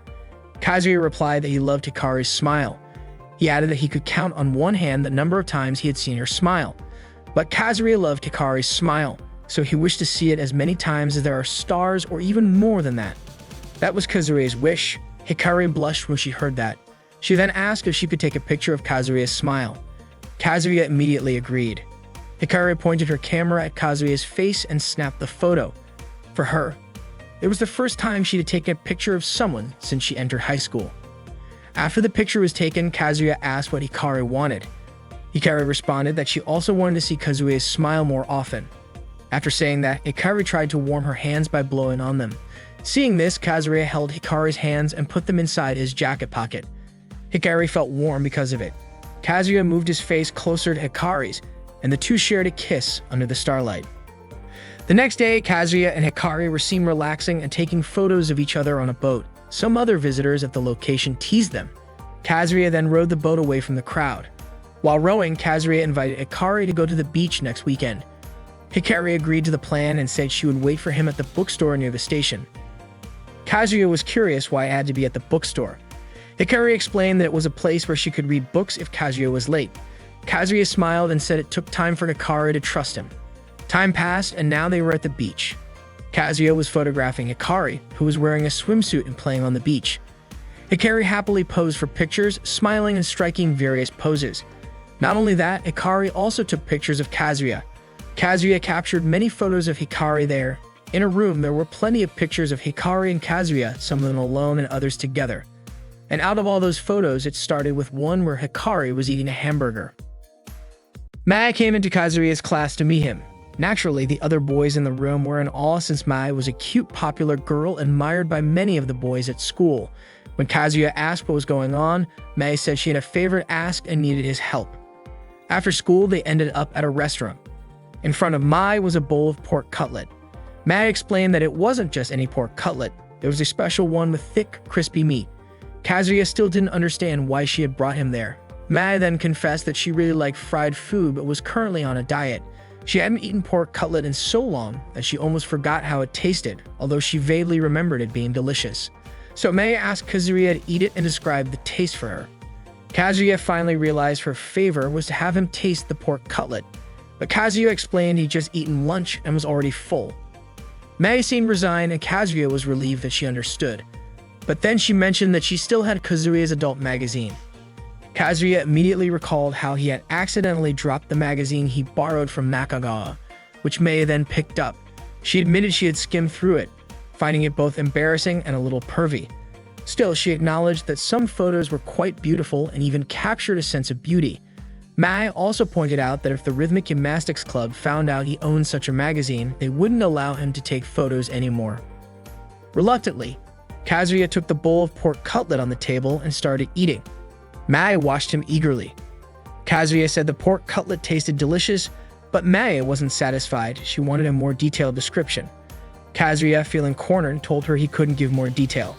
Kazuya replied that he loved Hikari's smile. He added that he could count on one hand the number of times he had seen her smile. But Kazuya loved Hikari's smile, so he wished to see it as many times as there are stars or even more than that. That was Kazuya's wish. Hikari blushed when she heard that. She then asked if she could take a picture of Kazuya's smile. Kazuya immediately agreed. Hikari pointed her camera at Kazuya's face and snapped the photo. For her, it was the first time she had taken a picture of someone since she entered high school. After the picture was taken, Kazuya asked what Hikari wanted. Hikari responded that she also wanted to see Kazuya's smile more often. After saying that, Hikari tried to warm her hands by blowing on them. Seeing this, Kazuya held Hikari's hands and put them inside his jacket pocket. Hikari felt warm because of it. Kazuya moved his face closer to Hikari's, and the two shared a kiss under the starlight. The next day, Kazuya and Hikari were seen relaxing and taking photos of each other on a boat. Some other visitors at the location teased them. Kazuya then rowed the boat away from the crowd. While rowing, Kazuya invited Hikari to go to the beach next weekend. Hikari agreed to the plan and said she would wait for him at the bookstore near the station. Kazuya was curious why it had to be at the bookstore. Hikari explained that it was a place where she could read books if Kazuya was late. Kazuya smiled and said it took time for Hikari to trust him. Time passed, and now they were at the beach. Kazuya was photographing Hikari, who was wearing a swimsuit and playing on the beach. Hikari happily posed for pictures, smiling and striking various poses. Not only that, Hikari also took pictures of Kazuya. Kazuya captured many photos of Hikari there. In a room, there were plenty of pictures of Hikari and Kazuya, some of them alone and others together. And out of all those photos, it started with one where Hikari was eating a hamburger. Mai came into Kazuya's class to meet him. Naturally, the other boys in the room were in awe since Mai was a cute, popular girl admired by many of the boys at school. When Kazuya asked what was going on, Mai said she had a favor to ask and needed his help. After school, they ended up at a restaurant. In front of Mai was a bowl of pork cutlet. Mai explained that it wasn't just any pork cutlet. There was a special one with thick, crispy meat. Kazuya still didn't understand why she had brought him there. Mai then confessed that she really liked fried food but was currently on a diet. She hadn't eaten pork cutlet in so long that she almost forgot how it tasted, although she vaguely remembered it being delicious. So Mai asked Kazuya to eat it and describe the taste for her. Kazuya finally realized her favor was to have him taste the pork cutlet, but Kazuya explained he'd just eaten lunch and was already full. Mai seemed resigned and Kazuya was relieved that she understood. But then she mentioned that she still had Kazuya's adult magazine. Kazuya immediately recalled how he had accidentally dropped the magazine he borrowed from Nakagawa, which Mai then picked up. She admitted she had skimmed through it, finding it both embarrassing and a little pervy. Still, she acknowledged that some photos were quite beautiful and even captured a sense of beauty. Mai also pointed out that if the Rhythmic Gymnastics Club found out he owned such a magazine, they wouldn't allow him to take photos anymore. Reluctantly, Kazuya took the bowl of pork cutlet on the table and started eating. Mai watched him eagerly. Kazuya said the pork cutlet tasted delicious, but Mai wasn't satisfied. She wanted a more detailed description. Kazuya, feeling cornered, told her he couldn't give more detail.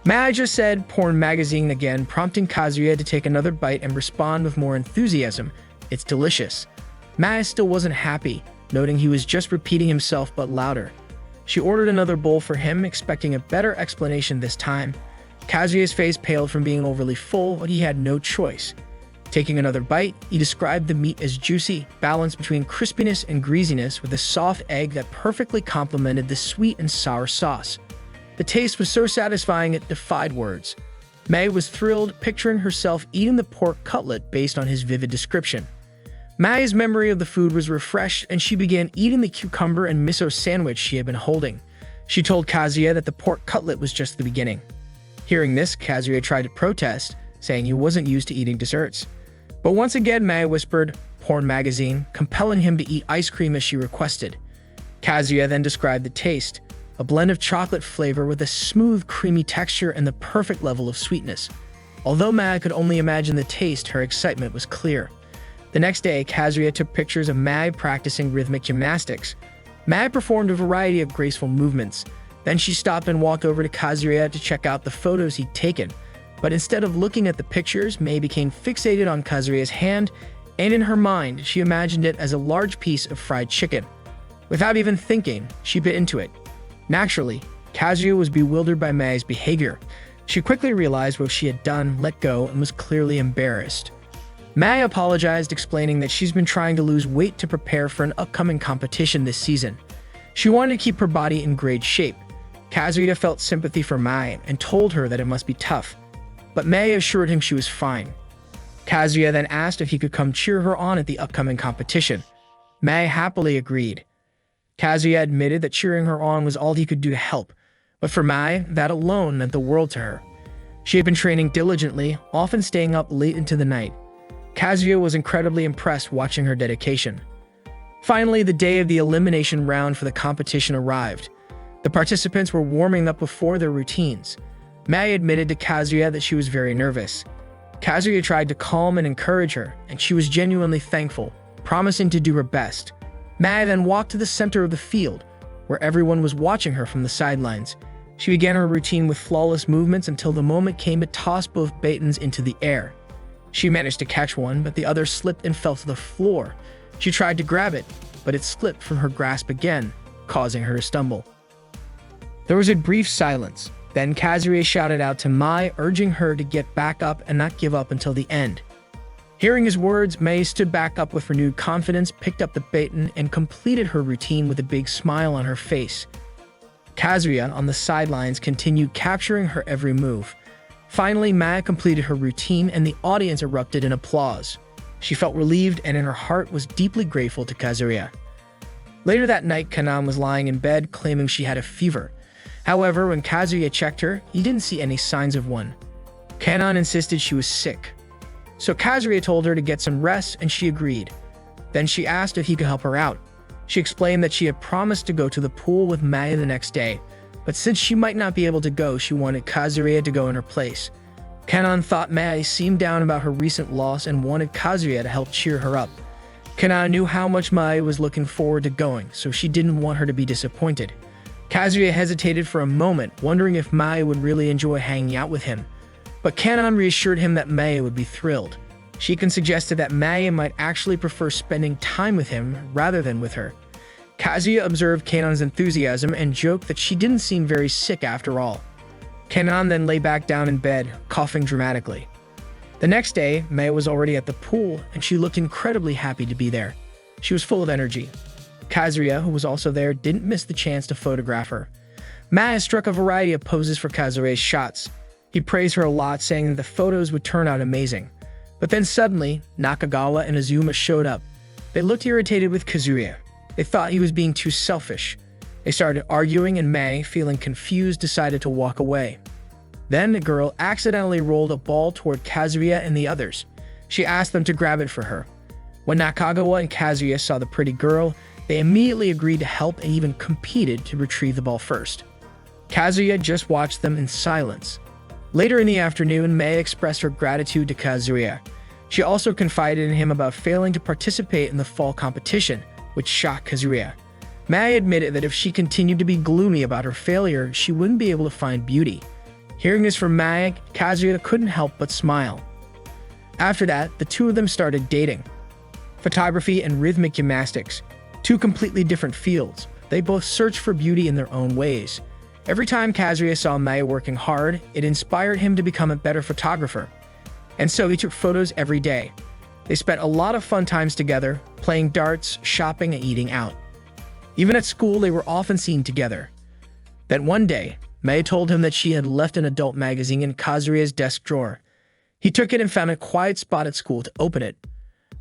Mai just said porn magazine again, prompting Kazuya to take another bite and respond with more enthusiasm. It's delicious. Mai still wasn't happy, noting he was just repeating himself but louder. She ordered another bowl for him, expecting a better explanation this time. Kazuya's face paled from being overly full, but he had no choice. Taking another bite, he described the meat as juicy, balanced between crispiness and greasiness with a soft egg that perfectly complemented the sweet and sour sauce. The taste was so satisfying it defied words. Mai was thrilled, picturing herself eating the pork cutlet based on his vivid description. Mai's memory of the food was refreshed, and she began eating the cucumber and miso sandwich she had been holding. She told Kazuya that the pork cutlet was just the beginning. Hearing this, Kazuya tried to protest, saying he wasn't used to eating desserts. But once again, Mai whispered, "Porn magazine," compelling him to eat ice cream as she requested. Kazuya then described the taste, a blend of chocolate flavor with a smooth, creamy texture and the perfect level of sweetness. Although Mai could only imagine the taste, her excitement was clear. The next day, Kazuya took pictures of Mai practicing rhythmic gymnastics. Mai performed a variety of graceful movements. Then she stopped and walked over to Kazuya to check out the photos he'd taken. But instead of looking at the pictures, Mai became fixated on Kazuya's hand, and in her mind, she imagined it as a large piece of fried chicken. Without even thinking, she bit into it. Naturally, Kazuya was bewildered by Mai's behavior. She quickly realized what she had done, let go, and was clearly embarrassed. Mai apologized, explaining that she's been trying to lose weight to prepare for an upcoming competition this season. She wanted to keep her body in great shape. Kazuya felt sympathy for Mai and told her that it must be tough, but Mai assured him she was fine. Kazuya then asked if he could come cheer her on at the upcoming competition. Mai happily agreed. Kazuya admitted that cheering her on was all he could do to help, but for Mai, that alone meant the world to her. She had been training diligently, often staying up late into the night. Kazuya was incredibly impressed watching her dedication. Finally, the day of the elimination round for the competition arrived. The participants were warming up before their routines. Mai admitted to Kazuya that she was very nervous. Kazuya tried to calm and encourage her, and she was genuinely thankful, promising to do her best. Mai then walked to the center of the field, where everyone was watching her from the sidelines. She began her routine with flawless movements until the moment came to toss both batons into the air. She managed to catch one, but the other slipped and fell to the floor. She tried to grab it, but it slipped from her grasp again, causing her to stumble. There was a brief silence. Then Kazuya shouted out to Mai, urging her to get back up and not give up until the end. Hearing his words, Mai stood back up with renewed confidence, picked up the baton, and completed her routine with a big smile on her face. Kazuya, on the sidelines, continued capturing her every move. Finally, Mai completed her routine and the audience erupted in applause. She felt relieved and in her heart was deeply grateful to Kazuya. Later that night, Kanan was lying in bed claiming she had a fever. However, when Kazuya checked her, he didn't see any signs of one. Kanan insisted she was sick. So Kazuya told her to get some rest and she agreed. Then she asked if he could help her out. She explained that she had promised to go to the pool with Mai the next day, but since she might not be able to go, she wanted Kazuya to go in her place. Kanan thought Mai seemed down about her recent loss and wanted Kazuya to help cheer her up. Kanan knew how much Mai was looking forward to going, so she didn't want her to be disappointed. Kazuya hesitated for a moment, wondering if Mai would really enjoy hanging out with him. But Kanan reassured him that Mai would be thrilled. She even suggested that Mai might actually prefer spending time with him rather than with her. Kazuya observed Kanan's enthusiasm and joked that she didn't seem very sick after all. Kanan then lay back down in bed, coughing dramatically. The next day, Mai was already at the pool, and she looked incredibly happy to be there. She was full of energy. Kazuya, who was also there, didn't miss the chance to photograph her. Mai struck a variety of poses for Kazuya's shots. He praised her a lot, saying that the photos would turn out amazing. But then suddenly, Nakagawa and Azuma showed up. They looked irritated with Kazuya. They thought he was being too selfish. They started arguing and Mai, feeling confused, decided to walk away. Then the girl accidentally rolled a ball toward Kazuya and the others. She asked them to grab it for her. When Nakagawa and Kazuya saw the pretty girl, they immediately agreed to help and even competed to retrieve the ball first. Kazuya just watched them in silence. Later in the afternoon, Mai expressed her gratitude to Kazuya. She also confided in him about failing to participate in the fall competition, which shocked Kazuya. Mai admitted that if she continued to be gloomy about her failure, she wouldn't be able to find beauty. Hearing this from Mai, Kazuya couldn't help but smile. After that, the two of them started dating. Photography and rhythmic gymnastics, two completely different fields. They both searched for beauty in their own ways. Every time Kazuya saw Mai working hard, it inspired him to become a better photographer. And so he took photos every day. They spent a lot of fun times together, playing darts, shopping, and eating out. Even at school, they were often seen together. Then one day, Mai told him that she had left an adult magazine in Kazuya's desk drawer. He took it and found a quiet spot at school to open it.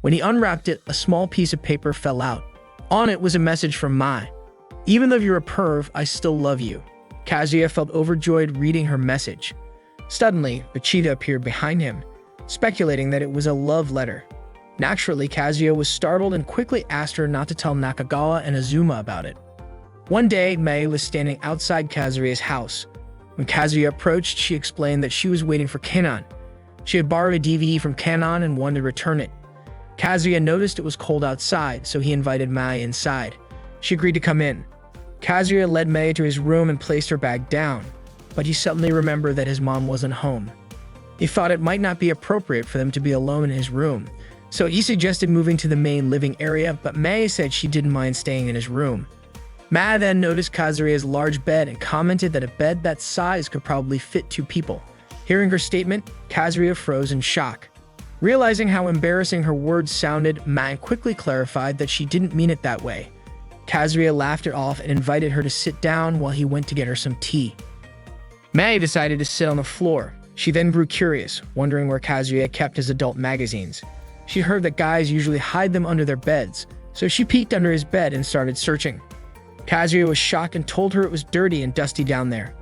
When he unwrapped it, a small piece of paper fell out. On it was a message from Mai. "Even though you're a perv, I still love you." Kazuya felt overjoyed reading her message. Suddenly, Vegeta appeared behind him, speculating that it was a love letter. Naturally, Kazuya was startled and quickly asked her not to tell Nakagawa and Azuma about it. One day, Mei was standing outside Kazuya's house. When Kazuya approached, she explained that she was waiting for Kanon. She had borrowed a DVD from Kanon and wanted to return it. Kazuya noticed it was cold outside, so he invited Mei inside. She agreed to come in. Kazuya led Mei to his room and placed her bag down, but he suddenly remembered that his mom wasn't home. He thought it might not be appropriate for them to be alone in his room, so he suggested moving to the main living area, but Mei said she didn't mind staying in his room. Mei then noticed Kazuya's large bed and commented that a bed that size could probably fit 2 people. Hearing her statement, Kazuya froze in shock. Realizing how embarrassing her words sounded, Mei quickly clarified that she didn't mean it that way. Kazuya laughed it off and invited her to sit down while he went to get her some tea. Mei decided to sit on the floor. She then grew curious, wondering where Kazuya kept his adult magazines. She heard that guys usually hide them under their beds, so she peeked under his bed and started searching. Kazuya was shocked and told her it was dirty and dusty down there.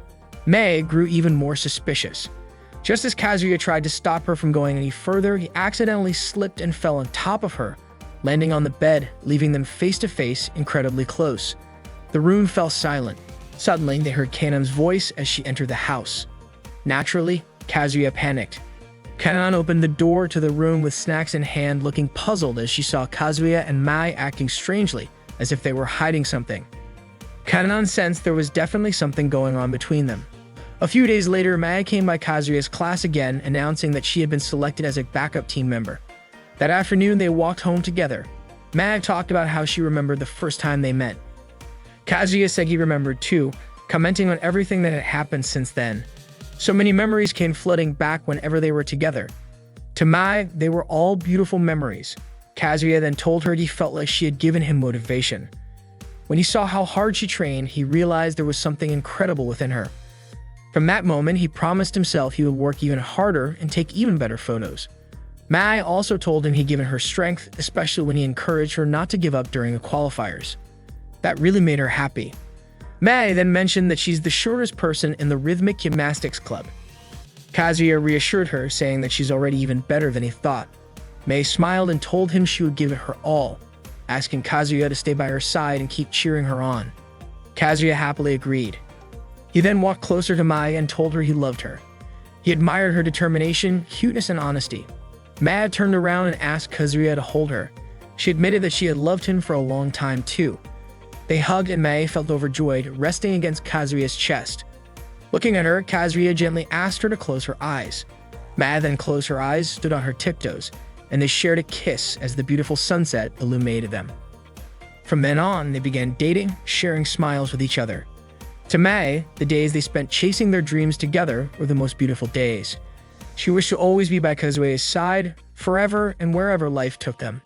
Mei grew even more suspicious. Just as Kazuya tried to stop her from going any further, he accidentally slipped and fell on top of her, landing on the bed, leaving them face to face, incredibly close. The room fell silent. Suddenly, they heard Kanon's voice as she entered the house. Naturally, Kazuya panicked. Kanon opened the door to the room with snacks in hand, looking puzzled as she saw Kazuya and Mei acting strangely, as if they were hiding something. Kanon sensed there was definitely something going on between them. A few days later, Mei came by Kazuya's class again, announcing that she had been selected as a backup team member. That afternoon, they walked home together. Mei talked about how she remembered the first time they met. Kazuya said he remembered too, commenting on everything that had happened since then. So many memories came flooding back whenever they were together. To Mei, they were all beautiful memories. Kazuya then told her he felt like she had given him motivation. When he saw how hard she trained, he realized there was something incredible within her. From that moment, he promised himself he would work even harder and take even better photos. Mei also told him he'd given her strength, especially when he encouraged her not to give up during the qualifiers. That really made her happy. Mei then mentioned that she's the shortest person in the rhythmic gymnastics club. Kazuya reassured her, saying that she's already even better than he thought. Mei smiled and told him she would give it her all, asking Kazuya to stay by her side and keep cheering her on. Kazuya happily agreed. He then walked closer to Mei and told her he loved her. He admired her determination, cuteness, and honesty. Mei turned around and asked Kazuya to hold her. She admitted that she had loved him for a long time too. They hugged and Mei felt overjoyed, resting against Kazuya's chest. Looking at her, Kazuya gently asked her to close her eyes. Mei then closed her eyes, stood on her tiptoes, and they shared a kiss as the beautiful sunset illuminated them. From then on, they began dating, sharing smiles with each other. To Mei, the days they spent chasing their dreams together were the most beautiful days. She wished to always be by Kazuya's side, forever and wherever life took them.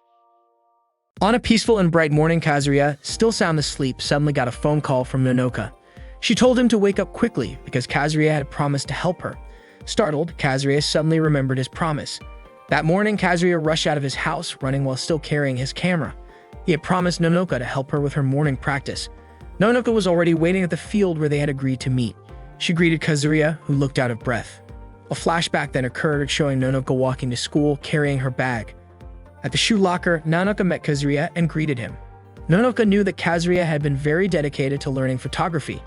On a peaceful and bright morning, Kazuya, still sound asleep, suddenly got a phone call from Nonoka. She told him to wake up quickly because Kazuya had promised to help her. Startled, Kazuya suddenly remembered his promise. That morning, Kazuya rushed out of his house, running while still carrying his camera. He had promised Nonoka to help her with her morning practice. Nonoka was already waiting at the field where they had agreed to meet. She greeted Kazuya, who looked out of breath. A flashback then occurred, showing Nonoka walking to school, carrying her bag. At the shoe locker, Nonoka met Kazuya and greeted him. Nonoka knew that Kazuya had been very dedicated to learning photography.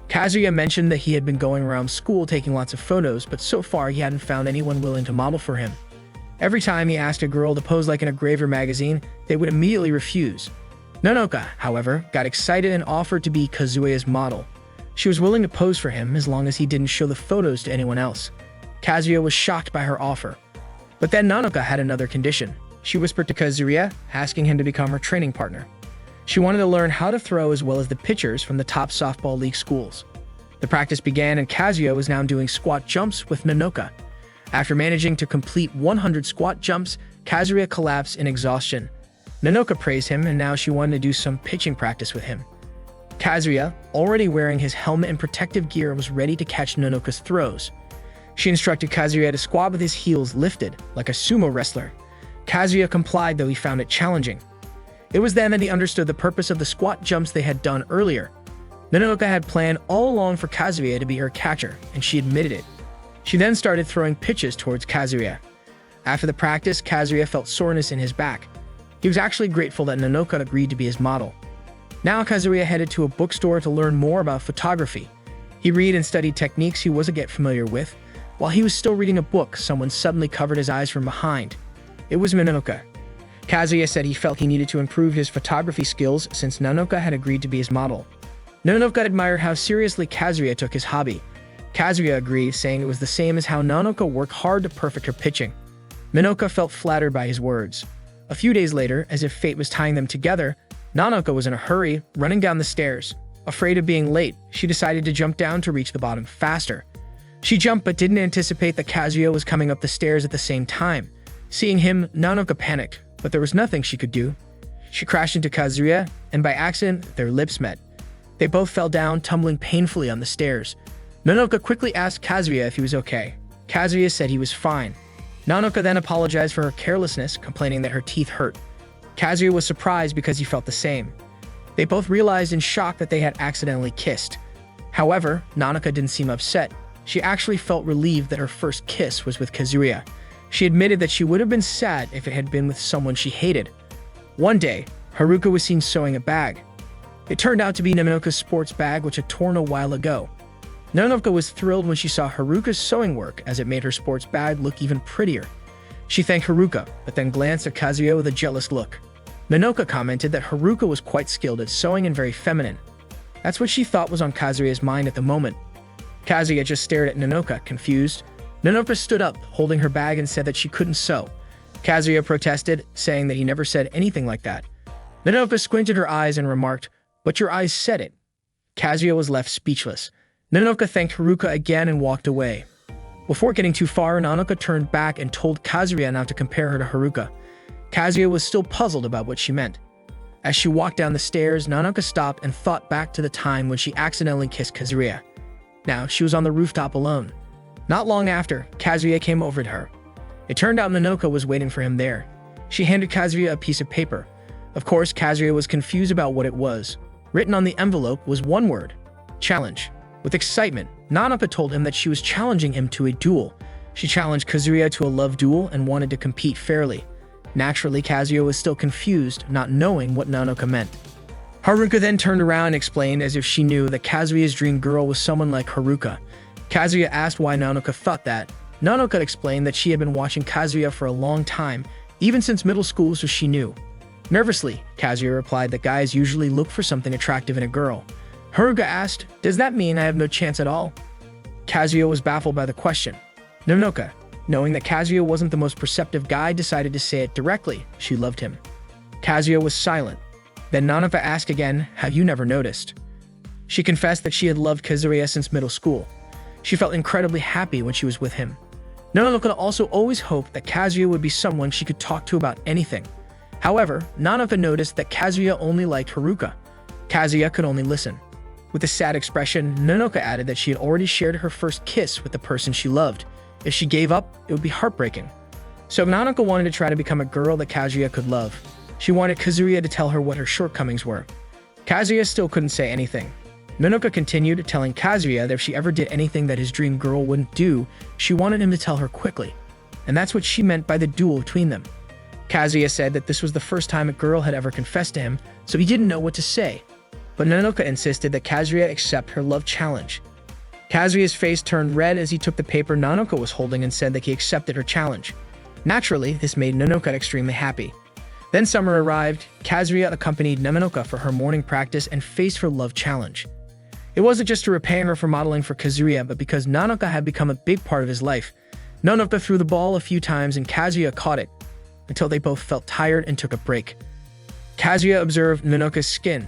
Kazuya mentioned that he had been going around school taking lots of photos, but so far he hadn't found anyone willing to model for him. Every time he asked a girl to pose like an engraver magazine, they would immediately refuse. Nonoka, however, got excited and offered to be Kazuya's model. She was willing to pose for him as long as he didn't show the photos to anyone else. Kazuya was shocked by her offer. But then Nonoka had another condition. She whispered to Kazuya, asking him to become her training partner. She wanted to learn how to throw as well as the pitchers from the top softball league schools. The practice began and Kazuya was now doing squat jumps with Nonoka. After managing to complete 100 squat jumps, Kazuya collapsed in exhaustion. Nonoka praised him and now she wanted to do some pitching practice with him. Kazuya, already wearing his helmet and protective gear, was ready to catch Nonoka's throws. She instructed Kazuya to squat with his heels lifted, like a sumo wrestler. Kazuya complied, though he found it challenging. It was then that he understood the purpose of the squat jumps they had done earlier. Nonoka had planned all along for Kazuya to be her catcher, and she admitted it. She then started throwing pitches towards Kazuya. After the practice, Kazuya felt soreness in his back. He was actually grateful that Nonoka agreed to be his model. Now Kazuya headed to a bookstore to learn more about photography. He read and studied techniques he wasn't yet familiar with. While he was still reading a book, someone suddenly covered his eyes from behind. It was Nanoka. Kazuya said he felt he needed to improve his photography skills since Nanoka had agreed to be his model. Nanoka admired how seriously Kazuya took his hobby. Kazuya agreed, saying it was the same as how Nanoka worked hard to perfect her pitching. Nanoka felt flattered by his words. A few days later, as if fate was tying them together, Nanoka was in a hurry, running down the stairs. Afraid of being late, she decided to jump down to reach the bottom faster. She jumped but didn't anticipate that Kazuya was coming up the stairs at the same time. Seeing him, Nanoka panicked, but there was nothing she could do. She crashed into Kazuya, and by accident, their lips met. They both fell down, tumbling painfully on the stairs. Nanoka quickly asked Kazuya if he was okay. Kazuya said he was fine. Nanoka then apologized for her carelessness, complaining that her teeth hurt. Kazuya was surprised because he felt the same. They both realized in shock that they had accidentally kissed. However, Nanoka didn't seem upset. She actually felt relieved that her first kiss was with Kazuya. She admitted that she would have been sad if it had been with someone she hated. One day, Haruka was seen sewing a bag. It turned out to be Nanoka's sports bag, which had torn a while ago. Nanoka was thrilled when she saw Haruka's sewing work, as it made her sports bag look even prettier. She thanked Haruka, but then glanced at Kazuya with a jealous look. Nanoka commented that Haruka was quite skilled at sewing and very feminine. That's what she thought was on Kazuya's mind at the moment. Kazuya just stared at Nanoka, confused. Nanoka stood up, holding her bag, and said that she couldn't sew. Kazuya protested, saying that he never said anything like that. Nanoka squinted her eyes and remarked, "But your eyes said it." Kazuya was left speechless. Nanoka thanked Haruka again and walked away. Before getting too far, Nanoka turned back and told Kazuya not to compare her to Haruka. Kazuya was still puzzled about what she meant. As she walked down the stairs, Nanoka stopped and thought back to the time when she accidentally kissed Kazuya. Now, she was on the rooftop alone. Not long after, Kazuya came over to her. It turned out Nanoka was waiting for him there. She handed Kazuya a piece of paper. Of course, Kazuya was confused about what it was. Written on the envelope was one word: challenge. With excitement, Nanoka told him that she was challenging him to a duel. She challenged Kazuya to a love duel and wanted to compete fairly. Naturally, Kazuya was still confused, not knowing what Nanoka meant. Haruka then turned around and explained as if she knew that Kazuya's dream girl was someone like Haruka. Kazuya asked why Nanoka thought that. Nanoka explained that she had been watching Kazuya for a long time, even since middle school, so she knew. Nervously, Kazuya replied that guys usually look for something attractive in a girl. Haruka asked, "Does that mean I have no chance at all?" Kazuya was baffled by the question. Nanoka, knowing that Kazuya wasn't the most perceptive guy, decided to say it directly. She loved him. Kazuya was silent. Then Nanoka asked again, "Have you never noticed?" She confessed that she had loved Kazuya since middle school. She felt incredibly happy when she was with him. Nanoka also always hoped that Kazuya would be someone she could talk to about anything. However, Nanoka noticed that Kazuya only liked Haruka. Kazuya could only listen. With a sad expression, Nanoka added that she had already shared her first kiss with the person she loved. If she gave up, it would be heartbreaking. So Nanoka wanted to try to become a girl that Kazuya could love. She wanted Kazuya to tell her what her shortcomings were. Kazuya still couldn't say anything. Nanoka continued, telling Kazuya that if she ever did anything that his dream girl wouldn't do, she wanted him to tell her quickly. And that's what she meant by the duel between them. Kazuya said that this was the first time a girl had ever confessed to him, so he didn't know what to say. But Nanoka insisted that Kazuya accept her love challenge. Kazuya's face turned red as he took the paper Nanoka was holding and said that he accepted her challenge. Naturally, this made Nanoka extremely happy. Then summer arrived. Kazuya accompanied Nanoka for her morning practice and faced her love challenge. It wasn't just to repay her for modeling for Kazuya, but because Nanoka had become a big part of his life. Nanoka threw the ball a few times and Kazuya caught it, until they both felt tired and took a break. Kazuya observed Nanoka's skin,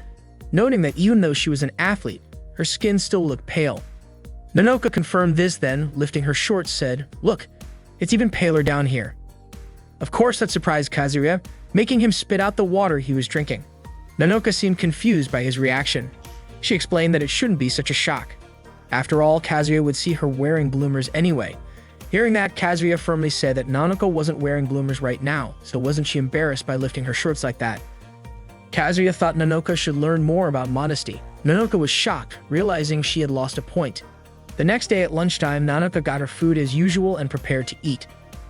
noting that even though she was an athlete, her skin still looked pale. Nanoka confirmed this, then, lifting her shorts, said, "Look, it's even paler down here." Of course, that surprised Kazuya, making him spit out the water he was drinking. Nanoka seemed confused by his reaction. She explained that it shouldn't be such a shock. After all, Kazuya would see her wearing bloomers anyway. Hearing that, Kazuya firmly said that Nanoka wasn't wearing bloomers right now, so wasn't she embarrassed by lifting her shorts like that? Kazuya thought Nanoka should learn more about modesty. Nanoka was shocked, realizing she had lost a point. The next day at lunchtime, Nanoka got her food as usual and prepared to eat.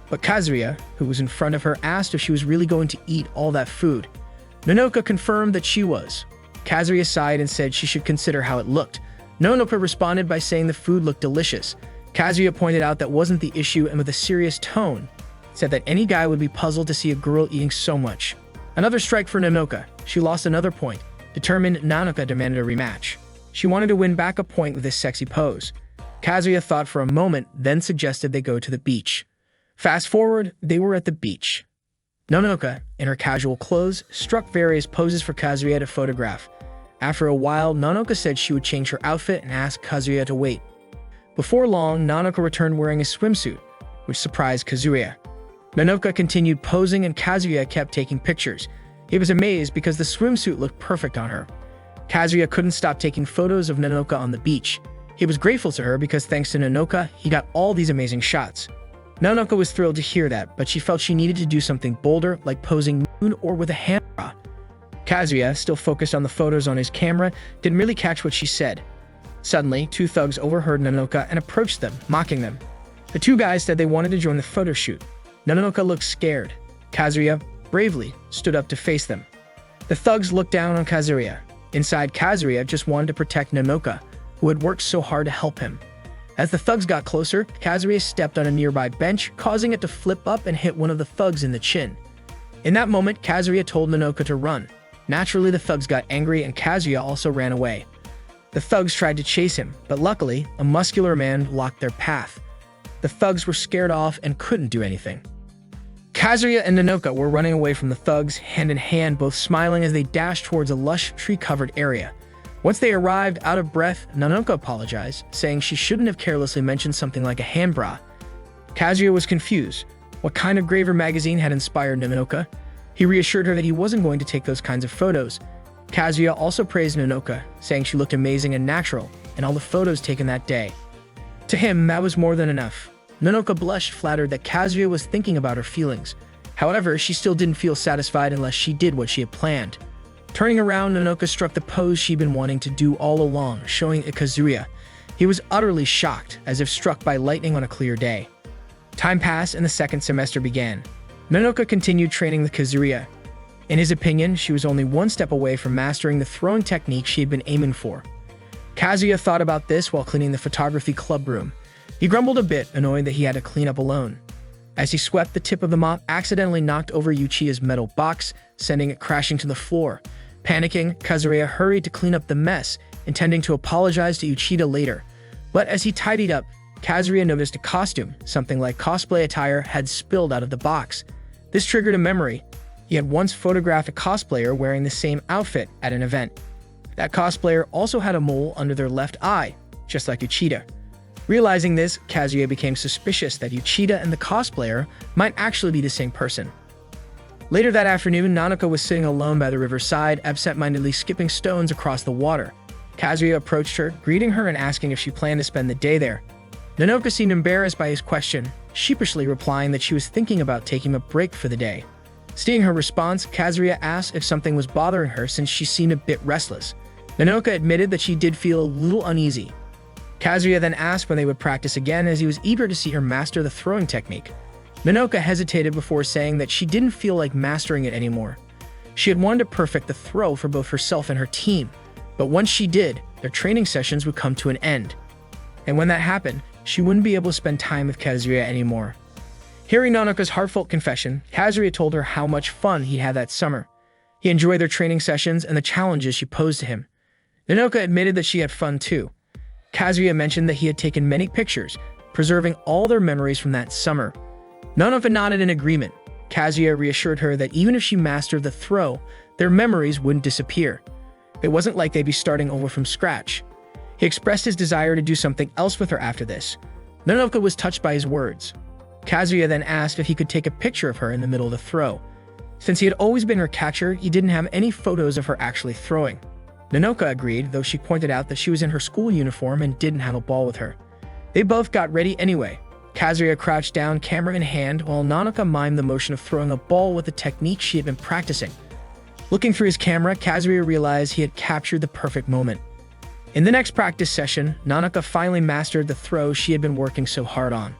But Kazuya, who was in front of her, asked if she was really going to eat all that food. Nanoka confirmed that she was. Kazuya sighed and said she should consider how it looked. Nonoka responded by saying the food looked delicious. Kazuya pointed out that wasn't the issue and with a serious tone, said that any guy would be puzzled to see a girl eating so much. Another strike for Nonoka. She lost another point. Determined, Nonoka demanded a rematch. She wanted to win back a point with this sexy pose. Kazuya thought for a moment, then suggested they go to the beach. Fast forward, they were at the beach. Nonoka, in her casual clothes, struck various poses for Kazuya to photograph. After a while, Nonoka said she would change her outfit and asked Kazuya to wait. Before long, Nonoka returned wearing a swimsuit, which surprised Kazuya. Nonoka continued posing and Kazuya kept taking pictures. He was amazed because the swimsuit looked perfect on her. Kazuya couldn't stop taking photos of Nonoka on the beach. He was grateful to her because thanks to Nonoka, he got all these amazing shots. Nonoka was thrilled to hear that, but she felt she needed to do something bolder, like posing nude or with a camera. Kazuya, still focused on the photos on his camera, didn't really catch what she said. Suddenly, two thugs overheard Nonoka and approached them, mocking them. The two guys said they wanted to join the photo shoot. Nonoka looked scared. Kazuya bravely stood up to face them. The thugs looked down on Kazuya. Inside, Kazuya just wanted to protect Nonoka, who had worked so hard to help him. As the thugs got closer, Kazuya stepped on a nearby bench, causing it to flip up and hit one of the thugs in the chin. In that moment, Kazuya told Nonoka to run. Naturally, the thugs got angry and Kazuya also ran away. The thugs tried to chase him, but luckily, a muscular man blocked their path. The thugs were scared off and couldn't do anything. Kazuya and Nonoka were running away from the thugs, hand in hand, both smiling as they dashed towards a lush, tree-covered area. Once they arrived, out of breath, Nonoka apologized, saying she shouldn't have carelessly mentioned something like a hand bra. Kazuya was confused. What kind of Graver magazine had inspired Nonoka? He reassured her that he wasn't going to take those kinds of photos. Kazuya also praised Nonoka, saying she looked amazing and natural in all the photos taken that day. To him, that was more than enough. Nonoka blushed, flattered that Kazuya was thinking about her feelings. However, she still didn't feel satisfied unless she did what she had planned. Turning around, Nonoka struck the pose she'd been wanting to do all along, showing it Kazuya. He was utterly shocked, as if struck by lightning on a clear day. Time passed and the second semester began. Nonoka continued training with Kazuya. In his opinion, she was only one step away from mastering the throwing technique she had been aiming for. Kazuya thought about this while cleaning the photography club room. He grumbled a bit, annoyed that he had to clean up alone. As he swept, the tip of the mop accidentally knocked over Uchiha's metal box, sending it crashing to the floor. Panicking, Kazuya hurried to clean up the mess, intending to apologize to Uchiha later. But as he tidied up, Kazuya noticed a costume, something like cosplay attire, had spilled out of the box. This triggered a memory. He had once photographed a cosplayer wearing the same outfit at an event. That cosplayer also had a mole under their left eye, just like Uchiha. Realizing this, Kazuya became suspicious that Uchiha and the cosplayer might actually be the same person. Later that afternoon, Nonoka was sitting alone by the riverside, absent-mindedly skipping stones across the water. Kazuya approached her, greeting her and asking if she planned to spend the day there. Nonoka seemed embarrassed by his question, sheepishly replying that she was thinking about taking a break for the day. Seeing her response, Kazuya asked if something was bothering her since she seemed a bit restless. Nonoka admitted that she did feel a little uneasy. Kazuya then asked when they would practice again, as he was eager to see her master the throwing technique. Nonoka hesitated before saying that she didn't feel like mastering it anymore. She had wanted to perfect the throw for both herself and her team, but once she did, their training sessions would come to an end. And when that happened, she wouldn't be able to spend time with Kazuya anymore. Hearing Nonoka's heartfelt confession, Kazuya told her how much fun he had that summer. He enjoyed their training sessions and the challenges she posed to him. Nonoka admitted that she had fun too. Kazuya mentioned that he had taken many pictures, preserving all their memories from that summer. Nonoka nodded in agreement. Kazuya reassured her that even if she mastered the throw, their memories wouldn't disappear. It wasn't like they'd be starting over from scratch. He expressed his desire to do something else with her after this. Nonoka was touched by his words. Kazuya then asked if he could take a picture of her in the middle of the throw. Since he had always been her catcher, he didn't have any photos of her actually throwing. Nonoka agreed, though she pointed out that she was in her school uniform and didn't have a ball with her. They both got ready anyway. Kazuya crouched down, camera in hand, while Nonoka mimed the motion of throwing a ball with the technique she had been practicing. Looking through his camera, Kazuya realized he had captured the perfect moment. In the next practice session, Nonoka finally mastered the throw she had been working so hard on.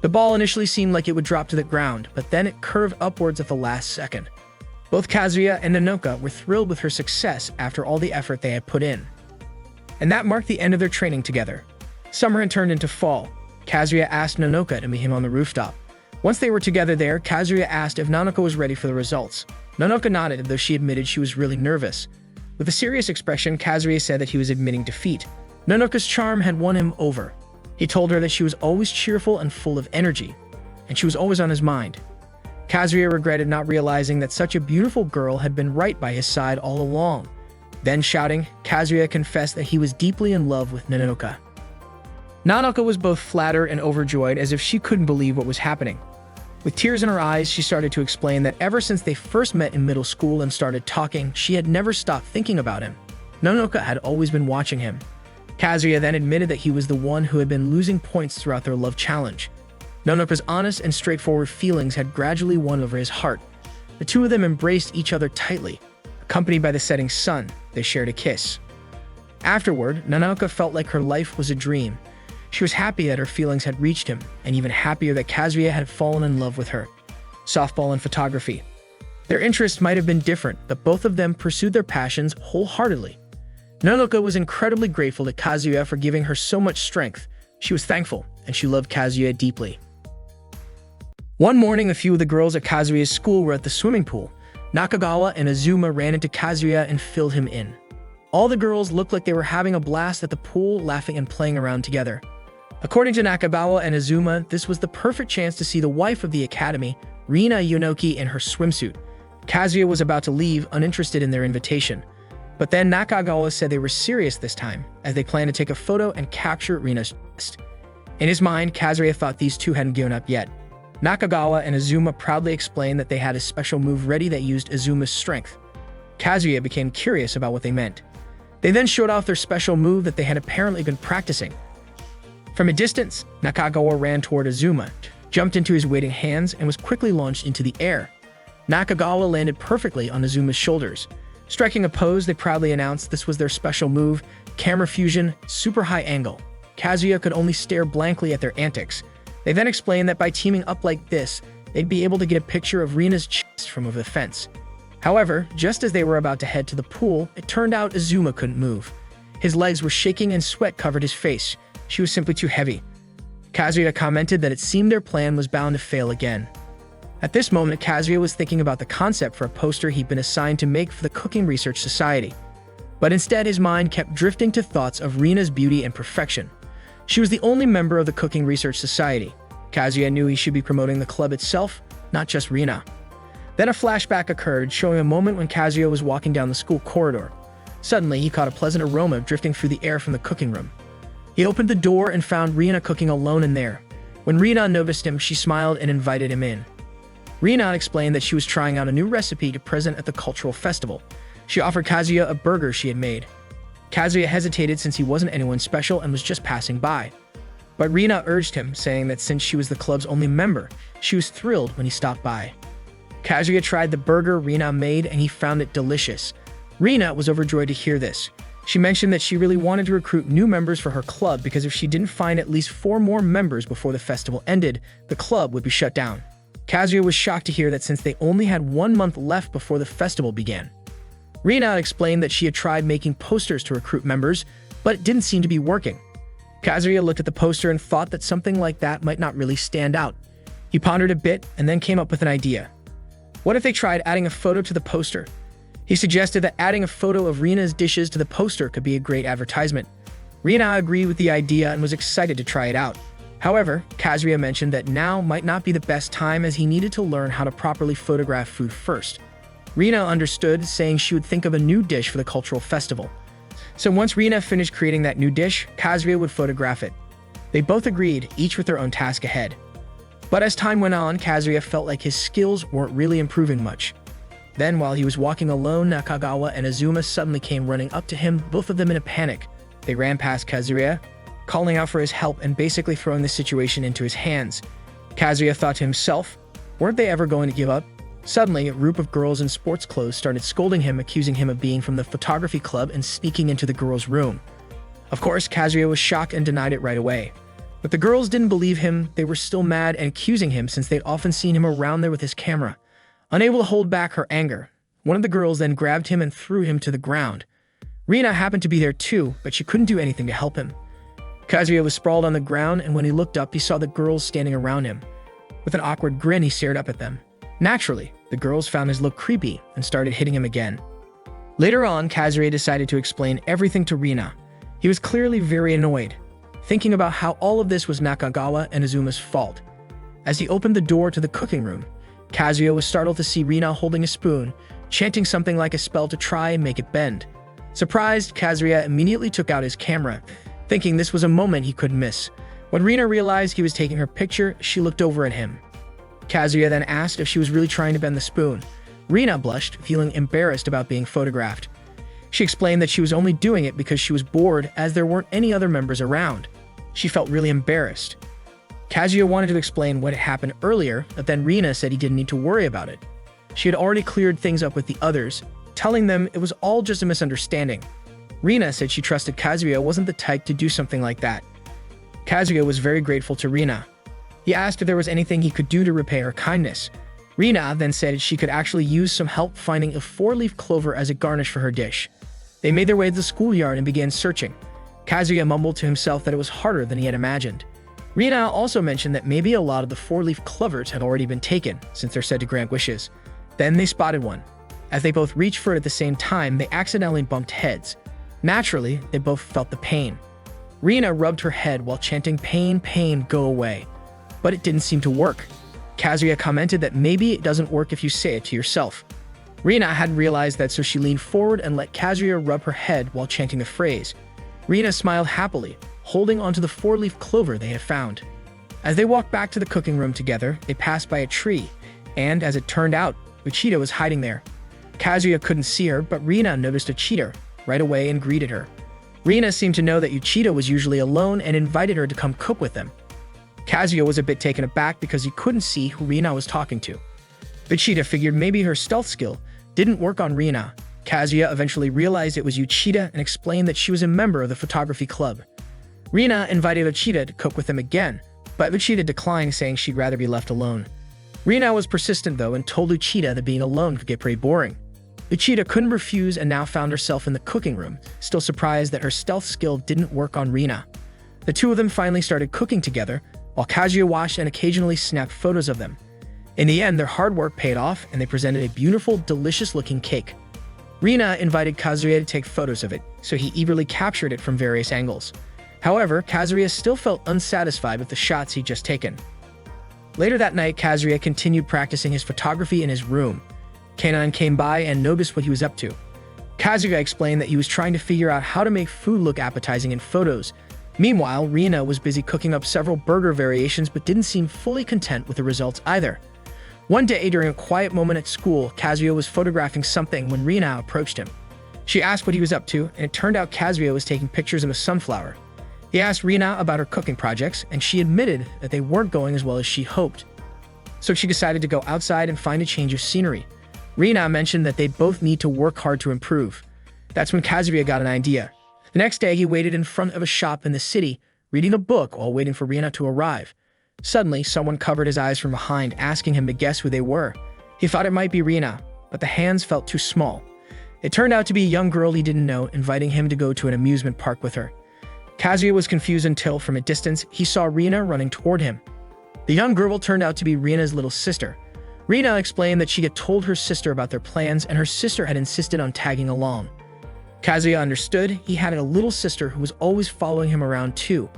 The ball initially seemed like it would drop to the ground, but then it curved upwards at the last second. Both Kazuya and Nanoka were thrilled with her success after all the effort they had put in. And that marked the end of their training together. Summer had turned into fall. Kazuya asked Nanoka to meet him on the rooftop. Once they were together there, Kazuya asked if Nanoka was ready for the results. Nanoka nodded, though she admitted she was really nervous. With a serious expression, Kazuya said that he was admitting defeat. Nanoka's charm had won him over. He told her that she was always cheerful and full of energy, and she was always on his mind. Kazuya regretted not realizing that such a beautiful girl had been right by his side all along. Then shouting, Kazuya confessed that he was deeply in love with Nanoka. Nanoka was both flattered and overjoyed, as if she couldn't believe what was happening. With tears in her eyes, she started to explain that ever since they first met in middle school and started talking, she had never stopped thinking about him. Nanoka had always been watching him. Kazuya then admitted that he was the one who had been losing points throughout their love challenge. Nanoka's honest and straightforward feelings had gradually won over his heart. The two of them embraced each other tightly. Accompanied by the setting sun, they shared a kiss. Afterward, Nanoka felt like her life was a dream. She was happy that her feelings had reached him, and even happier that Kazuya had fallen in love with her. Softball and photography. Their interests might have been different, but both of them pursued their passions wholeheartedly. Nanoka was incredibly grateful to Kazuya for giving her so much strength. She was thankful, and she loved Kazuya deeply. One morning, a few of the girls at Kazuya's school were at the swimming pool. Nakagawa and Azuma ran into Kazuya and filled him in. All the girls looked like they were having a blast at the pool, laughing and playing around together. According to Nakagawa and Azuma, this was the perfect chance to see the wife of the academy, Rina Yunoki, in her swimsuit. Kazuya was about to leave, uninterested in their invitation. But then Nakagawa said they were serious this time, as they planned to take a photo and capture Rina's chest. In his mind, Kazuya thought these two hadn't given up yet. Nakagawa and Azuma proudly explained that they had a special move ready that used Azuma's strength. Kazuya became curious about what they meant. They then showed off their special move that they had apparently been practicing. From a distance, Nakagawa ran toward Azuma, jumped into his waiting hands, and was quickly launched into the air. Nakagawa landed perfectly on Azuma's shoulders. Striking a pose, they proudly announced this was their special move, Camera Fusion, Super High Angle. Kazuya could only stare blankly at their antics. They then explained that by teaming up like this, they'd be able to get a picture of Rina's chest from over the fence. However, just as they were about to head to the pool, it turned out Azuma couldn't move. His legs were shaking and sweat covered his face. She was simply too heavy. Kazuya commented that it seemed their plan was bound to fail again. At this moment, Kazuya was thinking about the concept for a poster he'd been assigned to make for the Cooking Research Society. But instead, his mind kept drifting to thoughts of Rina's beauty and perfection. She was the only member of the Cooking Research Society. Kazuya knew he should be promoting the club itself, not just Rina. Then a flashback occurred, showing a moment when Kazuya was walking down the school corridor. Suddenly, he caught a pleasant aroma drifting through the air from the cooking room. He opened the door and found Rina cooking alone in there. When Rina noticed him, she smiled and invited him in. Rina explained that she was trying out a new recipe to present at the cultural festival. She offered Kazuya a burger she had made. Kazuya hesitated since he wasn't anyone special and was just passing by. But Rina urged him, saying that since she was the club's only member, she was thrilled when he stopped by. Kazuya tried the burger Rina made and he found it delicious. Rina was overjoyed to hear this. She mentioned that she really wanted to recruit new members for her club because if she didn't find at least 4 more members before the festival ended, the club would be shut down. Kazuya was shocked to hear that since they only had 1 month left before the festival began. Rina explained that she had tried making posters to recruit members, but it didn't seem to be working. Kazuya looked at the poster and thought that something like that might not really stand out. He pondered a bit and then came up with an idea. What if they tried adding a photo to the poster? He suggested that adding a photo of Rina's dishes to the poster could be a great advertisement. Rina agreed with the idea and was excited to try it out. However, Kazuya mentioned that now might not be the best time as he needed to learn how to properly photograph food first. Rina understood, saying she would think of a new dish for the cultural festival. So once Rina finished creating that new dish, Kazuya would photograph it. They both agreed, each with their own task ahead. But as time went on, Kazuya felt like his skills weren't really improving much. Then, while he was walking alone, Nakagawa and Azuma suddenly came running up to him, both of them in a panic. They ran past Kazuya, calling out for his help and basically throwing the situation into his hands. Kazuya thought to himself, weren't they ever going to give up? Suddenly, a group of girls in sports clothes started scolding him, accusing him of being from the photography club and sneaking into the girls' room. Of course, Kazuya was shocked and denied it right away. But the girls didn't believe him. They were still mad and accusing him since they'd often seen him around there with his camera. Unable to hold back her anger, One of the girls then grabbed him and threw him to the ground. Rina happened to be there too, but she couldn't do anything to help him. Kazuya was sprawled on the ground, and when he looked up, he saw the girls standing around him. With an awkward grin, he stared up at them. Naturally, the girls found his look creepy and started hitting him again. Later on, Kazuya decided to explain everything to Rina. He was clearly very annoyed, thinking about how all of this was Nakagawa and Izuma's fault. As he opened the door to the cooking room, Kazuya was startled to see Rina holding a spoon, chanting something like a spell to try and make it bend. Surprised, Kazuya immediately took out his camera, thinking this was a moment he couldn't miss. When Rina realized he was taking her picture, she looked over at him. Kazuya then asked if she was really trying to bend the spoon. Rina blushed, feeling embarrassed about being photographed. She explained that she was only doing it because she was bored as there weren't any other members around. She felt really embarrassed. Kazuya wanted to explain what had happened earlier, but then Rina said he didn't need to worry about it. She had already cleared things up with the others, telling them it was all just a misunderstanding. Rina said she trusted Kazuya wasn't the type to do something like that. Kazuya was very grateful to Rina. He asked if there was anything he could do to repay her kindness. Rina then said she could actually use some help finding a 4-leaf clover as a garnish for her dish. They made their way to the schoolyard and began searching. Kazuya mumbled to himself that it was harder than he had imagined. Rina also mentioned that maybe a lot of the 4-leaf clovers had already been taken, since they're said to grant wishes. Then they spotted one. As they both reached for it at the same time, they accidentally bumped heads. Naturally, they both felt the pain. Rina rubbed her head while chanting, "Pain, pain, go away." But it didn't seem to work. Kazuya commented that maybe it doesn't work if you say it to yourself. Rina hadn't realized that, so she leaned forward and let Kazuya rub her head while chanting the phrase. Rina smiled happily, holding onto the 4-leaf clover they had found. As they walked back to the cooking room together, they passed by a tree, and as it turned out, Uchida was hiding there. Kazuya couldn't see her, but Rina noticed Uchida right away and greeted her. Rina seemed to know that Uchida was usually alone and invited her to come cook with them. Kazuya was a bit taken aback because he couldn't see who Rina was talking to. Uchida figured maybe her stealth skill didn't work on Rina. Kazuya eventually realized it was Uchida and explained that she was a member of the photography club. Rina invited Uchida to cook with them again, but Uchida declined, saying she'd rather be left alone. Rina was persistent though and told Uchida that being alone could get pretty boring. Uchida couldn't refuse and now found herself in the cooking room, still surprised that her stealth skill didn't work on Rina. The two of them finally started cooking together, while Kazuya watched and occasionally snapped photos of them. In the end, their hard work paid off and they presented a beautiful, delicious-looking cake. Rina invited Kazuya to take photos of it, so he eagerly captured it from various angles. However, Kazuya still felt unsatisfied with the shots he'd just taken. Later that night, Kazuya continued practicing his photography in his room. Kanan came by and noticed what he was up to. Kazuya explained that he was trying to figure out how to make food look appetizing in photos. Meanwhile, Rina was busy cooking up several burger variations but didn't seem fully content with the results either. One day, during a quiet moment at school, Kazuya was photographing something when Rina approached him. She asked what he was up to, and it turned out Kazuya was taking pictures of a sunflower. He asked Rina about her cooking projects, and she admitted that they weren't going as well as she hoped. So she decided to go outside and find a change of scenery. Rina mentioned that they both need to work hard to improve. That's when Kazuya got an idea. The next day, he waited in front of a shop in the city, reading a book while waiting for Rina to arrive. Suddenly, someone covered his eyes from behind, asking him to guess who they were. He thought it might be Rina, but the hands felt too small. It turned out to be a young girl he didn't know, inviting him to go to an amusement park with her. Kazuya was confused until, from a distance, he saw Rina running toward him. The young girl turned out to be Rina's little sister. Rina explained that she had told her sister about their plans and her sister had insisted on tagging along. Kazuya understood. He had a little sister who was always following him around too.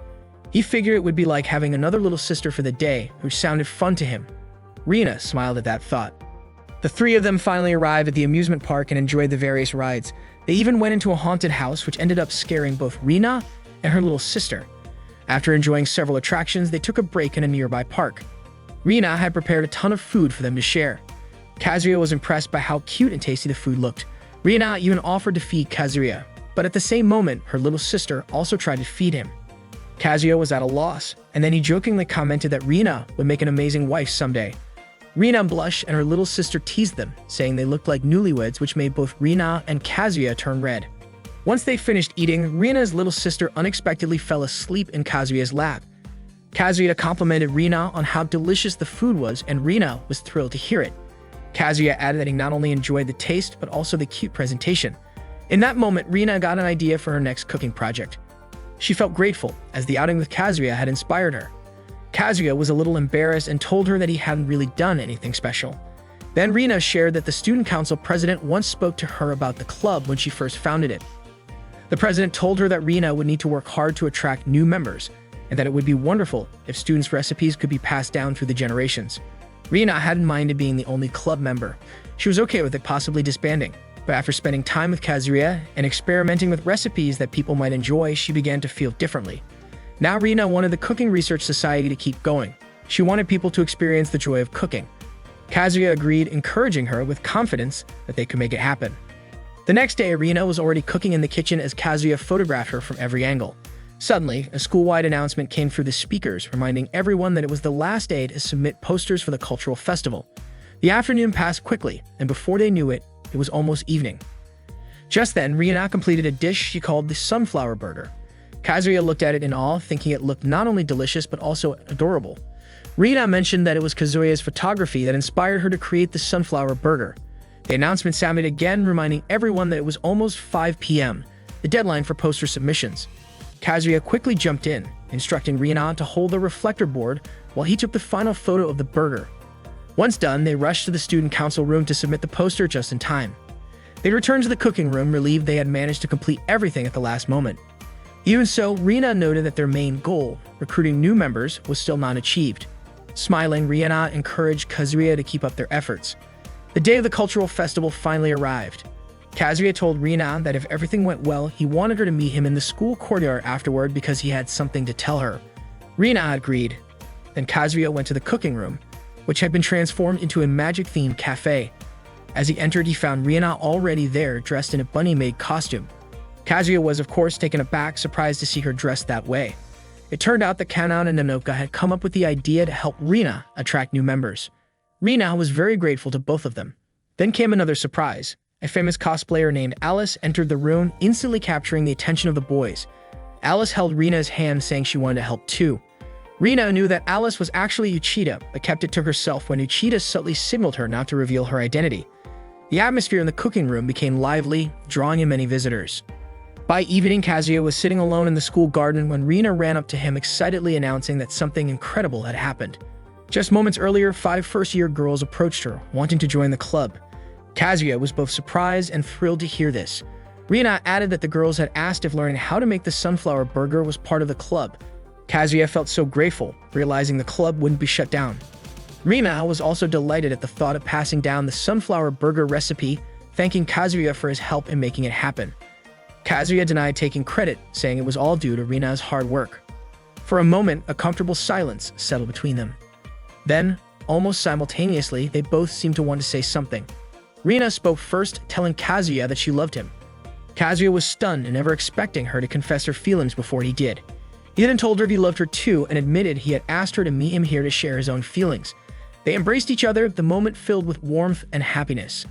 He figured it would be like having another little sister for the day, which sounded fun to him. Rina smiled at that thought. The three of them finally arrived at the amusement park and enjoyed the various rides. They even went into a haunted house, which ended up scaring both Rina and her little sister. After enjoying several attractions, they took a break in a nearby park. Rina had prepared a ton of food for them to share. Kazuya was impressed by how cute and tasty the food looked. Rina even offered to feed Kazuya, but at the same moment, her little sister also tried to feed him. Kazuya was at a loss, and then he jokingly commented that Rina would make an amazing wife someday. Rina blushed and her little sister teased them, saying they looked like newlyweds, which made both Rina and Kazuya turn red. Once they finished eating, Rina's little sister unexpectedly fell asleep in Kazuya's lap. Kazuya complimented Rina on how delicious the food was, and Rina was thrilled to hear it. Kazuya added that he not only enjoyed the taste, but also the cute presentation. In that moment, Rina got an idea for her next cooking project. She felt grateful, as the outing with Kazuya had inspired her. Kazuya was a little embarrassed and told her that he hadn't really done anything special. Then Rina shared that the student council president once spoke to her about the club when she first founded it. The president told her that Rina would need to work hard to attract new members, and that it would be wonderful if students' recipes could be passed down through the generations. Rina hadn't minded being the only club member. She was okay with it possibly disbanding, but after spending time with Kazuya and experimenting with recipes that people might enjoy, she began to feel differently. Now Rina wanted the Cooking Research Society to keep going. She wanted people to experience the joy of cooking. Kazuya agreed, encouraging her with confidence that they could make it happen. The next day, Rina was already cooking in the kitchen as Kazuya photographed her from every angle. Suddenly, a school-wide announcement came through the speakers, reminding everyone that it was the last day to submit posters for the cultural festival. The afternoon passed quickly, and before they knew it, it was almost evening. Just then, Rina completed a dish she called the sunflower burger. Kazuya looked at it in awe, thinking it looked not only delicious but also adorable. Rina mentioned that it was Kazuya's photography that inspired her to create the sunflower burger. The announcement sounded again, reminding everyone that it was almost 5 p.m., the deadline for poster submissions. Kazuya quickly jumped in, instructing Rina to hold the reflector board while he took the final photo of the burger. Once done, they rushed to the student council room to submit the poster just in time. They returned to the cooking room, relieved they had managed to complete everything at the last moment. Even so, Rina noted that their main goal, recruiting new members, was still not achieved. Smiling, Rina encouraged Kazuya to keep up their efforts. The day of the cultural festival finally arrived. Kazuya told Rina that if everything went well, he wanted her to meet him in the school courtyard afterward because he had something to tell her. Rina agreed. Then Kazuya went to the cooking room, which had been transformed into a magic-themed cafe. As he entered, he found Rina already there, dressed in a bunny-maid costume. Kazuya was, of course, taken aback, surprised to see her dressed that way. It turned out that Kanan and Nanoka had come up with the idea to help Rina attract new members. Rina was very grateful to both of them. Then came another surprise. A famous cosplayer named Alice entered the room, instantly capturing the attention of the boys. Alice held Rina's hand, saying she wanted to help too. Rina knew that Alice was actually Uchida, but kept it to herself when Uchida subtly signaled her not to reveal her identity. The atmosphere in the cooking room became lively, drawing in many visitors. By evening, Kazuya was sitting alone in the school garden when Rina ran up to him, excitedly announcing that something incredible had happened. Just moments earlier, 5 first-year girls approached her, wanting to join the club. Kazuya was both surprised and thrilled to hear this. Rina added that the girls had asked if learning how to make the sunflower burger was part of the club. Kazuya felt so grateful, realizing the club wouldn't be shut down. Rina was also delighted at the thought of passing down the sunflower burger recipe, thanking Kazuya for his help in making it happen. Kazuya denied taking credit, saying it was all due to Rina's hard work. For a moment, a comfortable silence settled between them. Then, almost simultaneously, they both seemed to want to say something. Rina spoke first, telling Kazuya that she loved him. Kazuya was stunned and never expecting her to confess her feelings before he did. He then told her he loved her too and admitted he had asked her to meet him here to share his own feelings. They embraced each other, the moment filled with warmth and happiness.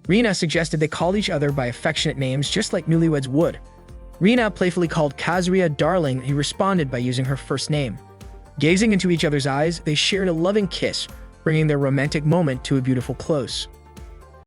Rina suggested they call each other by affectionate names just like newlyweds would. Rina playfully called Kazuya darling, and he responded by using her first name. Gazing into each other's eyes, they shared a loving kiss, bringing their romantic moment to a beautiful close.